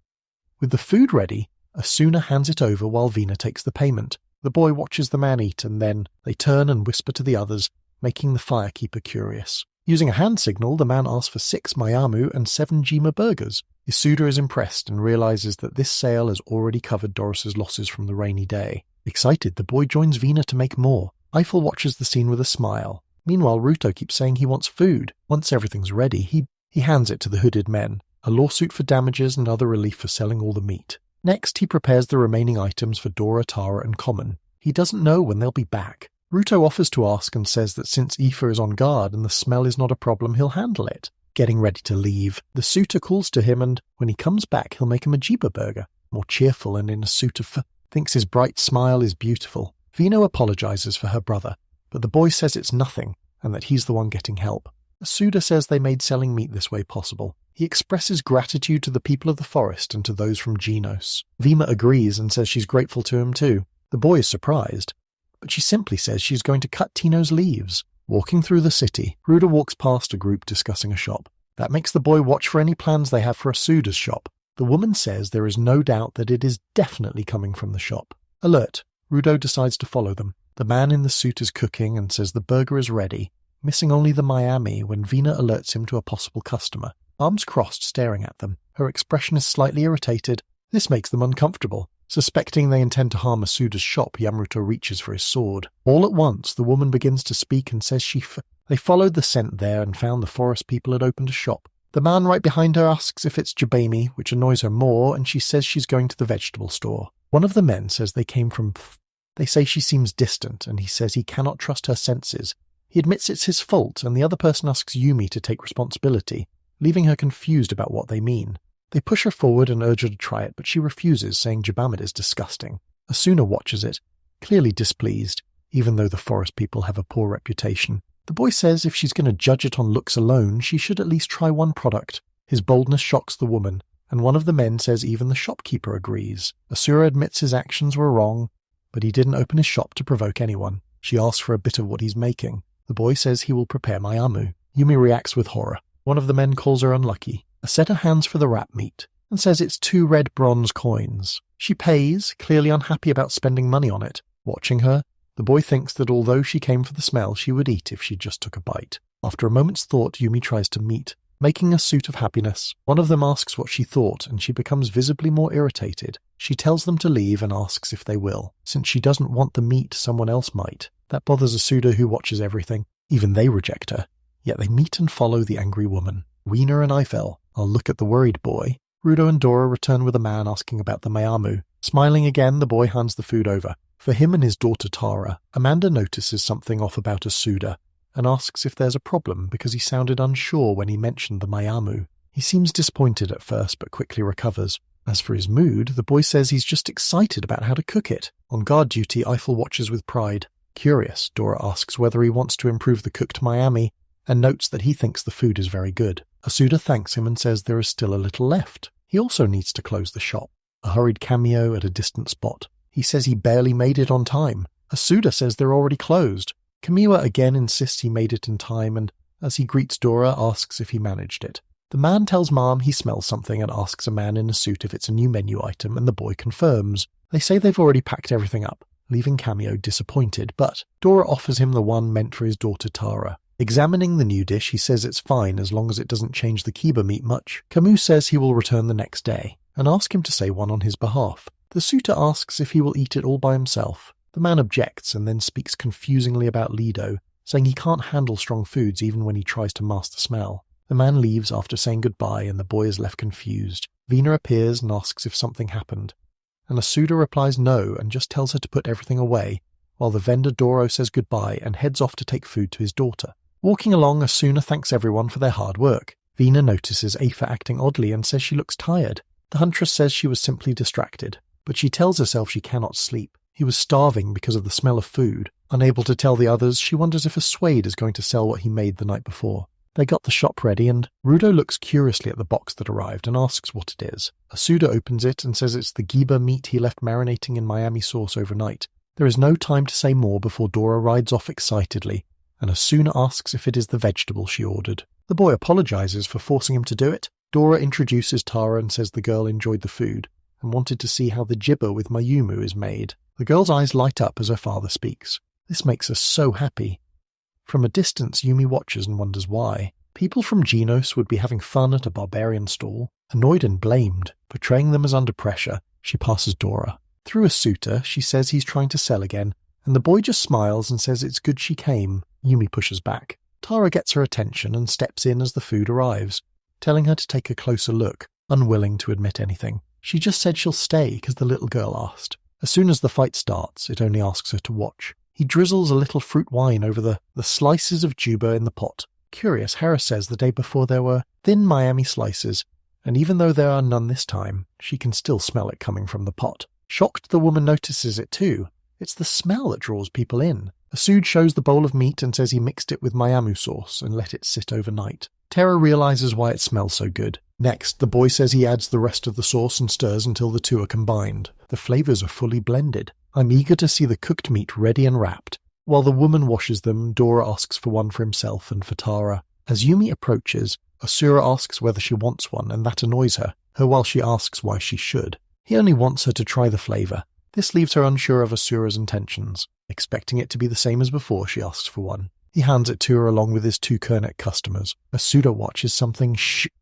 With the food ready, Asuna hands it over while Vina takes the payment. The boy watches the man eat and then they turn and whisper to the others, making the firekeeper curious. Using a hand signal, the man asks for 6 Mayamu and 7 Jima burgers. Isuda is impressed and realizes that this sale has already covered Doris's losses from the rainy day. Excited, the boy joins Vina to make more. Eiffel watches the scene with a smile. Meanwhile, Ruto keeps saying he wants food. Once everything's ready, he hands it to the hooded men. A lawsuit for damages and other relief for selling all the meat. Next, he prepares the remaining items for Dora, Tara, and Common. He doesn't know when they'll be back. Ruto offers to ask and says that since Aoife is on guard and the smell is not a problem, he'll handle it. Getting ready to leave, the suitor calls to him and, when he comes back, he'll make him a Jiba burger. More cheerful and in a suit of thinks his bright smile is beautiful. Vino apologizes for her brother, but the boy says it's nothing and that he's the one getting help. Asuda says they made selling meat this way possible. He expresses gratitude to the people of the forest and to those from Genos. Vima agrees and says she's grateful to him too. The boy is surprised, but she simply says she's going to cut Tino's leaves. Walking through the city, Ruda walks past a group discussing a shop. That makes the boy watch for any plans they have for Asuda's shop. The woman says there is no doubt that it is definitely coming from the shop. Alert, Rudo decides to follow them. The man in the suit is cooking and says the burger is ready, missing only the Miami when Vina alerts him to a possible customer. Arms crossed, staring at them. Her expression is slightly irritated. This makes them uncomfortable. Suspecting they intend to harm Asuda's shop, Yamruto reaches for his sword. All at once, the woman begins to speak and says they followed the scent there and found the forest people had opened a shop. The man right behind her asks if it's Jabami, which annoys her more, and she says she's going to the vegetable store. One of the men says they came from They say she seems distant, and he says he cannot trust her senses. He admits it's his fault, and the other person asks Yumi to take responsibility, leaving her confused about what they mean. They push her forward and urge her to try it, but she refuses, saying Jabamid is disgusting. Asuna watches it, clearly displeased, even though the forest people have a poor reputation. The boy says if she's going to judge it on looks alone, she should at least try one product. His boldness shocks the woman, and one of the men says even the shopkeeper agrees. Asura admits his actions were wrong, but he didn't open his shop to provoke anyone. She asks for a bit of what he's making. The boy says he will prepare Mayamu. Yumi reacts with horror. One of the men calls her unlucky. Aseta hands for the rat meat, and says it's 2 red bronze coins. She pays, clearly unhappy about spending money on it. Watching her, the boy thinks that although she came for the smell, she would eat if she just took a bite. After a moment's thought, Yumi tries to meet, making a suit of happiness. One of them asks what she thought, and she becomes visibly more irritated. She tells them to leave and asks if they will. Since she doesn't want the meat, someone else might. That bothers Asuda, who watches everything. Even they reject her. Yet they meet and follow the angry woman. Wiener and Eiffel. I'll look at the worried boy. Rudo and Dora return with a man asking about the Mayamu. Smiling again, the boy hands the food over. For him and his daughter Tara, Amanda notices something off about Asuda and asks if there's a problem because he sounded unsure when he mentioned the Mayamu. He seems disappointed at first but quickly recovers. As for his mood, the boy says he's just excited about how to cook it. On guard duty, Eiffel watches with pride. Curious, Dora asks whether he wants to improve the cooked Miami and notes that he thinks the food is very good. Asuda thanks him and says there is still a little left. He also needs to close the shop. A hurried cameo at a distant spot. He says he barely made it on time. Asuda says they're already closed. Kamiwa again insists he made it in time and, as he greets Dora, asks if he managed it. The man tells Mom he smells something and asks a man in a suit if it's a new menu item, and the boy confirms. They say they've already packed everything up, leaving Cameo disappointed, but Dora offers him the one meant for his daughter Tara. Examining the new dish, he says it's fine as long as it doesn't change the kiba meat much. Camus says he will return the next day, and ask him to say one on his behalf. The suitor asks if he will eat it all by himself. The man objects and then speaks confusingly about Lido, saying he can't handle strong foods even when he tries to mask the smell. The man leaves after saying goodbye and the boy is left confused. Vina appears and asks if something happened, and Asuda replies no and just tells her to put everything away, while the vendor Doro says goodbye and heads off to take food to his daughter. Walking along, Asuna thanks everyone for their hard work. Vina notices Aoife acting oddly and says she looks tired. The huntress says she was simply distracted, but she tells herself she cannot sleep. He was starving because of the smell of food. Unable to tell the others, she wonders if Aswade is going to sell what he made the night before. They got the shop ready and Rudo looks curiously at the box that arrived and asks what it is. Asuda opens it and says it's the giba meat he left marinating in Miami sauce overnight. There is no time to say more before Dora rides off excitedly, and Asuna asks if it is the vegetable she ordered. The boy apologizes for forcing him to do it. Dora introduces Tara and says the girl enjoyed the food and wanted to see how the jibba with Mayumu is made. The girl's eyes light up as her father speaks. This makes her so happy. From a distance, Yumi watches and wonders why. People from Genos would be having fun at a barbarian stall. Annoyed and blamed, portraying them as under pressure, she passes Dora. Through a suitor, she says he's trying to sell again, and the boy just smiles and says it's good she came. Yumi pushes back. Tara gets her attention and steps in as the food arrives, telling her to take a closer look, unwilling to admit anything. She just said she'll stay because the little girl asked. As soon as the fight starts, it only asks her to watch. He drizzles a little fruit wine over the slices of Juba in the pot. Curious, Hera says the day before there were thin Miami slices, and even though there are none this time, she can still smell it coming from the pot. Shocked, the woman notices it too. It's the smell that draws people in. Asuda shows the bowl of meat and says he mixed it with miamu sauce and let it sit overnight. Tara realizes why it smells so good. Next, the boy says he adds the rest of the sauce and stirs until the two are combined. The flavors are fully blended. I'm eager to see the cooked meat ready and wrapped. While the woman washes them, Dora asks for one for himself and for Tara. As Yumi approaches, Asura asks whether she wants one, and that annoys her while she asks why she should. He only wants her to try the flavor. This leaves her unsure of Asura's intentions. Expecting it to be the same as before, she asks for one. He hands it to her along with his 2 Kernet customers. Asuda watches something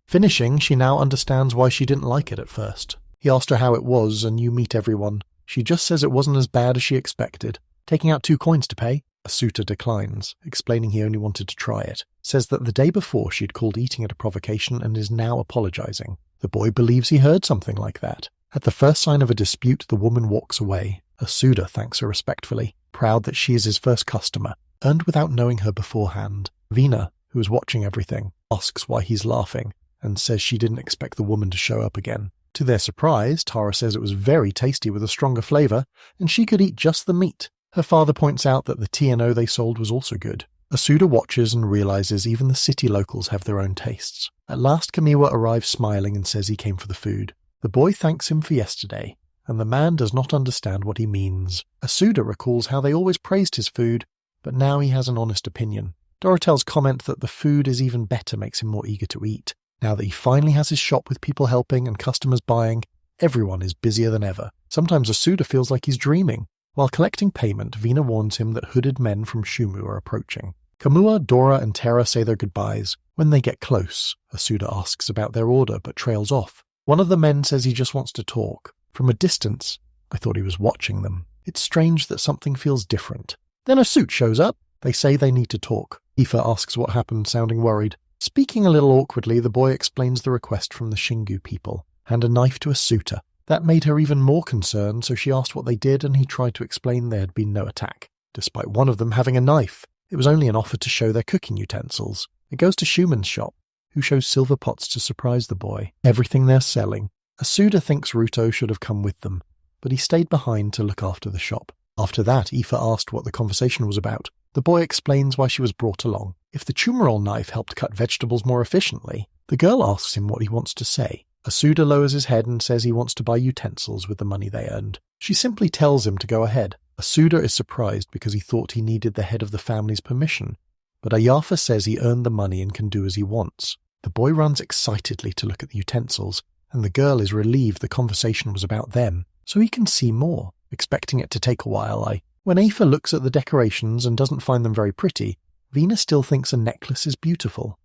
Finishing, she now understands why she didn't like it at first. He asked her how it was, and you meet everyone. She just says it wasn't as bad as she expected. Taking out 2 coins to pay, Asuda declines, explaining he only wanted to try it. Says that the day before she'd called eating it a provocation and is now apologizing. The boy believes he heard something like that. At the first sign of a dispute, the woman walks away. Asuda thanks her respectfully, proud that she is his first customer, earned without knowing her beforehand. Vina, who is watching everything, asks why he's laughing, and says she didn't expect the woman to show up again. To their surprise, Tara says it was very tasty with a stronger flavor, and she could eat just the meat. Her father points out that the TNO they sold was also good. Asuda watches and realizes even the city locals have their own tastes. At last, Kamiwa arrives smiling and says he came for the food. The boy thanks him for yesterday, and the man does not understand what he means. Asuda recalls how they always praised his food, but now he has an honest opinion. Dorotel's comment that the food is even better makes him more eager to eat. Now that he finally has his shop with people helping and customers buying, everyone is busier than ever. Sometimes Asuda feels like he's dreaming. While collecting payment, Vina warns him that hooded men from Shumu are approaching. Kamua, Dora, and Tara say their goodbyes. When they get close, Asuda asks about their order but trails off. One of the men says he just wants to talk. From a distance, I thought he was watching them. It's strange that something feels different. Then a suit shows up. They say they need to talk. Aoife asks what happened, sounding worried. Speaking a little awkwardly, the boy explains the request from the Shingu people. Hand a knife to Asuta. That made her even more concerned, so she asked what they did and he tried to explain there had been no attack, despite one of them having a knife. It was only an offer to show their cooking utensils. It goes to Schumann's shop, who shows silver pots to surprise the boy. Everything they're selling. Asuda thinks Ruto should have come with them, but he stayed behind to look after the shop. After that, Aoife asked what the conversation was about. The boy explains why she was brought along. If the chumarol knife helped cut vegetables more efficiently, the girl asks him what he wants to say. Asuda lowers his head and says he wants to buy utensils with the money they earned. She simply tells him to go ahead. Asuda is surprised because he thought he needed the head of the family's permission, but Ayafa says he earned the money and can do as he wants. The boy runs excitedly to look at the utensils, and the girl is relieved the conversation was about them, so he can see more, expecting it to take a while. When Aoife looks at the decorations and doesn't find them very pretty, Vina still thinks a necklace is beautiful.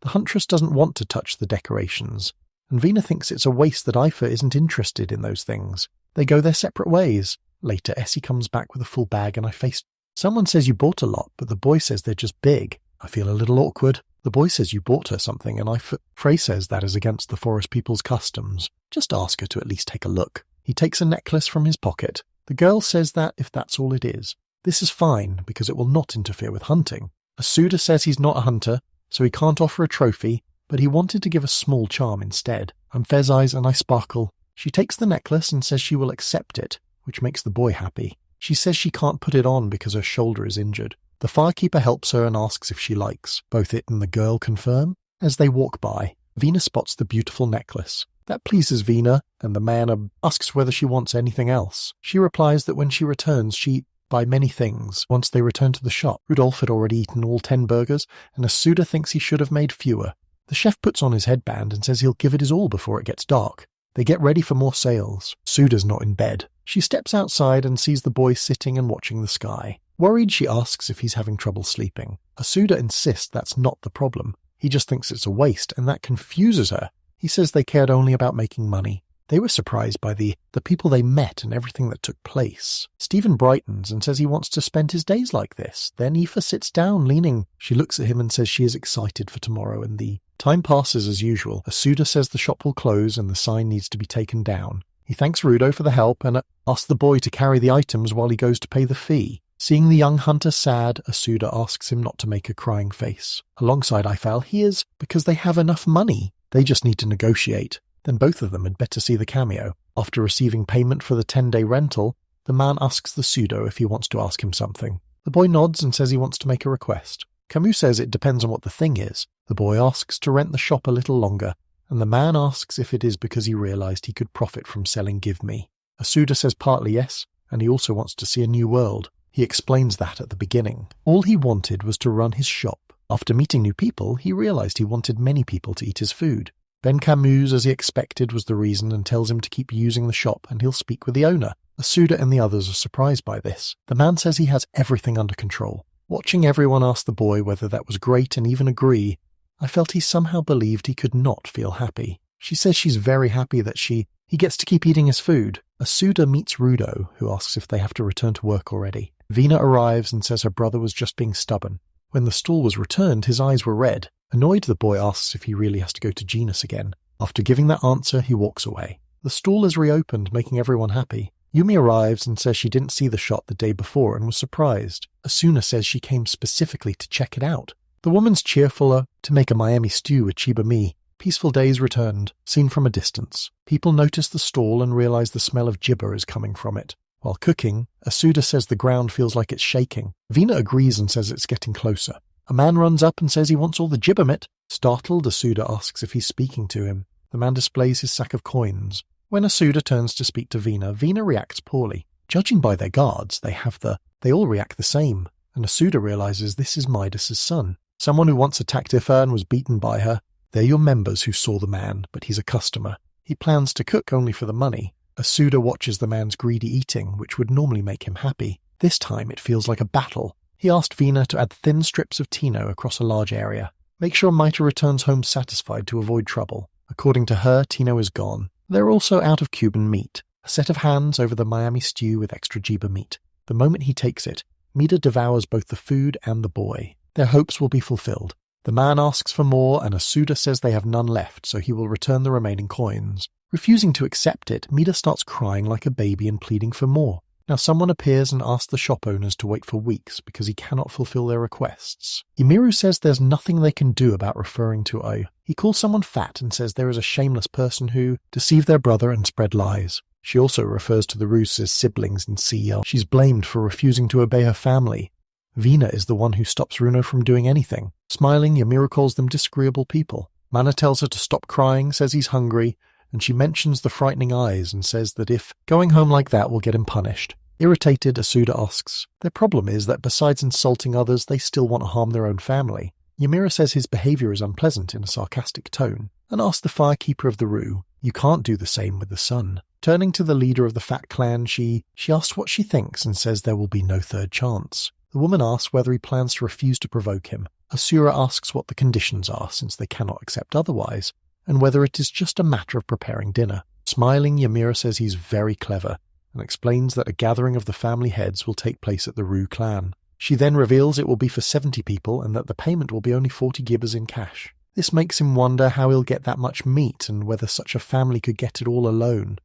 The huntress doesn't want to touch the decorations, and Vina thinks it's a waste that Aoife isn't interested in those things. They go their separate ways. Later, Essie comes back with a full bag and I face... Someone says you bought a lot, but the boy says they're just big. I feel a little awkward. The boy says you bought her something, and Frey says that is against the forest people's customs. Just ask her to at least take a look. He takes a necklace from his pocket. The girl says that if that's all it is. This is fine, because it will not interfere with hunting. Asuda says he's not a hunter, so he can't offer a trophy, but he wanted to give a small charm instead. I'm Fez Eyes and I sparkle. She takes the necklace and says she will accept it, which makes the boy happy. She says she can't put it on because her shoulder is injured. The firekeeper helps her and asks if she likes. Both it and the girl confirm. As they walk by, Vina spots the beautiful necklace. That pleases Vina, and the man asks whether she wants anything else. She replies that when she returns, she buy many things. Once they return to the shop, Rudolph had already eaten all 10 burgers, and Asuda thinks he should have made fewer. The chef puts on his headband and says he'll give it his all before it gets dark. They get ready for more sales. Asuda's not in bed. She steps outside and sees the boy sitting and watching the sky. Worried, she asks if he's having trouble sleeping. Asuda insists that's not the problem. He just thinks it's a waste, and that confuses her. He says they cared only about making money. They were surprised by the people they met and everything that took place. Stephen brightens and says he wants to spend his days like this. Then Aoife sits down, leaning. She looks at him and says she is excited for tomorrow, and the time passes as usual. Asuda says the shop will close and the sign needs to be taken down. He thanks Rudo for the help and asks the boy to carry the items while he goes to pay the fee. Seeing the young hunter sad, Asuda asks him not to make a crying face. Alongside Eiffel, he is because they have enough money. They just need to negotiate. Then both of them had better see the cameo. After receiving payment for the 10-day rental, the man asks the pseudo if he wants to ask him something. The boy nods and says he wants to make a request. Camus says it depends on what the thing is. The boy asks to rent the shop a little longer, and the man asks if it is because he realized he could profit from selling Give Me. Asuda says partly yes, and he also wants to see a new world. He explains that at the beginning. All he wanted was to run his shop. After meeting new people, he realized he wanted many people to eat his food. Ben Camus, as he expected, was the reason and tells him to keep using the shop and he'll speak with the owner. Asuda and the others are surprised by this. The man says he has everything under control. Watching everyone ask the boy whether that was great and even agree, I felt he somehow believed he could not feel happy. She says she's very happy that he gets to keep eating his food. Asuda meets Rudo, who asks if they have to return to work already. Vina arrives and says her brother was just being stubborn. When the stool was returned, his eyes were red. Annoyed, the boy asks if he really has to go to Genus again. After giving that answer, he walks away. The stool is reopened, making everyone happy. Yumi arrives and says she didn't see the shot the day before and was surprised. Asuna says she came specifically to check it out. The woman's cheerfuler to make a Miami stew with Chiba Mi. Peaceful days returned, seen from a distance. People notice the stall and realize the smell of gibber is coming from it. While cooking, Asuda says the ground feels like it's shaking. Vina agrees and says it's getting closer. A man runs up and says he wants all the gibbermit. Startled, Asuda asks if he's speaking to him. The man displays his sack of coins. When Asuda turns to speak to Vina, Vina reacts poorly. Judging by their guards, they all react the same, and Asuda realizes this is Midas's son. Someone who once attacked Ifa and was beaten by her. They're your members who saw the man, but he's a customer. He plans to cook only for the money. Asuda watches the man's greedy eating, which would normally make him happy. This time it feels like a battle. He asked Vina to add thin strips of Tino across a large area. Make sure Maita returns home satisfied to avoid trouble. According to her, Tino is gone. They're also out of Cuban meat. A set of hands over the Miami stew with extra Jiba meat. The moment he takes it, Mida devours both the food and the boy. Their hopes will be fulfilled. The man asks for more, and Asuda says they have none left, so he will return the remaining coins. Refusing to accept it, Mida starts crying like a baby and pleading for more. Now someone appears and asks the shop owners to wait for weeks because he cannot fulfill their requests. Yamiru says there's nothing they can do about referring to O. He calls someone fat and says there is a shameless person who deceived their brother and spread lies. She also refers to the Roos as siblings in CL. She's blamed for refusing to obey her family. Vina is the one who stops Runo from doing anything. Smiling, Yamiru calls them disagreeable people. Mana tells her to stop crying, says he's hungry, and she mentions the frightening eyes and says that if going home like that will get him punished. Irritated, Asuda asks, their problem is that besides insulting others, they still want to harm their own family. Ymira says his behavior is unpleasant in a sarcastic tone, and asks the firekeeper of the Rue, you can't do the same with the sun. Turning to the leader of the Fat Clan, she asks what she thinks and says there will be no third chance. The woman asks whether he plans to refuse to provoke him. Asura asks what the conditions are, since they cannot accept otherwise, and whether it is just a matter of preparing dinner. Smiling, Ymira says he's very clever, and explains that a gathering of the family heads will take place at the Rue clan. She then reveals it will be for 70 people and that the payment will be only 40 gibbers in cash. This makes him wonder how he'll get that much meat and whether such a family could get it all alone.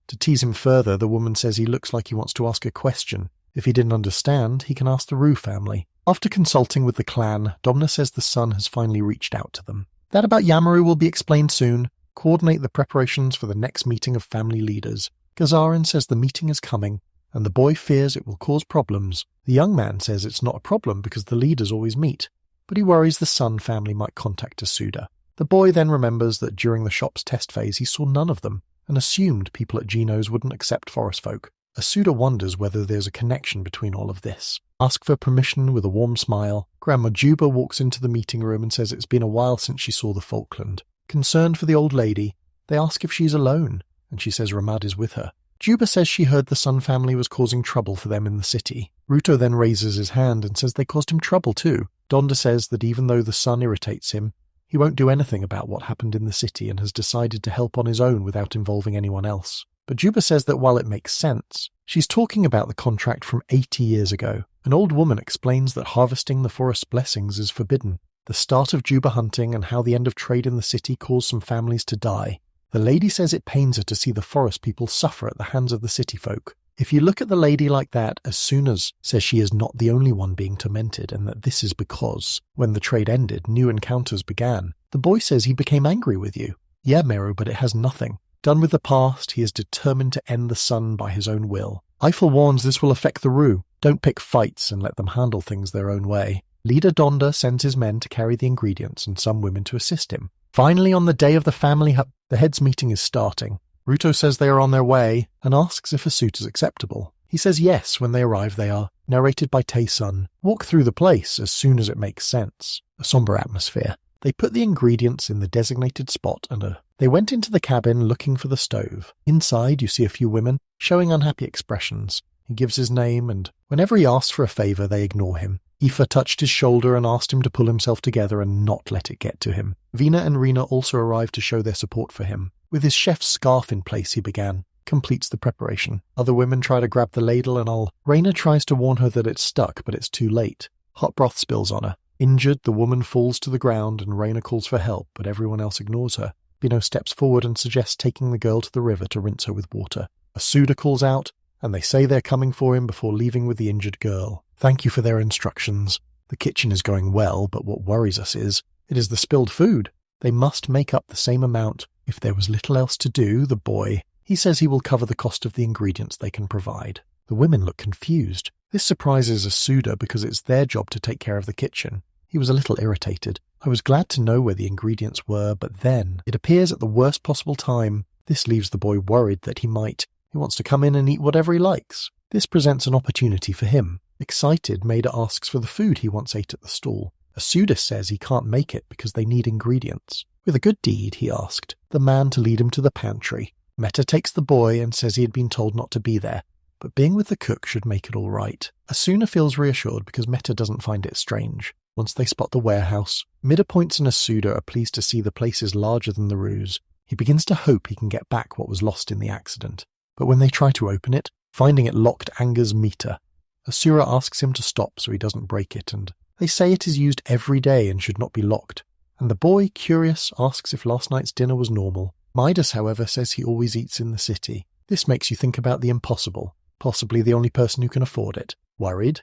To tease him further, the woman says he looks like he wants to ask a question. If he didn't understand, he can ask the Rue family. After consulting with the clan, Domna says the sun has finally reached out to them. That about Yamaru will be explained soon. Coordinate the preparations for the next meeting of family leaders. Gazarin says the meeting is coming, and the boy fears it will cause problems. The young man says it's not a problem because the leaders always meet, but he worries the Sun family might contact Asuda. The boy then remembers that during the shop's test phase he saw none of them, and assumed people at Geno's wouldn't accept forest folk. Asuda wonders whether there's a connection between all of this. Ask for permission with a warm smile. Grandma Juba walks into the meeting room and says it's been a while since she saw the Falkland. Concerned for the old lady, they ask if she's alone, and she says Ramad is with her. Juba says she heard the Sun family was causing trouble for them in the city. Ruto then raises his hand and says they caused him trouble too. Donda says that even though the sun irritates him, he won't do anything about what happened in the city and has decided to help on his own without involving anyone else. But Juba says that while it makes sense, she's talking about the contract from 80 years ago. An old woman explains that harvesting the forest's blessings is forbidden. The start of Juba hunting and how the end of trade in the city caused some families to die. The lady says it pains her to see the forest people suffer at the hands of the city folk. If you look at the lady like that, Asunas says she is not the only one being tormented and that this is because, when the trade ended, new encounters began. The boy says he became angry with you. Yeah, Meru, but it has nothing. Done with the past, he is determined to end the sun by his own will. Eiffel warns this will affect the Rue. Don't pick fights and let them handle things their own way. Leader Donda sends his men to carry the ingredients and some women to assist him. Finally, on the day of the heads meeting is starting. Ruto says they are on their way and asks if a suit is acceptable. He says yes when they arrive they are, narrated by Tae-sun. Walk through the place as soon as it makes sense. A somber atmosphere. They put the ingredients in the designated spot and they went into the cabin looking for the stove. Inside you see a few women showing unhappy expressions. He gives his name and whenever he asks for a favour they ignore him. Aoife touched his shoulder and asked him to pull himself together and not let it get to him. Vina and Rina also arrived to show their support for him. With his chef's scarf in place he began. Completes the preparation. Other women try to grab the ladle and Raina tries to warn her that it's stuck, but it's too late. Hot broth spills on her. Injured, the woman falls to the ground and Raina calls for help, but everyone else ignores her. Bino steps forward and suggests taking the girl to the river to rinse her with water. Asuda calls out, and they say they're coming for him before leaving with the injured girl. Thank you for their instructions. The kitchen is going well, but what worries us is, it is the spilled food. They must make up the same amount. If there was little else to do, the boy, he says he will cover the cost of the ingredients they can provide. The women look confused. This surprises Asuda because it's their job to take care of the kitchen. He was a little irritated. I was glad to know where the ingredients were, but then it appears at the worst possible time. This leaves the boy worried that he wants to come in and eat whatever he likes. This presents an opportunity for him. Excited, Maida asks for the food he once ate at the stall. Asuda says he can't make it because they need ingredients. With a good deed, he asked the man to lead him to the pantry. Meta takes the boy and says he had been told not to be there, but being with the cook should make it all right. Asuna feels reassured because Meta doesn't find it strange. Once they spot the warehouse, Mida points and Asuda are pleased to see the place is larger than the ruse. He begins to hope he can get back what was lost in the accident. But when they try to open it, finding it locked angers Mita. Asura asks him to stop so he doesn't break it, and they say it is used every day and should not be locked. And the boy, curious, asks if last night's dinner was normal. Midas, however, says he always eats in the city. This makes you think about the impossible, possibly the only person who can afford it. Worried?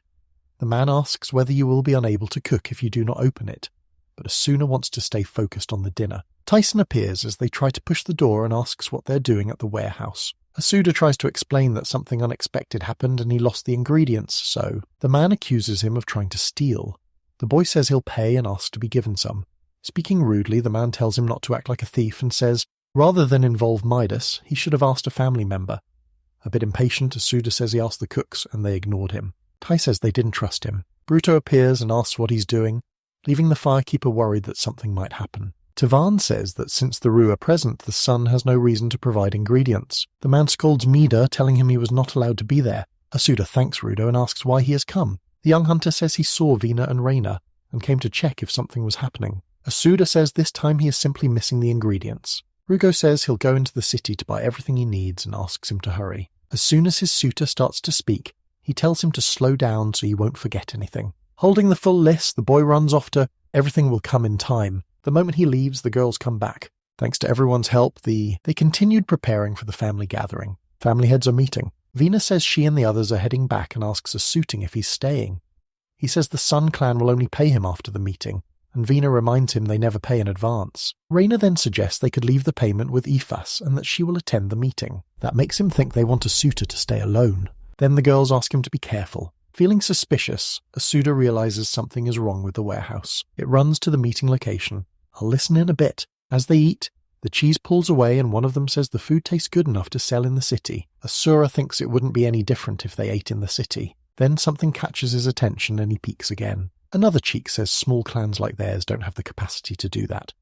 The man asks whether you will be unable to cook if you do not open it, but Asuna wants to stay focused on the dinner. Tyson appears as they try to push the door and asks what they're doing at the warehouse. Asuda tries to explain that something unexpected happened and he lost the ingredients, so the man accuses him of trying to steal. The boy says he'll pay and asks to be given some. Speaking rudely, the man tells him not to act like a thief and says, rather than involve Midas, he should have asked a family member. A bit impatient, Asuda says he asked the cooks and they ignored him. Tai says they didn't trust him. Bruto appears and asks what he's doing, leaving the firekeeper worried that something might happen. Tavan says that since the Ru are present, the sun has no reason to provide ingredients. The man scolds Mida, telling him he was not allowed to be there. Asuda thanks Rudo and asks why he has come. The young hunter says he saw Vina and Reina, and came to check if something was happening. Asuda says this time he is simply missing the ingredients. Rugo says he'll go into the city to buy everything he needs and asks him to hurry. As soon as his suitor starts to speak, he tells him to slow down so he won't forget anything. Holding the full list, the boy runs off to everything will come in time. The moment he leaves, the girls come back. Thanks to everyone's help, they continued preparing for the family gathering. Family heads are meeting. Vina says she and the others are heading back and asks Asuting if he's staying. He says the Sun clan will only pay him after the meeting, and Vina reminds him they never pay in advance. Reina then suggests they could leave the payment with Ifas and that she will attend the meeting. That makes him think they want Asuta to stay alone. Then the girls ask him to be careful. Feeling suspicious, Asuda realizes something is wrong with the warehouse. It runs to the meeting location. I'll listen in a bit. As they eat, the cheese pulls away and one of them says the food tastes good enough to sell in the city. Asura thinks it wouldn't be any different if they ate in the city. Then something catches his attention and he peeks again. Another cheek says small clans like theirs don't have the capacity to do that.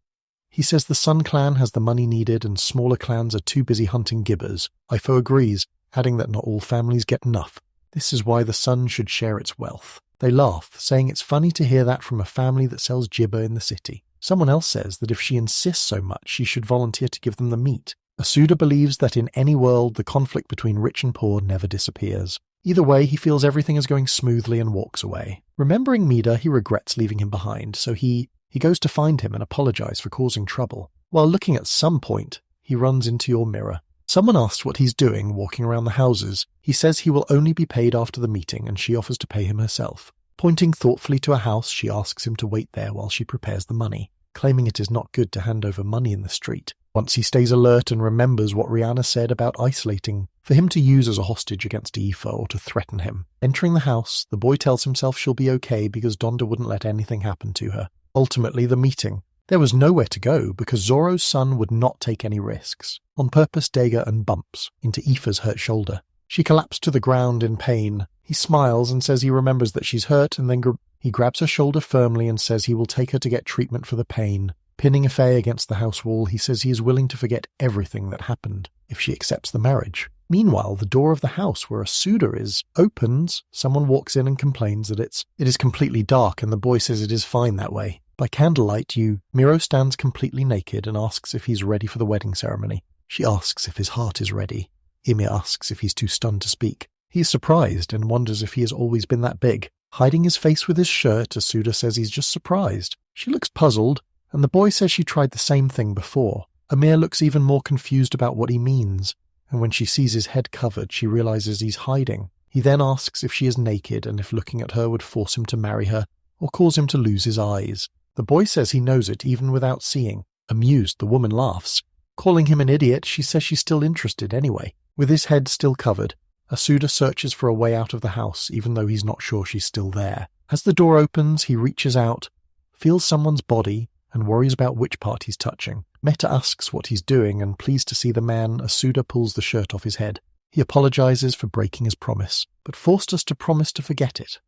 He says the Sun clan has the money needed and smaller clans are too busy hunting gibbers. Ifo agrees, adding that not all families get enough. This is why the Sun should share its wealth. They laugh, saying it's funny to hear that from a family that sells gibber in the city. Someone else says that if she insists so much, she should volunteer to give them the meat. Asuda believes that in any world, the conflict between rich and poor never disappears. Either way, he feels everything is going smoothly and walks away. Remembering Mida, he regrets leaving him behind, so he goes to find him and apologize for causing trouble. While looking at some point, he runs into your mirror. Someone asks what he's doing walking around the houses. He says he will only be paid after the meeting and she offers to pay him herself. Pointing thoughtfully to a house, she asks him to wait there while she prepares the money, claiming it is not good to hand over money in the street. Once he stays alert and remembers what Rihanna said about isolating, for him to use as a hostage against Aoife or to threaten him. Entering the house, the boy tells himself she'll be okay because Donda wouldn't let anything happen to her. Ultimately, the meeting. There was nowhere to go because Zoro's son would not take any risks. On purpose, dagger and bumps into Aoife's hurt shoulder. She collapsed to the ground in pain. He smiles and says he remembers that she's hurt, and then he grabs her shoulder firmly and says he will take her to get treatment for the pain. Pinning Afe against the house wall, he says he is willing to forget everything that happened if she accepts the marriage. Meanwhile, the door of the house where Asuda is opens. Someone walks in and complains that it is completely dark, and the boy says it is fine that way. By candlelight, Miro stands completely naked and asks if he's ready for the wedding ceremony. She asks if his heart is ready. Ymir asks if he's too stunned to speak. He is surprised and wonders if he has always been that big. Hiding his face with his shirt, Asuda says he's just surprised. She looks puzzled, and the boy says she tried the same thing before. Ymir looks even more confused about what he means, and when she sees his head covered, she realizes he's hiding. He then asks if she is naked and if looking at her would force him to marry her or cause him to lose his eyes. The boy says he knows it even without seeing. Amused, the woman laughs. Calling him an idiot, she says she's still interested anyway. With his head still covered, Asuda searches for a way out of the house, even though he's not sure she's still there. As the door opens, he reaches out, feels someone's body, and worries about which part he's touching. Meta asks what he's doing, and pleased to see the man, Asuda pulls the shirt off his head. He apologizes for breaking his promise, but forced us to promise to forget it.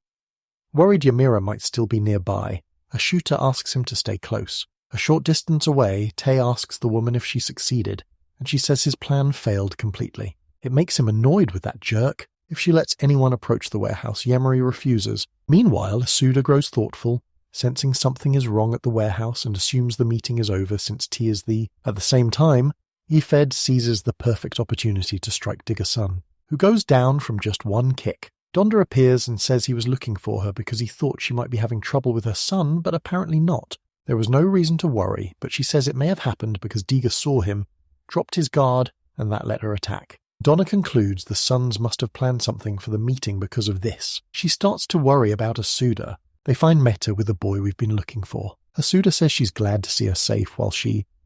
Worried Ymira might still be nearby, Ashuta asks him to stay close. A short distance away, Tay asks the woman if she succeeded, and she says his plan failed completely. It makes him annoyed with that jerk. If she lets anyone approach the warehouse, Yemori refuses. Meanwhile, Asuda grows thoughtful, sensing something is wrong at the warehouse and assumes the meeting is over since T is the... At the same time, Yfed seizes the perfect opportunity to strike Digger-san, who goes down from just one kick. Donda appears and says he was looking for her because he thought she might be having trouble with her son, but apparently not. There was no reason to worry, but she says it may have happened because Diga saw him, dropped his guard, and that let her attack. Donna concludes the sons must have planned something for the meeting because of this. She starts to worry about Asuda. They find Meta with the boy we've been looking for. Asuda says she's glad to see her safe while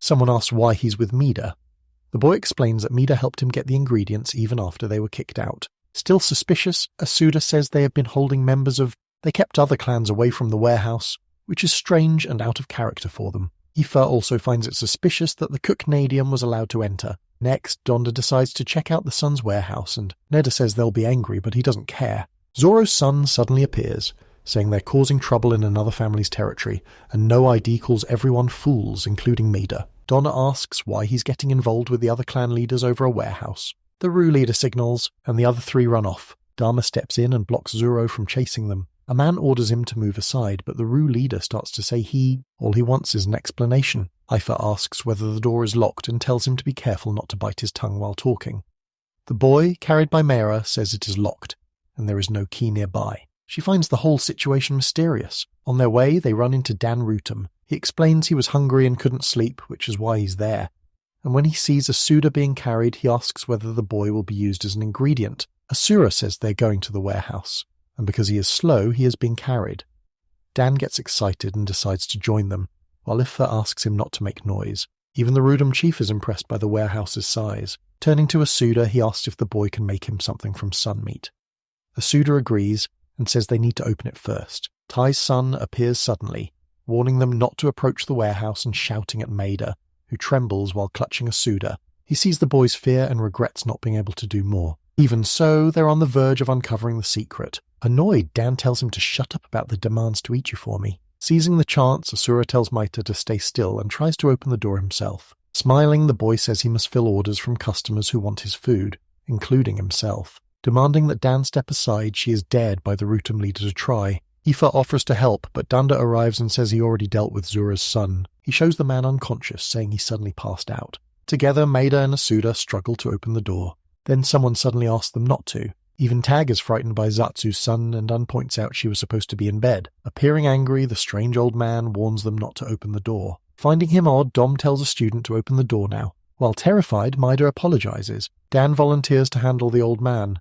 someone asks why he's with Mida. The boy explains that Mida helped him get the ingredients even after they were kicked out. Still suspicious, Asuda says they have been holding they kept other clans away from the warehouse, which is strange and out of character for them. Aoife also finds it suspicious that the cook Nadium was allowed to enter. Next, Donda decides to check out the son's warehouse, and Neda says they'll be angry, but he doesn't care. Zoro's son suddenly appears, saying they're causing trouble in another family's territory, and No ID calls everyone fools, including Mida. Donna asks why he's getting involved with the other clan leaders over a warehouse. The Rue leader signals, and the other three run off. Dharma steps in and blocks Zoro from chasing them. A man orders him to move aside, but the Rue leader starts to say all he wants is an explanation. Aoife asks whether the door is locked and tells him to be careful not to bite his tongue while talking. The boy, carried by Meira, says it is locked, and there is no key nearby. She finds the whole situation mysterious. On their way, they run into Dan Rutum. He explains he was hungry and couldn't sleep, which is why he's there. And when he sees Asuda being carried, he asks whether the boy will be used as an ingredient. Asura says they're going to the warehouse, and because he is slow, he is being carried. Dan gets excited and decides to join them, while Ifa asks him not to make noise. Even the Rudum chief is impressed by the warehouse's size. Turning to Asuda, he asks if the boy can make him something from sun meat. Asuda agrees and says they need to open it first. Tai's son appears suddenly, warning them not to approach the warehouse and shouting at Maida, who trembles while clutching Asuda. He sees the boy's fear and regrets not being able to do more. Even so, they're on the verge of uncovering the secret. Annoyed, Dan tells him to shut up about the demands to eat you for me. Seizing the chance, Asura tells Maita to stay still and tries to open the door himself. Smiling, the boy says he must fill orders from customers who want his food, including himself. Demanding that Dan step aside, she is dared by the Rutum leader to try. Aoife offers to help, but Danda arrives and says he already dealt with Zura's son. He shows the man unconscious, saying he suddenly passed out. Together, Maida and Asuda struggle to open the door. Then someone suddenly asks them not to. Even Tag is frightened by Zatsu's son, and Un points out she was supposed to be in bed. Appearing angry, the strange old man warns them not to open the door. Finding him odd, Dom tells a student to open the door now. While terrified, Maida apologizes. Dan volunteers to handle the old man.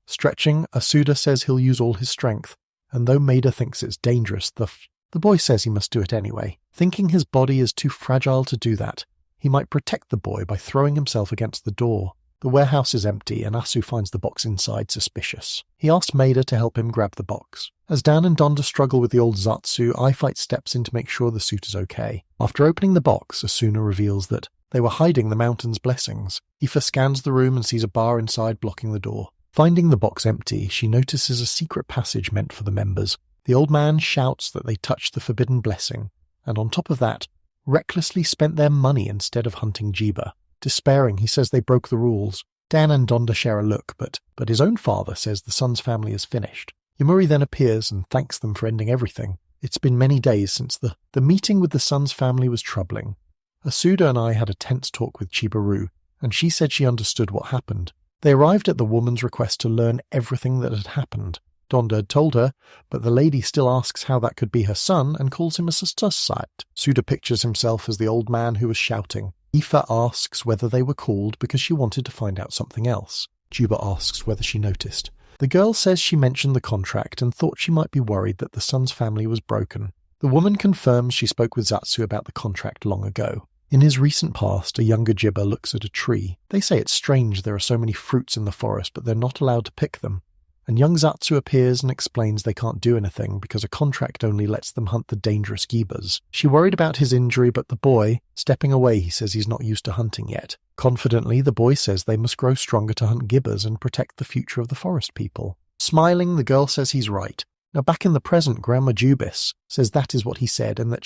Stretching, Asuda says he'll use all his strength, and though Maida thinks it's dangerous, the boy says he must do it anyway. Thinking his body is too fragile to do that, he might protect the boy by throwing himself against the door. The warehouse is empty and Asu finds the box inside suspicious. He asks Maida to help him grab the box. As Dan and Donda struggle with the old Zatsu, iFight steps in to make sure the suit is okay. After opening the box, Asuna reveals that they were hiding the mountain's blessings. Aoife scans the room and sees a bar inside blocking the door. Finding the box empty, she notices a secret passage meant for the members. The old man shouts that they touched the forbidden blessing, and on top of that, recklessly spent their money instead of hunting Juba. Despairing, he says they broke the rules. Dan and Donda share a look, but his own father says the Sun's family is finished. Yamuri then appears and thanks them for ending everything. It's been many days since the meeting with the Sun's family was troubling. Asuda and I had a tense talk with Chibaru, and she said she understood what happened. They arrived at the woman's request to learn everything that had happened. Donda had told her, but the lady still asks how that could be her son and calls him a suicide. Suda pictures himself as the old man who was shouting. Aoife asks whether they were called because she wanted to find out something else. Juba asks whether she noticed. The girl says she mentioned the contract and thought she might be worried that the Sun's family was broken. The woman confirms she spoke with Zatsu about the contract long ago. In his recent past, a younger Juba looks at a tree. They say it's strange there are so many fruits in the forest, but they're not allowed to pick them. And young Zatsu appears and explains they can't do anything because a contract only lets them hunt the dangerous gibas. She worried about his injury, but the boy, stepping away, he says he's not used to hunting yet. Confidently, the boy says they must grow stronger to hunt gibas and protect the future of the forest people. Smiling, the girl says he's right. Now back in the present, Grandma Jubis says that is what he said and that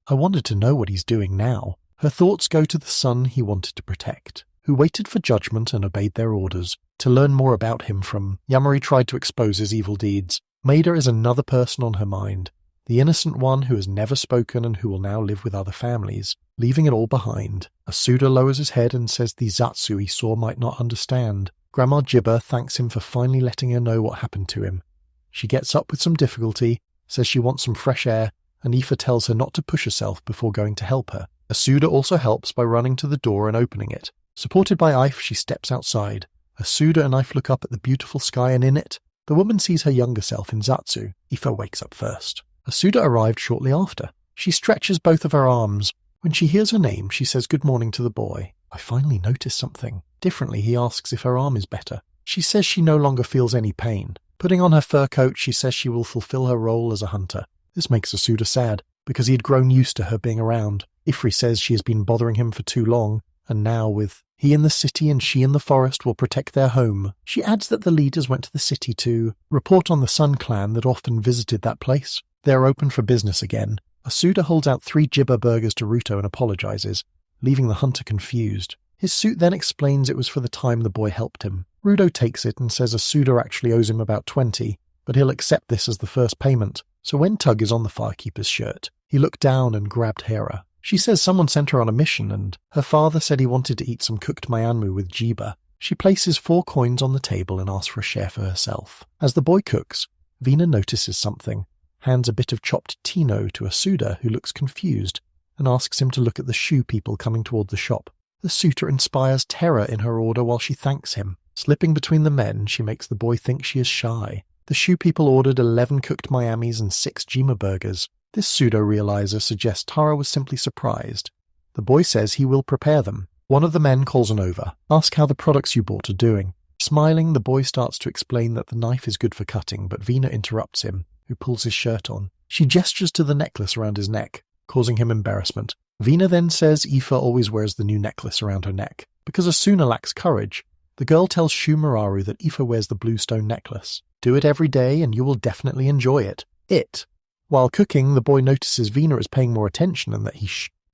I wanted to know what he's doing now. Her thoughts go to the son he wanted to protect, who waited for judgment and obeyed their orders. To learn more about him from Yamari tried to expose his evil deeds. Maida is another person on her mind, the innocent one who has never spoken and who will now live with other families, leaving it all behind. Asuda lowers his head and says the Zatsu he saw might not understand. Grandma Jibba thanks him for finally letting her know what happened to him. She gets up with some difficulty, says she wants some fresh air, and Aoife tells her not to push herself before going to help her. Asuda also helps by running to the door and opening it. Supported by Aoife, she steps outside. Asuda and Aoife look up at the beautiful sky, and in it, the woman sees her younger self in Zatsu. Aoife wakes up first. Asuda arrived shortly after. She stretches both of her arms. When she hears her name, she says good morning to the boy. I finally notice something. Differently, he asks if her arm is better. She says she no longer feels any pain. Putting on her fur coat, she says she will fulfill her role as a hunter. This makes Asuda sad, because he had grown used to her being around. Ifri says she has been bothering him for too long, and now with he in the city and she in the forest will protect their home. She adds that the leaders went to the city to report on the Sun clan that often visited that place. They are open for business again. Asuda holds out 3 Jibba burgers to Ruto and apologizes, leaving the hunter confused. His suit then explains it was for the time the boy helped him. Ruto takes it and says Asuda actually owes him about 20, but he'll accept this as the first payment. So when Tug is on the firekeeper's shirt, he looked down and grabbed Hera. She says someone sent her on a mission and her father said he wanted to eat some cooked Myanmu with Jiba. She places 4 coins on the table and asks for a share for herself. As the boy cooks, Vina notices something, hands a bit of chopped tino to Asuda, who looks confused, and asks him to look at the shoe people coming toward the shop. The suitor inspires terror in her order while she thanks him. Slipping between the men, she makes the boy think she is shy. The shoe people ordered 11 cooked Miamis and 6 Jima burgers. This pseudo-realizer suggests Tara was simply surprised. The boy says he will prepare them. One of the men calls an over. Ask how the products you bought are doing. Smiling, the boy starts to explain that the knife is good for cutting, but Vina interrupts him, who pulls his shirt on. She gestures to the necklace around his neck, causing him embarrassment. Vina then says Aoife always wears the new necklace around her neck. Because Asuna lacks courage, the girl tells Shumararu that Aoife wears the blue stone necklace. Do it every day and you will definitely enjoy it. While cooking, the boy notices Vina is paying more attention and that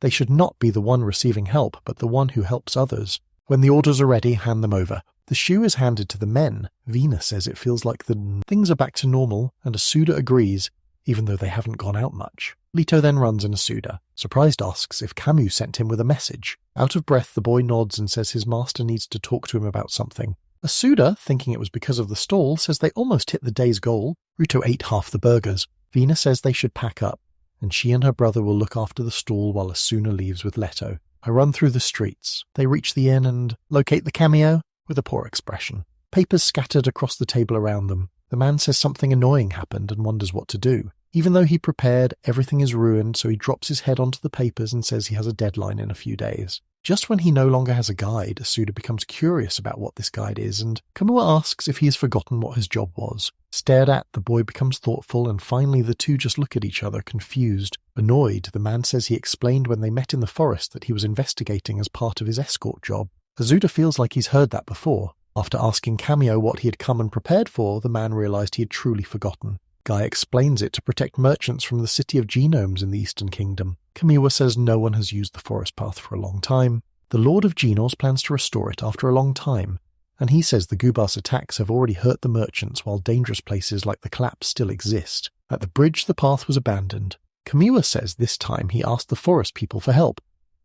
they should not be the one receiving help, but the one who helps others. When the orders are ready, hand them over. The shoe is handed to the men. Vina says it feels like things are back to normal, and Asuda agrees, even though they haven't gone out much. Leto then runs in Asuda. Surprised asks if Camus sent him with a message. Out of breath, the boy nods and says his master needs to talk to him about something. Asuda, thinking it was because of the stall, says they almost hit the day's goal. Ruto ate half the burgers. Vina says they should pack up, and she and her brother will look after the stall while Asuna leaves with Leto. I run through the streets. They reach the inn and locate the cameo with a poor expression. Papers scattered across the table around them. The man says something annoying happened and wonders what to do. Even though he prepared, everything is ruined, so he drops his head onto the papers and says he has a deadline in a few days. Just when he no longer has a guide, Asuda becomes curious about what this guide is, and Kamua asks if he has forgotten what his job was. Stared at, the boy becomes thoughtful, and finally the two just look at each other, confused. Annoyed, the man says he explained when they met in the forest that he was investigating as part of his escort job. Asuda feels like he's heard that before. After asking Kamio what he had come and prepared for, the man realized he had truly forgotten. Guy explains it to protect merchants from the city of genomes in the Eastern Kingdom. Kamiwa says no one has used the forest path for a long time. The Lord of Genos plans to restore it after a long time, and he says the Gubas attacks have already hurt the merchants while dangerous places like the Claps still exist. At the bridge the path was abandoned. Kamiwa says this time he asked the forest people for help,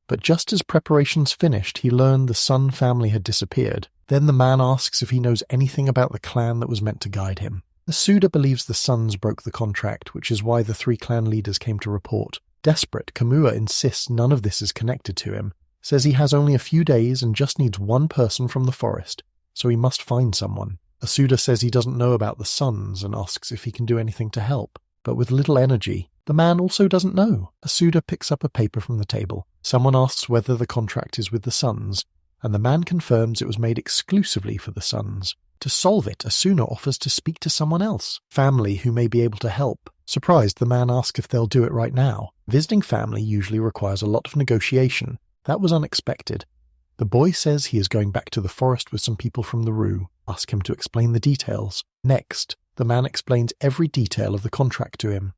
but just as preparations finished he learned the Sun family had disappeared. Then the man asks if he knows anything about the clan that was meant to guide him. Asuda believes the Suns broke the contract, which is why the 3 clan leaders came to report. Desperate, Kamua insists none of this is connected to him, says he has only a few days and just needs one person from the forest, so he must find someone. Asuda says he doesn't know about the Suns and asks if he can do anything to help, but with little energy. The man also doesn't know. Asuda picks up a paper from the table. Someone asks whether the contract is with the Suns, and the man confirms it was made exclusively for the Suns. To solve it, Asuna offers to speak to someone else, family who may be able to help. Surprised, the man asks if they'll do it right now. Visiting family usually requires a lot of negotiation. That was unexpected. The boy says he is going back to the forest with some people from the Rue. Ask him to explain the details. Next, the man explains every detail of the contract to him.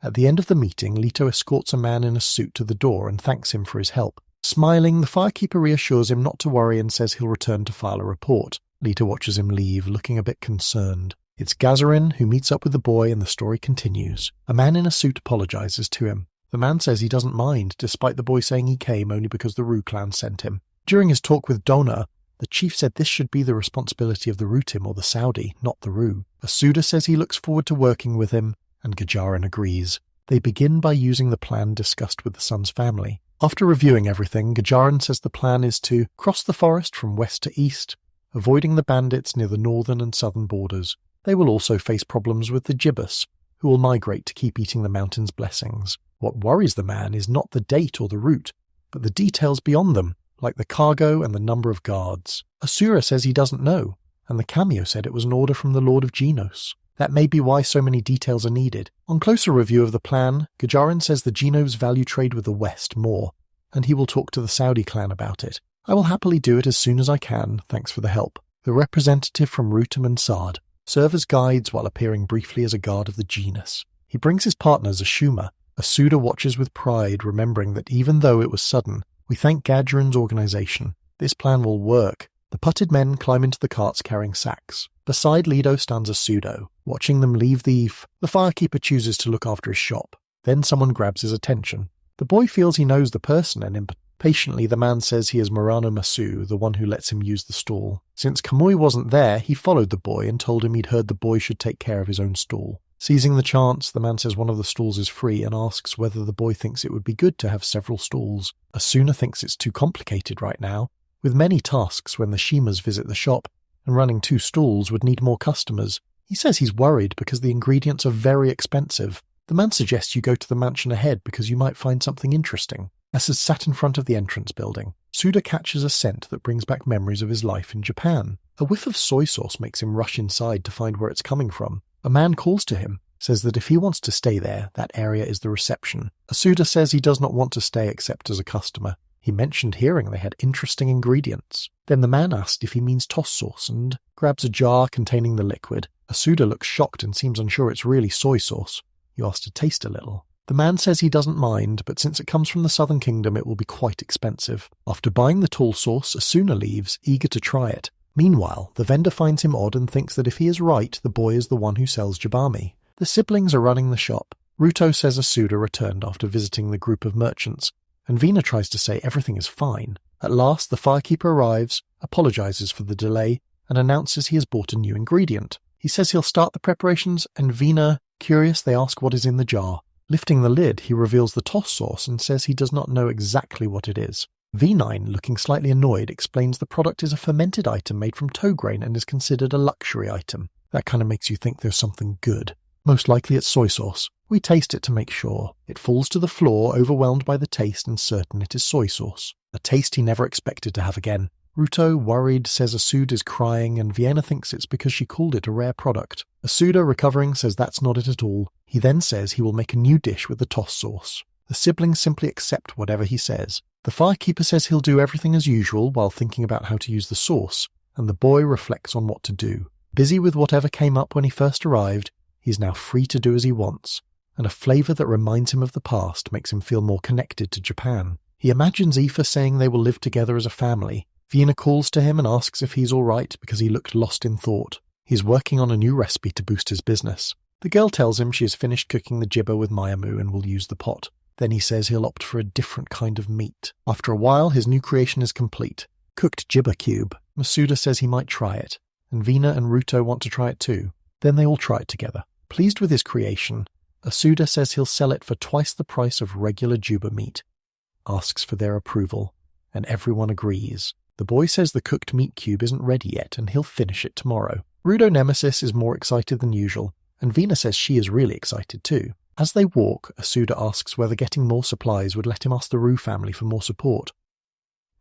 At the end of the meeting, Leto escorts a man in a suit to the door and thanks him for his help. Smiling, the firekeeper reassures him not to worry and says he'll return to file a report. Leto watches him leave, looking a bit concerned. It's Gazarin who meets up with the boy and the story continues. A man in a suit apologizes to him. The man says he doesn't mind, despite the boy saying he came only because the Rue clan sent him. During his talk with Dona, the chief said this should be the responsibility of the Rutim or the Saudi, not the Rue. Asuda says he looks forward to working with him, and Gajarin agrees. They begin by using the plan discussed with the Sun's family. After reviewing everything, Gajarin says the plan is to cross the forest from west to east, avoiding the bandits near the northern and southern borders. They will also face problems with the Gibbous, who will migrate to keep eating the mountain's blessings. What worries the man is not the date or the route, but the details beyond them, like the cargo and the number of guards. Asura says he doesn't know, and the cameo said it was an order from the Lord of Genos. That may be why so many details are needed. On closer review of the plan, Gajarin says the Genos value trade with the West more, and he will talk to the Saudi clan about it. I will happily do it as soon as I can, thanks for the help. The representative from Rutum and Sard serve as guides while appearing briefly as a guard of the genus. He brings his partners Ashuma. Asuda watches with pride, remembering that even though it was sudden, we thank Gajarin's organization. This plan will work. The putted men climb into the carts carrying sacks. Beside Lido stands Asudo. Watching them leave the eve, the firekeeper chooses to look after his shop. Then someone grabs his attention. The boy feels he knows the person, and impatiently the man says he is Murano Masu, the one who lets him use the stall. Since Kamui wasn't there, he followed the boy and told him he'd heard the boy should take care of his own stall. Seizing the chance, the man says one of the stalls is free and asks whether the boy thinks it would be good to have several stalls. Asuna thinks it's too complicated right now, with many tasks when the Shimas visit the shop, and running 2 stalls would need more customers. He says he's worried because the ingredients are very expensive. The man suggests you go to the mansion ahead because you might find something interesting. As is sat in front of the entrance building, Suda catches a scent that brings back memories of his life in Japan. A whiff of soy sauce makes him rush inside to find where it's coming from. A man calls to him, says that if he wants to stay there, that area is the reception. Asuda says he does not want to stay except as a customer. He mentioned hearing they had interesting ingredients. Then the man asked if he means toss sauce and grabs a jar containing the liquid. Asuda looks shocked and seems unsure it's really soy sauce. He asks to taste a little. The man says he doesn't mind, but since it comes from the Southern Kingdom it will be quite expensive. After buying the tall sauce, Asuna leaves, eager to try it. Meanwhile, the vendor finds him odd and thinks that if he is right, the boy is the one who sells jabami. The siblings are running the shop. Ruto says Asuda returned after visiting the group of merchants, and Vina tries to say everything is fine. At last, the firekeeper arrives, apologizes for the delay, and announces he has bought a new ingredient. He says he'll start the preparations, and Vina, curious, they ask what is in the jar. Lifting the lid, he reveals the toss sauce and says he does not know exactly what it is. V9, looking slightly annoyed, explains the product is a fermented item made from toe grain and is considered a luxury item. That kind of makes you think there's something good. Most likely it's soy sauce. We taste it to make sure. It falls to the floor, overwhelmed by the taste and certain it is soy sauce. A taste he never expected to have again. Ruto, worried, says Asuda is crying and Vienna thinks it's because she called it a rare product. Asuda, recovering, says that's not it at all. He then says he will make a new dish with the toss sauce. The siblings simply accept whatever he says. The firekeeper says he'll do everything as usual while thinking about how to use the sauce, and the boy reflects on what to do. Busy with whatever came up when he first arrived, he's now free to do as he wants, and a flavour that reminds him of the past makes him feel more connected to Japan. He imagines Aoife saying they will live together as a family. Vienna calls to him and asks if he's all right because he looked lost in thought. He's working on a new recipe to boost his business. The girl tells him she has finished cooking the jibba with Mayamu and will use the pot. Then he says he'll opt for a different kind of meat. After a while, his new creation is complete. Cooked jibba cube. Masuda says he might try it, and Vina and Ruto want to try it too. Then they all try it together. Pleased with his creation, Asuda says he'll sell it for twice the price of regular Juba meat. Asks for their approval, and everyone agrees. The boy says the cooked meat cube isn't ready yet and he'll finish it tomorrow. Rudo Nemesis is more excited than usual, and Vina says she is really excited too. As they walk, Asuda asks whether getting more supplies would let him ask the Rue family for more support.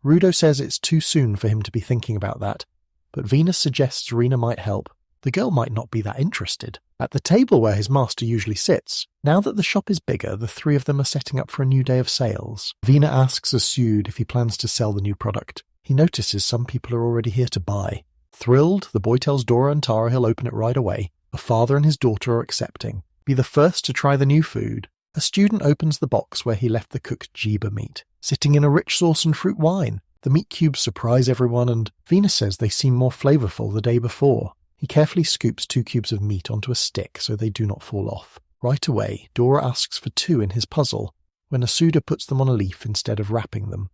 Rudo says it's too soon for him to be thinking about that, but Venus suggests Rina might help. The girl might not be that interested. At the table where his master usually sits, now that the shop is bigger, the three of them are setting up for a new day of sales. Vina asks Asud if he plans to sell the new product. He notices some people are already here to buy. Thrilled, the boy tells Dora and Tara he'll open it right away. The father and his daughter are accepting. Be the first to try the new food. A student opens the box where he left the cooked jiba meat, sitting in a rich sauce and fruit wine. The meat cubes surprise everyone, and Venus says they seem more flavourful the day before. He carefully scoops 2 cubes of meat onto a stick so they do not fall off. Right away, Dora asks for 2 in his puzzle, when Asuda puts them on a leaf instead of wrapping them.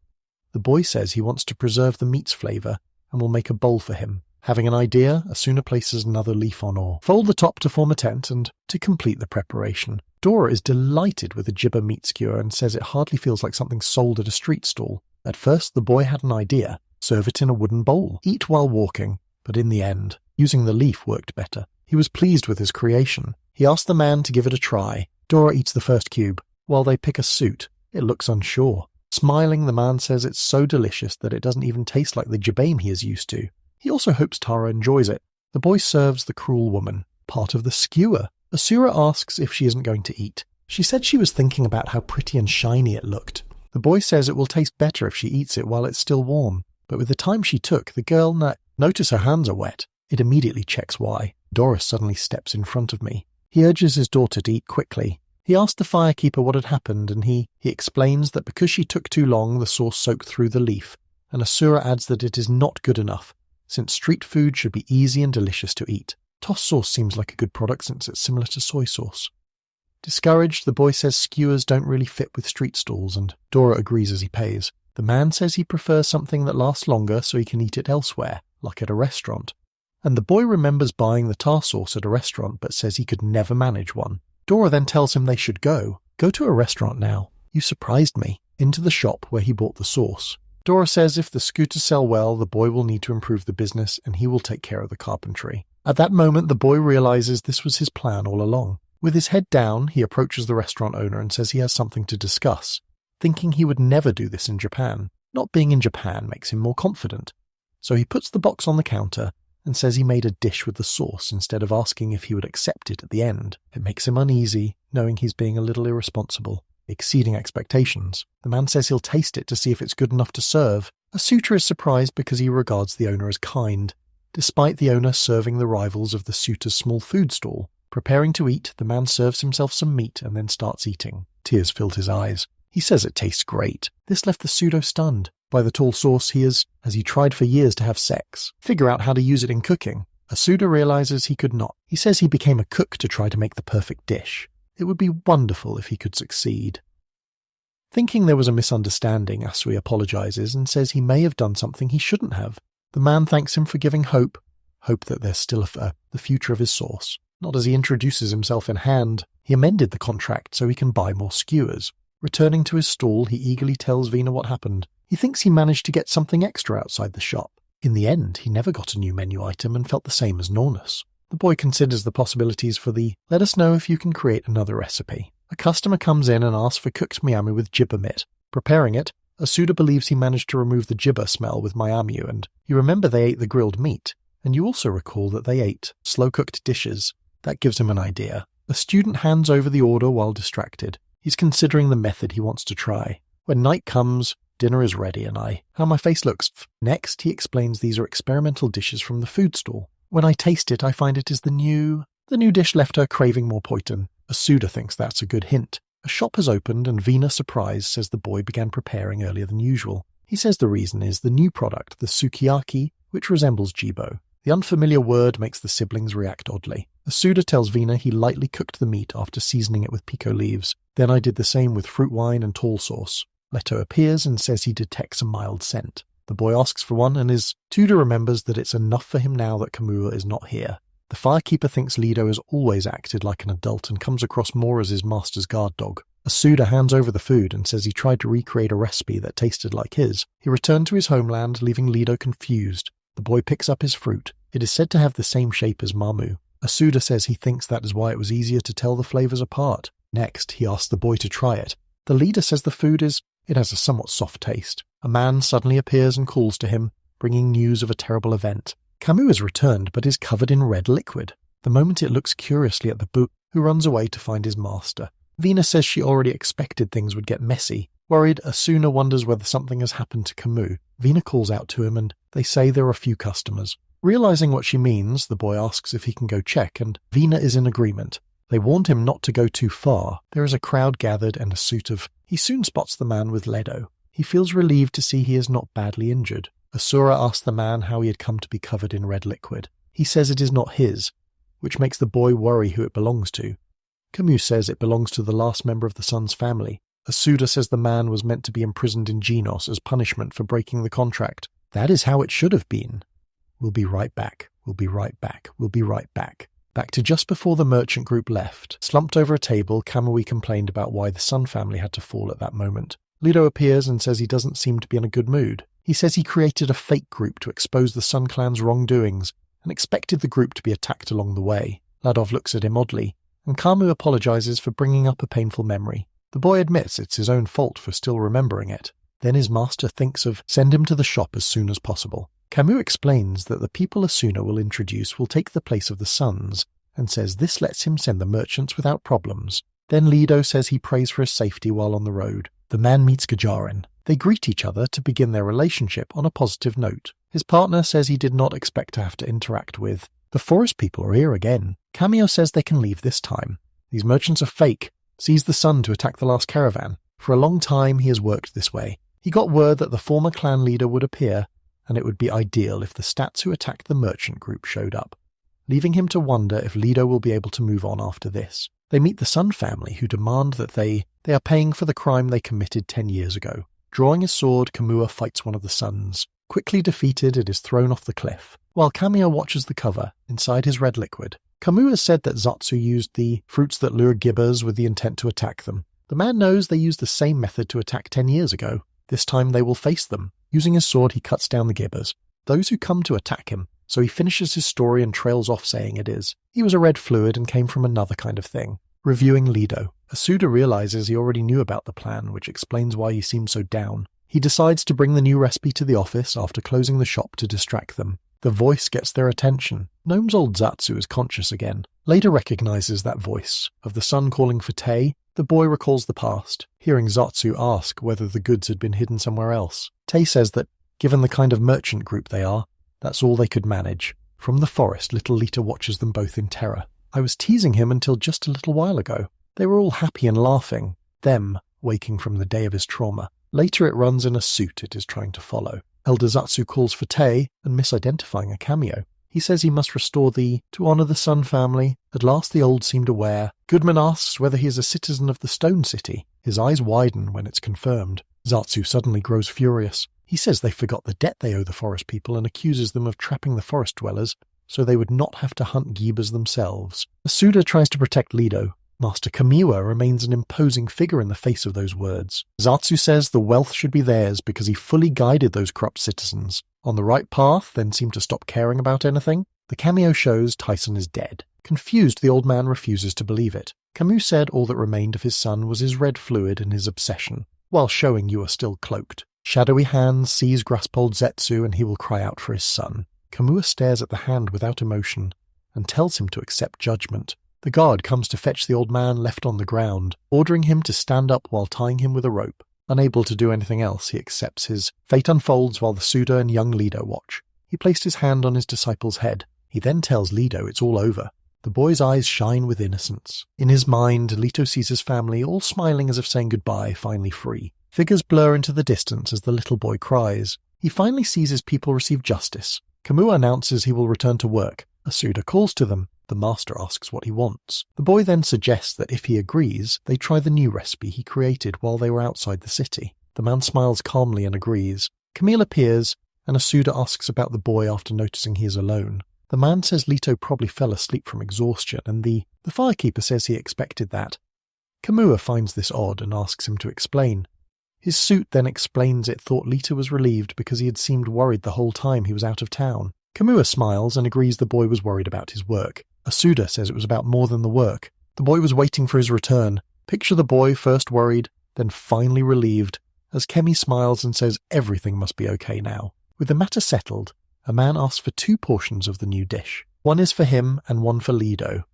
The boy says he wants to preserve the meat's flavour and will make a bowl for him. Having an idea, Asuna places another leaf on or fold the top to form a tent and to complete the preparation. Dora is delighted with the jibba meat skewer and says it hardly feels like something sold at a street stall. At first, the boy had an idea. Serve it in a wooden bowl. Eat while walking. But in the end, using the leaf worked better. He was pleased with his creation. He asked the man to give it a try. Dora eats the first cube. While they pick a suit, it looks unsure. Smiling, the man says it's so delicious that it doesn't even taste like the jibame he is used to. He also hopes Tara enjoys it. The boy serves the cruel woman, part of the skewer. Asura asks if she isn't going to eat. She said she was thinking about how pretty and shiny it looked. The boy says it will taste better if she eats it while it's still warm. But with the time she took, the girl notice her hands are wet. It immediately checks why. Doris suddenly steps in front of me. He urges his daughter to eat quickly. He asked the firekeeper what had happened, and he explains that because she took too long, the sauce soaked through the leaf, and Asura adds that it is not good enough, since street food should be easy and delicious to eat. Toss sauce seems like a good product since it's similar to soy sauce. Discouraged, the boy says skewers don't really fit with street stalls, and Dora agrees as he pays. The man says he prefers something that lasts longer so he can eat it elsewhere, like at a restaurant. And the boy remembers buying the tar sauce at a restaurant but says he could never manage one. Dora then tells him they should go. Go to a restaurant now. You surprised me. Into the shop where he bought the sauce. Dora says if the scooters sell well, the boy will need to improve the business and he will take care of the carpentry. At that moment, the boy realizes this was his plan all along. With his head down, he approaches the restaurant owner and says he has something to discuss, thinking he would never do this in Japan. Not being in Japan makes him more confident. So he puts the box on the counter and says he made a dish with the sauce instead of asking if he would accept it at the end. It makes him uneasy, knowing he's being a little irresponsible, exceeding expectations. The man says he'll taste it to see if it's good enough to serve. Asuta is surprised because he regards the owner as kind, despite the owner serving the rivals of the suitor's small food stall. Preparing to eat, the man serves himself some meat and then starts eating. Tears filled his eyes. He says it tastes great. This left the pseudo stunned. By the tall sauce, has he tried for years to have sex, figure out how to use it in cooking. Asuda realizes he could not. He says he became a cook to try to make the perfect dish. It would be wonderful if he could succeed. Thinking there was a misunderstanding, Asui apologizes and says he may have done something he shouldn't have. The man thanks him for giving hope that there's still the future of his sauce. Not as he introduces himself in hand. He amended the contract so he can buy more skewers. Returning to his stall, he eagerly tells Vina what happened. He thinks he managed to get something extra outside the shop. In the end, he never got a new menu item and felt the same as Nornus. The boy considers the possibilities for the "let us know if you can create another recipe." A customer comes in and asks for cooked miamu with Juba meat. Preparing it, Asuda believes he managed to remove the Juba smell with miamu, and you remember they ate the grilled meat, and you also recall that they ate slow-cooked dishes. That gives him an idea. The student hands over the order while distracted. He's considering the method he wants to try. When night comes, dinner is ready, and how my face looks. Next, he explains these are experimental dishes from the food stall. When I taste it, I find it is the new dish left her craving more poitin. Asuda thinks that's a good hint. A shop has opened, and Vina, surprised, says the boy began preparing earlier than usual. He says the reason is the new product, the sukiyaki, which resembles jibo. The unfamiliar word makes the siblings react oddly. Asuda tells Vina he lightly cooked the meat after seasoning it with pico leaves. Then I did the same with fruit wine and tall sauce. Leto appears and says he detects a mild scent. The boy asks for one, and his tutor remembers that it's enough for him now that Kamua is not here. The firekeeper thinks Lido has always acted like an adult and comes across more as his master's guard dog. Asuda hands over the food and says he tried to recreate a recipe that tasted like his. He returned to his homeland, leaving Lido confused. The boy picks up his fruit. It is said to have the same shape as mamu. Asuda says he thinks that is why it was easier to tell the flavors apart. Next, he asks the boy to try it. The leader says the food it has a somewhat soft taste. A man suddenly appears and calls to him, bringing news of a terrible event. Camus has returned but is covered in red liquid. The moment it looks curiously at the boot, who runs away to find his master. Vina says she already expected things would get messy. Worried, Asuna wonders whether something has happened to Camus. Vina calls out to him and they say there are few customers. Realizing what she means, the boy asks if he can go check, and Vina is in agreement. They warned him not to go too far. There is a crowd gathered and a suit of... He soon spots the man with Ledo. He feels relieved to see he is not badly injured. Asura asks the man how he had come to be covered in red liquid. He says it is not his, which makes the boy worry who it belongs to. Camus says it belongs to the last member of the Sun's family. Asuda says the man was meant to be imprisoned in Genos as punishment for breaking the contract. That is how it should have been. We'll be right back. We'll be right back. We'll be right back. Back to just before the merchant group left. Slumped over a table, Kamui complained about why the Sun family had to fall at that moment. Lido appears and says he doesn't seem to be in a good mood. He says he created a fake group to expose the Sun clan's wrongdoings and expected the group to be attacked along the way. Ladov looks at him oddly, and Kamu apologizes for bringing up a painful memory. The boy admits it's his own fault for still remembering it. Then his master thinks of send him to the shop as soon as possible. Camus explains that the people Asuna will introduce will take the place of the Suns, and says this lets him send the merchants without problems. Then Lido says he prays for his safety while on the road. The man meets Gajarin. They greet each other to begin their relationship on a positive note. His partner says he did not expect to have to interact with. The forest people are here again. Cameo says they can leave this time. These merchants are fake. Sees the Sun to attack the last caravan. For a long time he has worked this way. He got word that the former clan leader would appear, and it would be ideal if the stats who attacked the merchant group showed up, leaving him to wonder if Lido will be able to move on after this. They meet the Sun family, who demand that they are paying for the crime they committed 10 years ago. Drawing his sword, Kamua fights one of the Suns. Quickly defeated, it is thrown off the cliff. While Kamiya watches the cover, inside his red liquid, Kamua said that Zatsu used the fruits that lure gibbers with the intent to attack them. The man knows they used the same method to attack 10 years ago. This time they will face them. Using his sword, he cuts down the gibbers, those who come to attack him, so he finishes his story and trails off saying it is. He was a red fluid and came from another kind of thing. Reviewing Lido, Asuda realizes he already knew about the plan, which explains why he seemed so down. He decides to bring the new recipe to the office after closing the shop to distract them. The voice gets their attention. Gnome's old Zatsu is conscious again. Later recognizes that voice. Of the Sun calling for Tei, the boy recalls the past, hearing Zatsu ask whether the goods had been hidden somewhere else. Tei says that, given the kind of merchant group they are, that's all they could manage. From the forest, little Lita watches them both in terror. I was teasing him until just a little while ago. They were all happy and laughing, them waking from the day of his trauma. Later it runs in a suit it is trying to follow. Elder Zatsu calls for Tei and misidentifying a cameo. He says he must restore to honor the Sun family. At last the old seemed aware. Goodman asks whether he is a citizen of the Stone City. His eyes widen when it's confirmed. Zatsu suddenly grows furious. He says they forgot the debt they owe the forest people and accuses them of trapping the forest dwellers so they would not have to hunt Gibas themselves. Asuda tries to protect Lido. Master Kamiwa remains an imposing figure in the face of those words. Zatsu says the wealth should be theirs because he fully guided those corrupt citizens. On the right path, then seemed to stop caring about anything. The cameo shows Tyson is dead. Confused, the old man refuses to believe it. Camus said all that remained of his son was his red fluid and his obsession, while showing you are still cloaked. Shadowy hands seize Graspold Zetsu and he will cry out for his son. Kamua stares at the hand without emotion and tells him to accept judgment. The guard comes to fetch the old man left on the ground, ordering him to stand up while tying him with a rope. Unable to do anything else, he accepts his fate unfolds while the Suda and young Lido watch. He placed his hand on his disciple's head. He then tells Lido it's all over. The boy's eyes shine with innocence. In his mind, Leto sees his family, all smiling as if saying goodbye, finally free. Figures blur into the distance as the little boy cries. He finally sees his people receive justice. Kamua announces he will return to work. Asuda calls to them. The master asks what he wants. The boy then suggests that if he agrees, they try the new recipe he created while they were outside the city. The man smiles calmly and agrees. Camille appears, and Asuda asks about the boy after noticing he is alone. The man says Leto probably fell asleep from exhaustion, and the firekeeper says he expected that. Kamua finds this odd and asks him to explain. His suit then explains it thought Leto was relieved because he had seemed worried the whole time he was out of town. Kamua smiles and agrees the boy was worried about his work. Asuda says it was about more than the work. The boy was waiting for his return. Picture the boy first worried, then finally relieved, as Kemi smiles and says everything must be okay now. With the matter settled, a man asks for 2 portions of the new dish. One is for him and one for Lido.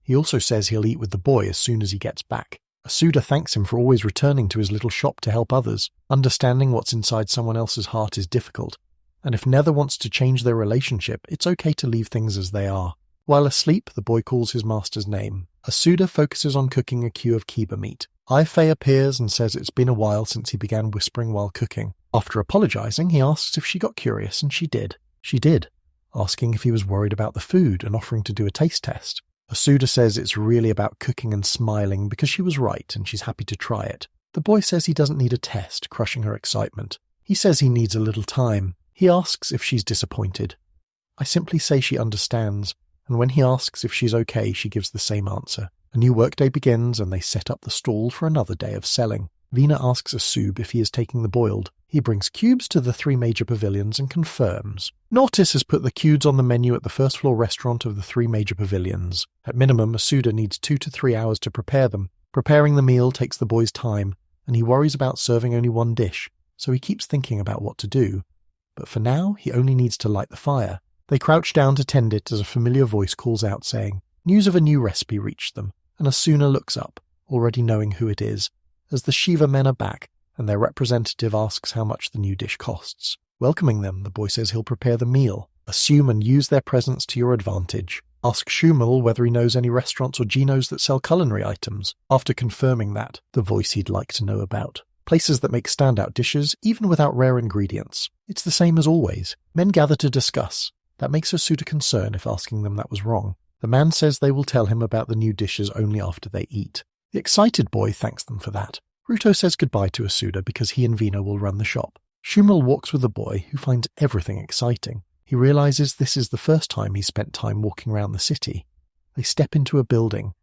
He also says he'll eat with the boy as soon as he gets back. Asuda thanks him for always returning to his little shop to help others. Understanding what's inside someone else's heart is difficult, and if Nether wants to change their relationship, it's okay to leave things as they are. While asleep, the boy calls his master's name. Asuda focuses on cooking a queue of kiba meat. Aifei appears and says it's been a while since he began whispering while cooking. After apologizing, he asks if she got curious, and she did. She did, asking if he was worried about the food and offering to do a taste test. Asuda says it's really about cooking and smiling because she was right and she's happy to try it. The boy says he doesn't need a test, crushing her excitement. He says he needs a little time. He asks if she's disappointed. I simply say she understands, and when he asks if she's okay, she gives the same answer. A new workday begins and they set up the stall for another day of selling. Vina asks Asub if he is taking the boiled. He brings cubes to the 3 major pavilions and confirms. Nortis has put the cubes on the menu at the first floor restaurant of the 3 major pavilions. At minimum, Asuda needs 2 to 3 hours to prepare them. Preparing the meal takes the boy's time, and he worries about serving only 1 dish, so he keeps thinking about what to do. But for now, he only needs to light the fire. They crouch down to tend it as a familiar voice calls out saying, news of a new recipe reached them, and Asuna looks up, already knowing who it is, as the Shiva men are back, and their representative asks how much the new dish costs. Welcoming them, the boy says he'll prepare the meal. Assume and use their presence to your advantage. Ask Shumel whether he knows any restaurants or genos that sell culinary items. After confirming that, the voice he'd like to know about. Places that make standout dishes, even without rare ingredients. It's the same as always. Men gather to discuss. That makes Asuda concern if asking them that was wrong. The man says they will tell him about the new dishes only after they eat. The excited boy thanks them for that. Ruto says goodbye to Asuda because he and Vina will run the shop. Shumel walks with the boy, who finds everything exciting. He realizes this is the first time he's spent time walking around the city. They step into a building.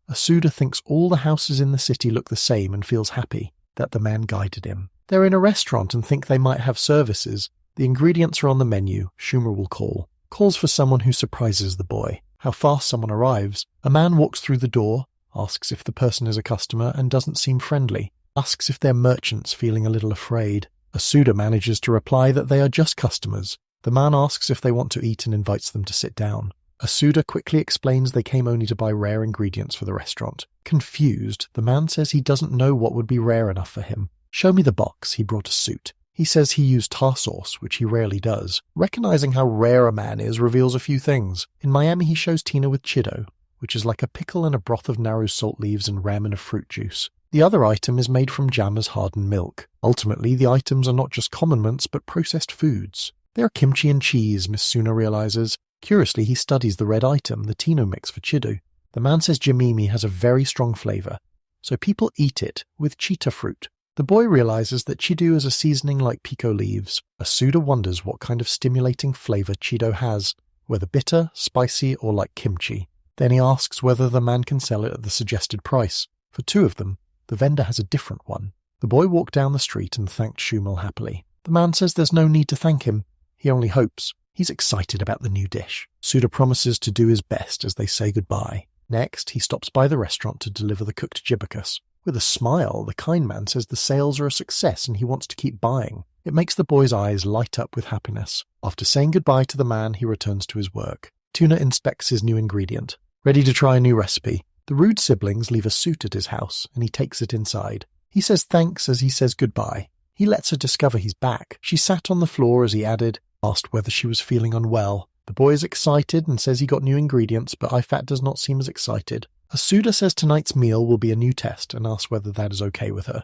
Asuda thinks all the houses in the city look the same and feels happy that the man guided him. They're in a restaurant and think they might have services. The ingredients are on the menu. Schumer will call. Calls for someone who surprises the boy. How fast someone arrives. A man walks through the door, asks if the person is a customer and doesn't seem friendly. Asks if they're merchants, feeling a little afraid. Asuda manages to reply that they are just customers. The man asks if they want to eat and invites them to sit down. Asuda quickly explains they came only to buy rare ingredients for the restaurant. Confused, the man says he doesn't know what would be rare enough for him. Show me the box. He brought a suit. He says he used tar sauce, which he rarely does. Recognizing how rare a man is reveals a few things. In Miami, he shows Tina with chido, which is like a pickle and a broth of Naru salt leaves and ramen of fruit juice. The other item is made from Jammer's hardened milk. Ultimately, the items are not just condiments, but processed foods. They are kimchi and cheese, Miss Suna realizes. Curiously, he studies the red item, the Tino mix for chido. The man says jamimi has a very strong flavor, so people eat it with cheetah fruit. The boy realizes that chido is a seasoning like pico leaves. Asuda wonders what kind of stimulating flavor chido has, whether bitter, spicy, or like kimchi. Then he asks whether the man can sell it at the suggested price. For 2 of them, the vendor has a different one. The boy walked down the street and thanked Shumel happily. The man says there's no need to thank him. He only hopes. He's excited about the new dish. Suda promises to do his best as they say goodbye. Next, he stops by the restaurant to deliver the cooked jibakus. With a smile, the kind man says the sales are a success and he wants to keep buying. It makes the boy's eyes light up with happiness. After saying goodbye to the man, he returns to his work. Tuna inspects his new ingredient. Ready to try a new recipe. The rude siblings leave a suit at his house, and he takes it inside. He says thanks as he says goodbye. He lets her discover he's back. She sat on the floor as he asked whether she was feeling unwell. The boy is excited and says he got new ingredients, but Ifat does not seem as excited. Asuda says tonight's meal will be a new test and asks whether that is okay with her.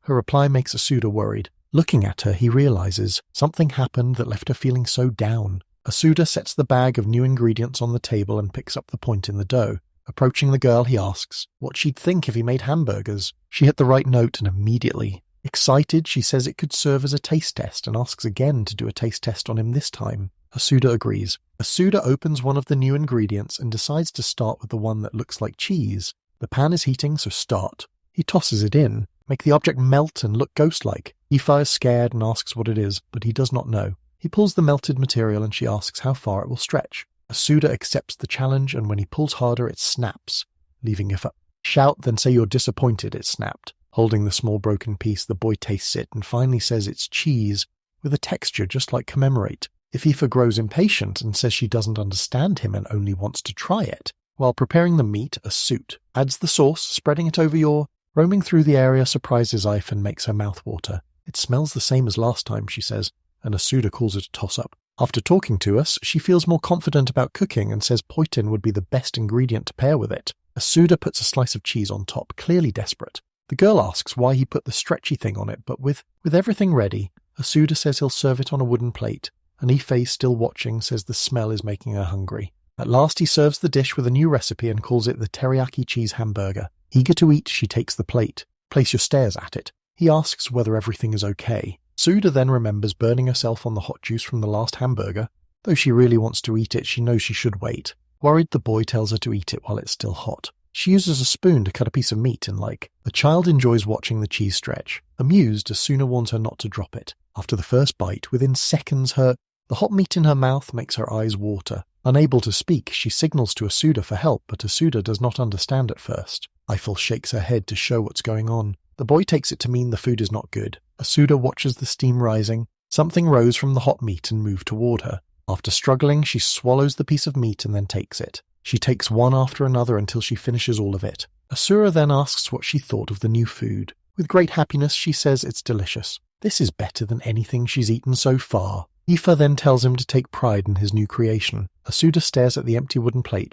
Her reply makes Asuda worried. Looking at her, he realizes something happened that left her feeling so down. Asuda sets the bag of new ingredients on the table and picks up the point in the dough. Approaching the girl, he asks what she'd think if he made hamburgers. She hit the right note and immediately. Excited, she says it could serve as a taste test and asks again to do a taste test on him this time. Asuda agrees. Asuda opens one of the new ingredients and decides to start with the one that looks like cheese. The pan is heating, so start. He tosses it in, make the object melt and look ghost-like. Ifa is scared and asks what it is, but he does not know. He pulls the melted material and she asks how far it will stretch. Asuda accepts the challenge, and when he pulls harder, it snaps, leaving Ifa. Shout, then say you're disappointed it snapped. Holding the small broken piece, the boy tastes it and finally says it's cheese, with a texture just like commemorate. If Ifa grows impatient and says she doesn't understand him and only wants to try it, while preparing the meat, a suit adds the sauce, spreading it over your... Roaming through the area surprises Ifa and makes her mouth water. It smells the same as last time, she says, and Asuda calls it a toss-up. After talking to us, she feels more confident about cooking and says poitin would be the best ingredient to pair with it. Asuda puts a slice of cheese on top, clearly desperate. The girl asks why he put the stretchy thing on it, but with everything ready, Asuda says he'll serve it on a wooden plate, and Ife, still watching, says the smell is making her hungry. At last he serves the dish with a new recipe and calls it the teriyaki cheese hamburger. Eager to eat, she takes the plate. Place your stares at it. He asks whether everything is okay. Suda then remembers burning herself on the hot juice from the last hamburger. Though she really wants to eat it, she knows she should wait. Worried, the boy tells her to eat it while it's still hot. She uses a spoon to cut a piece of meat and the child enjoys watching the cheese stretch. Amused, Asuna warns her not to drop it. After the first bite, within seconds the hot meat in her mouth makes her eyes water. Unable to speak, she signals to Asuda for help, but Asuda does not understand at first. Eiffel shakes her head to show what's going on. The boy takes it to mean the food is not good. Asuda watches the steam rising. Something rose from the hot meat and moved toward her. After struggling, she swallows the piece of meat and then takes it. She takes one after another until she finishes all of it. Asura then asks what she thought of the new food. With great happiness, she says it's delicious. This is better than anything she's eaten so far. Ifa then tells him to take pride in his new creation. Asuda stares at the empty wooden plate.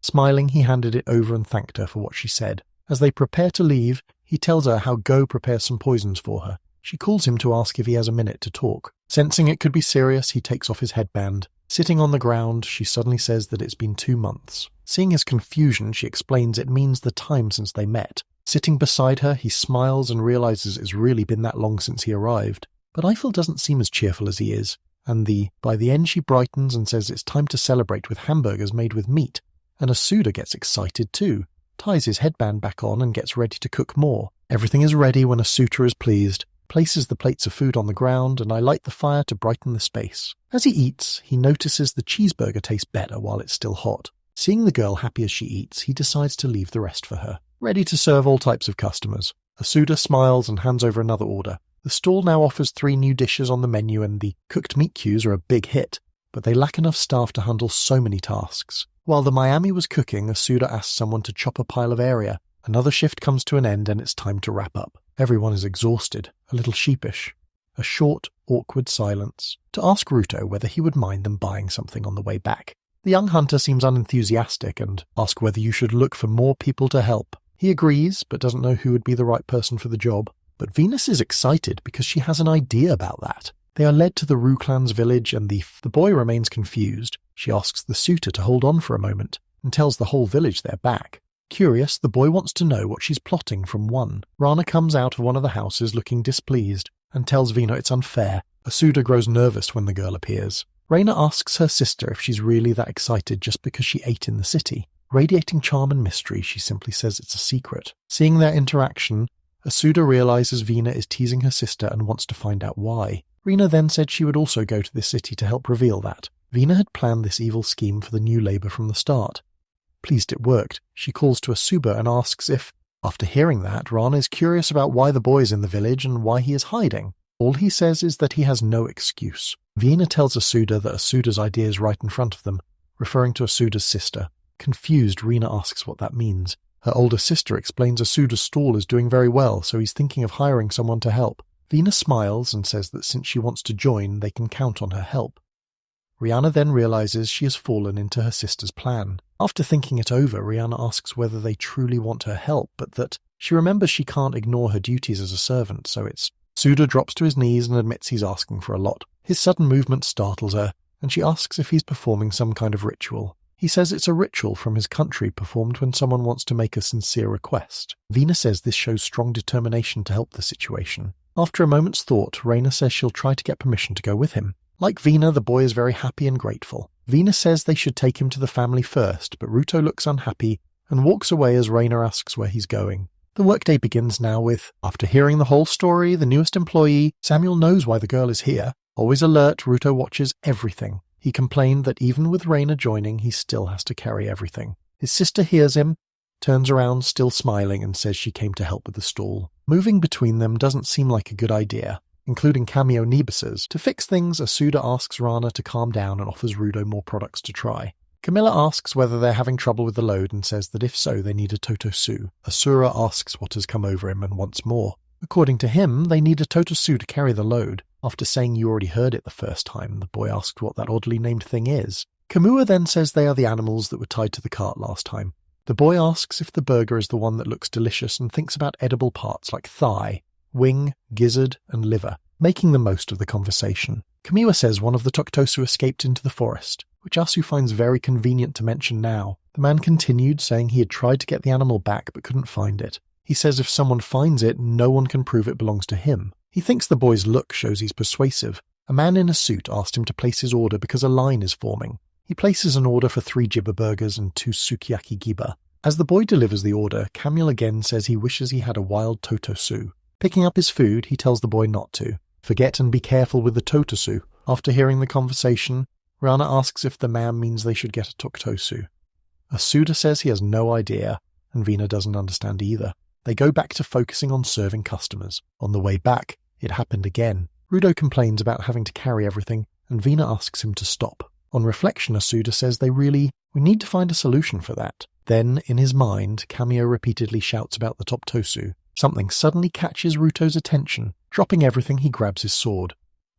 Smiling, he handed it over and thanked her for what she said. As they prepare to leave, he tells her how Go prepares some poisons for her. She calls him to ask if he has a minute to talk. Sensing it could be serious, he takes off his headband. Sitting on the ground, she suddenly says that it's been 2 months. Seeing his confusion, she explains it means the time since they met. Sitting beside her, he smiles and realizes it's really been that long since he arrived. But Eiffel doesn't seem as cheerful as he is, and by the end she brightens and says it's time to celebrate with hamburgers made with meat, and Asuda gets excited too, ties his headband back on and gets ready to cook more. Everything is ready when Asuta is pleased, places the plates of food on the ground, and I light the fire to brighten the space. As he eats, he notices the cheeseburger tastes better while it's still hot. Seeing the girl happy as she eats, he decides to leave the rest for her. Ready to serve all types of customers. Asuda smiles and hands over another order. The stall now offers 3 new dishes on the menu, and the cooked meat cues are a big hit, but they lack enough staff to handle so many tasks. While the Miami was cooking, Asuda asks someone to chop a pile of area. Another shift comes to an end and it's time to wrap up. Everyone is exhausted, a little sheepish. A short, awkward silence, to ask Ruto whether he would mind them buying something on the way back. The young hunter seems unenthusiastic and asks whether you should look for more people to help. He agrees, but doesn't know who would be the right person for the job. But Venus is excited because she has an idea about that. They are led to the Ru clan's village and the boy remains confused. She asks the suitor to hold on for a moment and tells the whole village they're back. Curious, the boy wants to know what she's plotting from one. Rana comes out of one of the houses looking displeased and tells Vina it's unfair. Asuda grows nervous when the girl appears. Reina asks her sister if she's really that excited just because she ate in the city. Radiating charm and mystery, she simply says it's a secret. Seeing their interaction, Asuda realizes Vina is teasing her sister and wants to find out why. Rina then said she would also go to the city to help reveal that. Vina had planned this evil scheme for the new labor from the start. Pleased it worked, she calls to Asuba and asks if, after hearing that, Rana is curious about why the boy is in the village and why he is hiding. All he says is that he has no excuse. Vina tells Asuda that Asuda's idea is right in front of them, referring to Asuda's sister. Confused, Rina asks what that means. Her older sister explains Asuda's stall is doing very well, so he's thinking of hiring someone to help. Vina smiles and says that since she wants to join, they can count on her help. Rihanna then realizes she has fallen into her sister's plan. After thinking it over, Rihanna asks whether they truly want her help, but that she remembers she can't ignore her duties as a servant, so it's... Suda drops to his knees and admits he's asking for a lot. His sudden movement startles her, and she asks if he's performing some kind of ritual. He says it's a ritual from his country performed when someone wants to make a sincere request. Vina says this shows strong determination to help the situation. After a moment's thought, Reina says she'll try to get permission to go with him. Like Vina, the boy is very happy and grateful. Vina says they should take him to the family first, but Ruto looks unhappy and walks away as Reina asks where he's going. The workday begins now with, after hearing the whole story, the newest employee, Samuel knows why the girl is here. Always alert, Ruto watches everything. He complained that even with Reina joining, he still has to carry everything. His sister hears him, turns around still smiling and says she came to help with the stall. Moving between them doesn't seem like a good idea, including cameo Nebuses. To fix things, Asuda asks Rana to calm down and offers Rudo more products to try. Camilla asks whether they're having trouble with the load and says that if so, they need a Totosu. Asura asks what has come over him and wants more. According to him, they need a Totosu to carry the load. After saying you already heard it the first time, the boy asks what that oddly named thing is. Kamua then says they are the animals that were tied to the cart last time. The boy asks if the burger is the one that looks delicious and thinks about edible parts like thigh, wing, gizzard, and liver, making the most of the conversation. Kamiwa says one of the Toktosu escaped into the forest, which Asu finds very convenient to mention now. The man continued, saying he had tried to get the animal back but couldn't find it. He says if someone finds it, no one can prove it belongs to him. He thinks the boy's look shows he's persuasive. A man in a suit asked him to place his order because a line is forming. He places an order for 3 Jiba burgers and 2 sukiyaki giba. As the boy delivers the order, Camille again says he wishes he had a wild Totosu. Picking up his food, he tells the boy not to. Forget and be careful with the Totosu. After hearing the conversation, Rana asks if the man means they should get a Toktosu. Asuda says he has no idea, and Vina doesn't understand either. They go back to focusing on serving customers. On the way back, it happened again. Rudo complains about having to carry everything, and Vina asks him to stop. On reflection, Asuda says we need to find a solution for that. Then, in his mind, Kamio repeatedly shouts about the Toptosu. Something suddenly catches Ruto's attention. Dropping everything, he grabs his sword.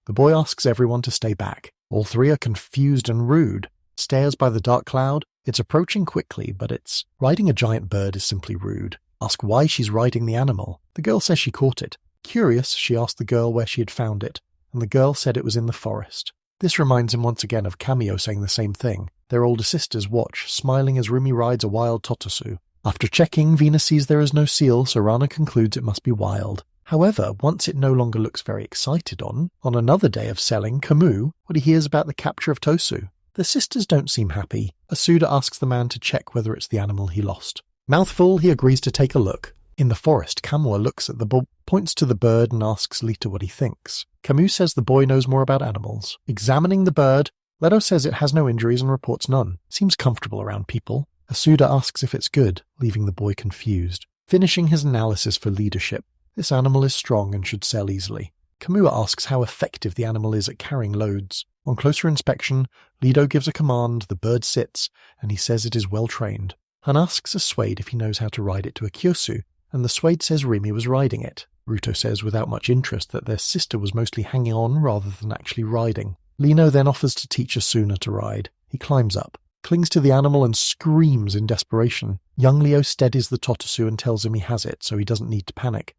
The boy asks everyone to stay back. All 3 are confused and rude. Stares by the dark cloud. It's approaching quickly, but it's... Riding a giant bird is simply rude. Ask why she's riding the animal. The girl says she caught it. Curious, she asked the girl where she had found it, and the girl said it was in the forest. This reminds him once again of Kamio saying the same thing. Their older sisters watch, smiling as Rumi rides a wild Totosu. After checking, Vina sees there is no seal, so Rana concludes it must be wild. However, once it no longer looks very excited on another day of selling, Camus, what he hears about the capture of Tosu. The sisters don't seem happy. Asuda asks the man to check whether it's the animal he lost. Mouthful, he agrees to take a look. In the forest, Kamua looks at the bull, points to the bird and asks Lita what he thinks. Camus says the boy knows more about animals. Examining the bird, Leto says it has no injuries and reports none. Seems comfortable around people. Asuda asks if it's good, leaving the boy confused. Finishing his analysis for leadership. This animal is strong and should sell easily. Kamua asks how effective the animal is at carrying loads. On closer inspection, Lido gives a command, the bird sits, and he says it is well trained. Han asks a Suede if he knows how to ride it to a Kyosu, and the Suede says Rimi was riding it. Ruto says without much interest that their sister was mostly hanging on rather than actually riding. Lino then offers to teach Asuna to ride. He climbs up, clings to the animal and screams in desperation. Young Leo steadies the Totosu and tells him he has it, so he doesn't need to panic.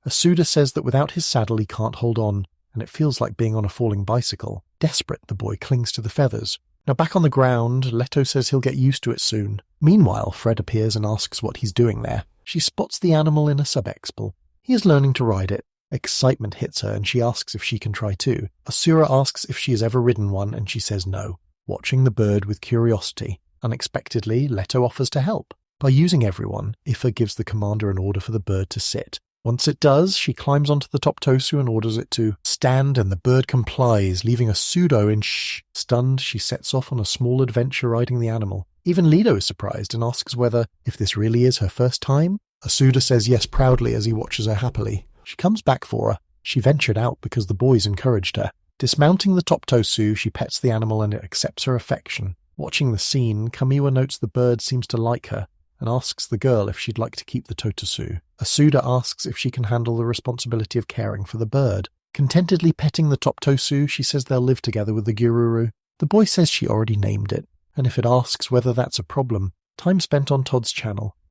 Asuda says that without his saddle he can't hold on, and it feels like being on a falling bicycle. Desperate, the boy clings to the feathers. Now back on the ground, Leto says he'll get used to it soon. Meanwhile, Fred appears and asks what he's doing there. She spots the animal in a sub-expel. He is learning to ride it. Excitement hits her and she asks if she can try too. Asura asks if she has ever ridden one and she says no. Watching the bird with curiosity. Unexpectedly, Leto offers to help. By using everyone, Ifa gives the commander an order for the bird to sit. Once it does, she climbs onto the top tosu and orders it to stand, and the bird complies, leaving Asuda in shh. Stunned, she sets off on a small adventure riding the animal. Even Lido is surprised and asks whether, if this really is her first time. Asuda says yes proudly as he watches her happily. She comes back for her. She ventured out because the boys encouraged her. Dismounting the top tosu, she pets the animal and it accepts her affection. Watching the scene, Kamiwa notes the bird seems to like her and asks the girl if she'd like to keep the totosu. Asuda asks if she can handle the responsibility of caring for the bird. Contentedly petting the top tosu, she says they'll live together with the Gururu. The boy says she already named it, and if it asks whether that's a problem, time spent on Todd's channel.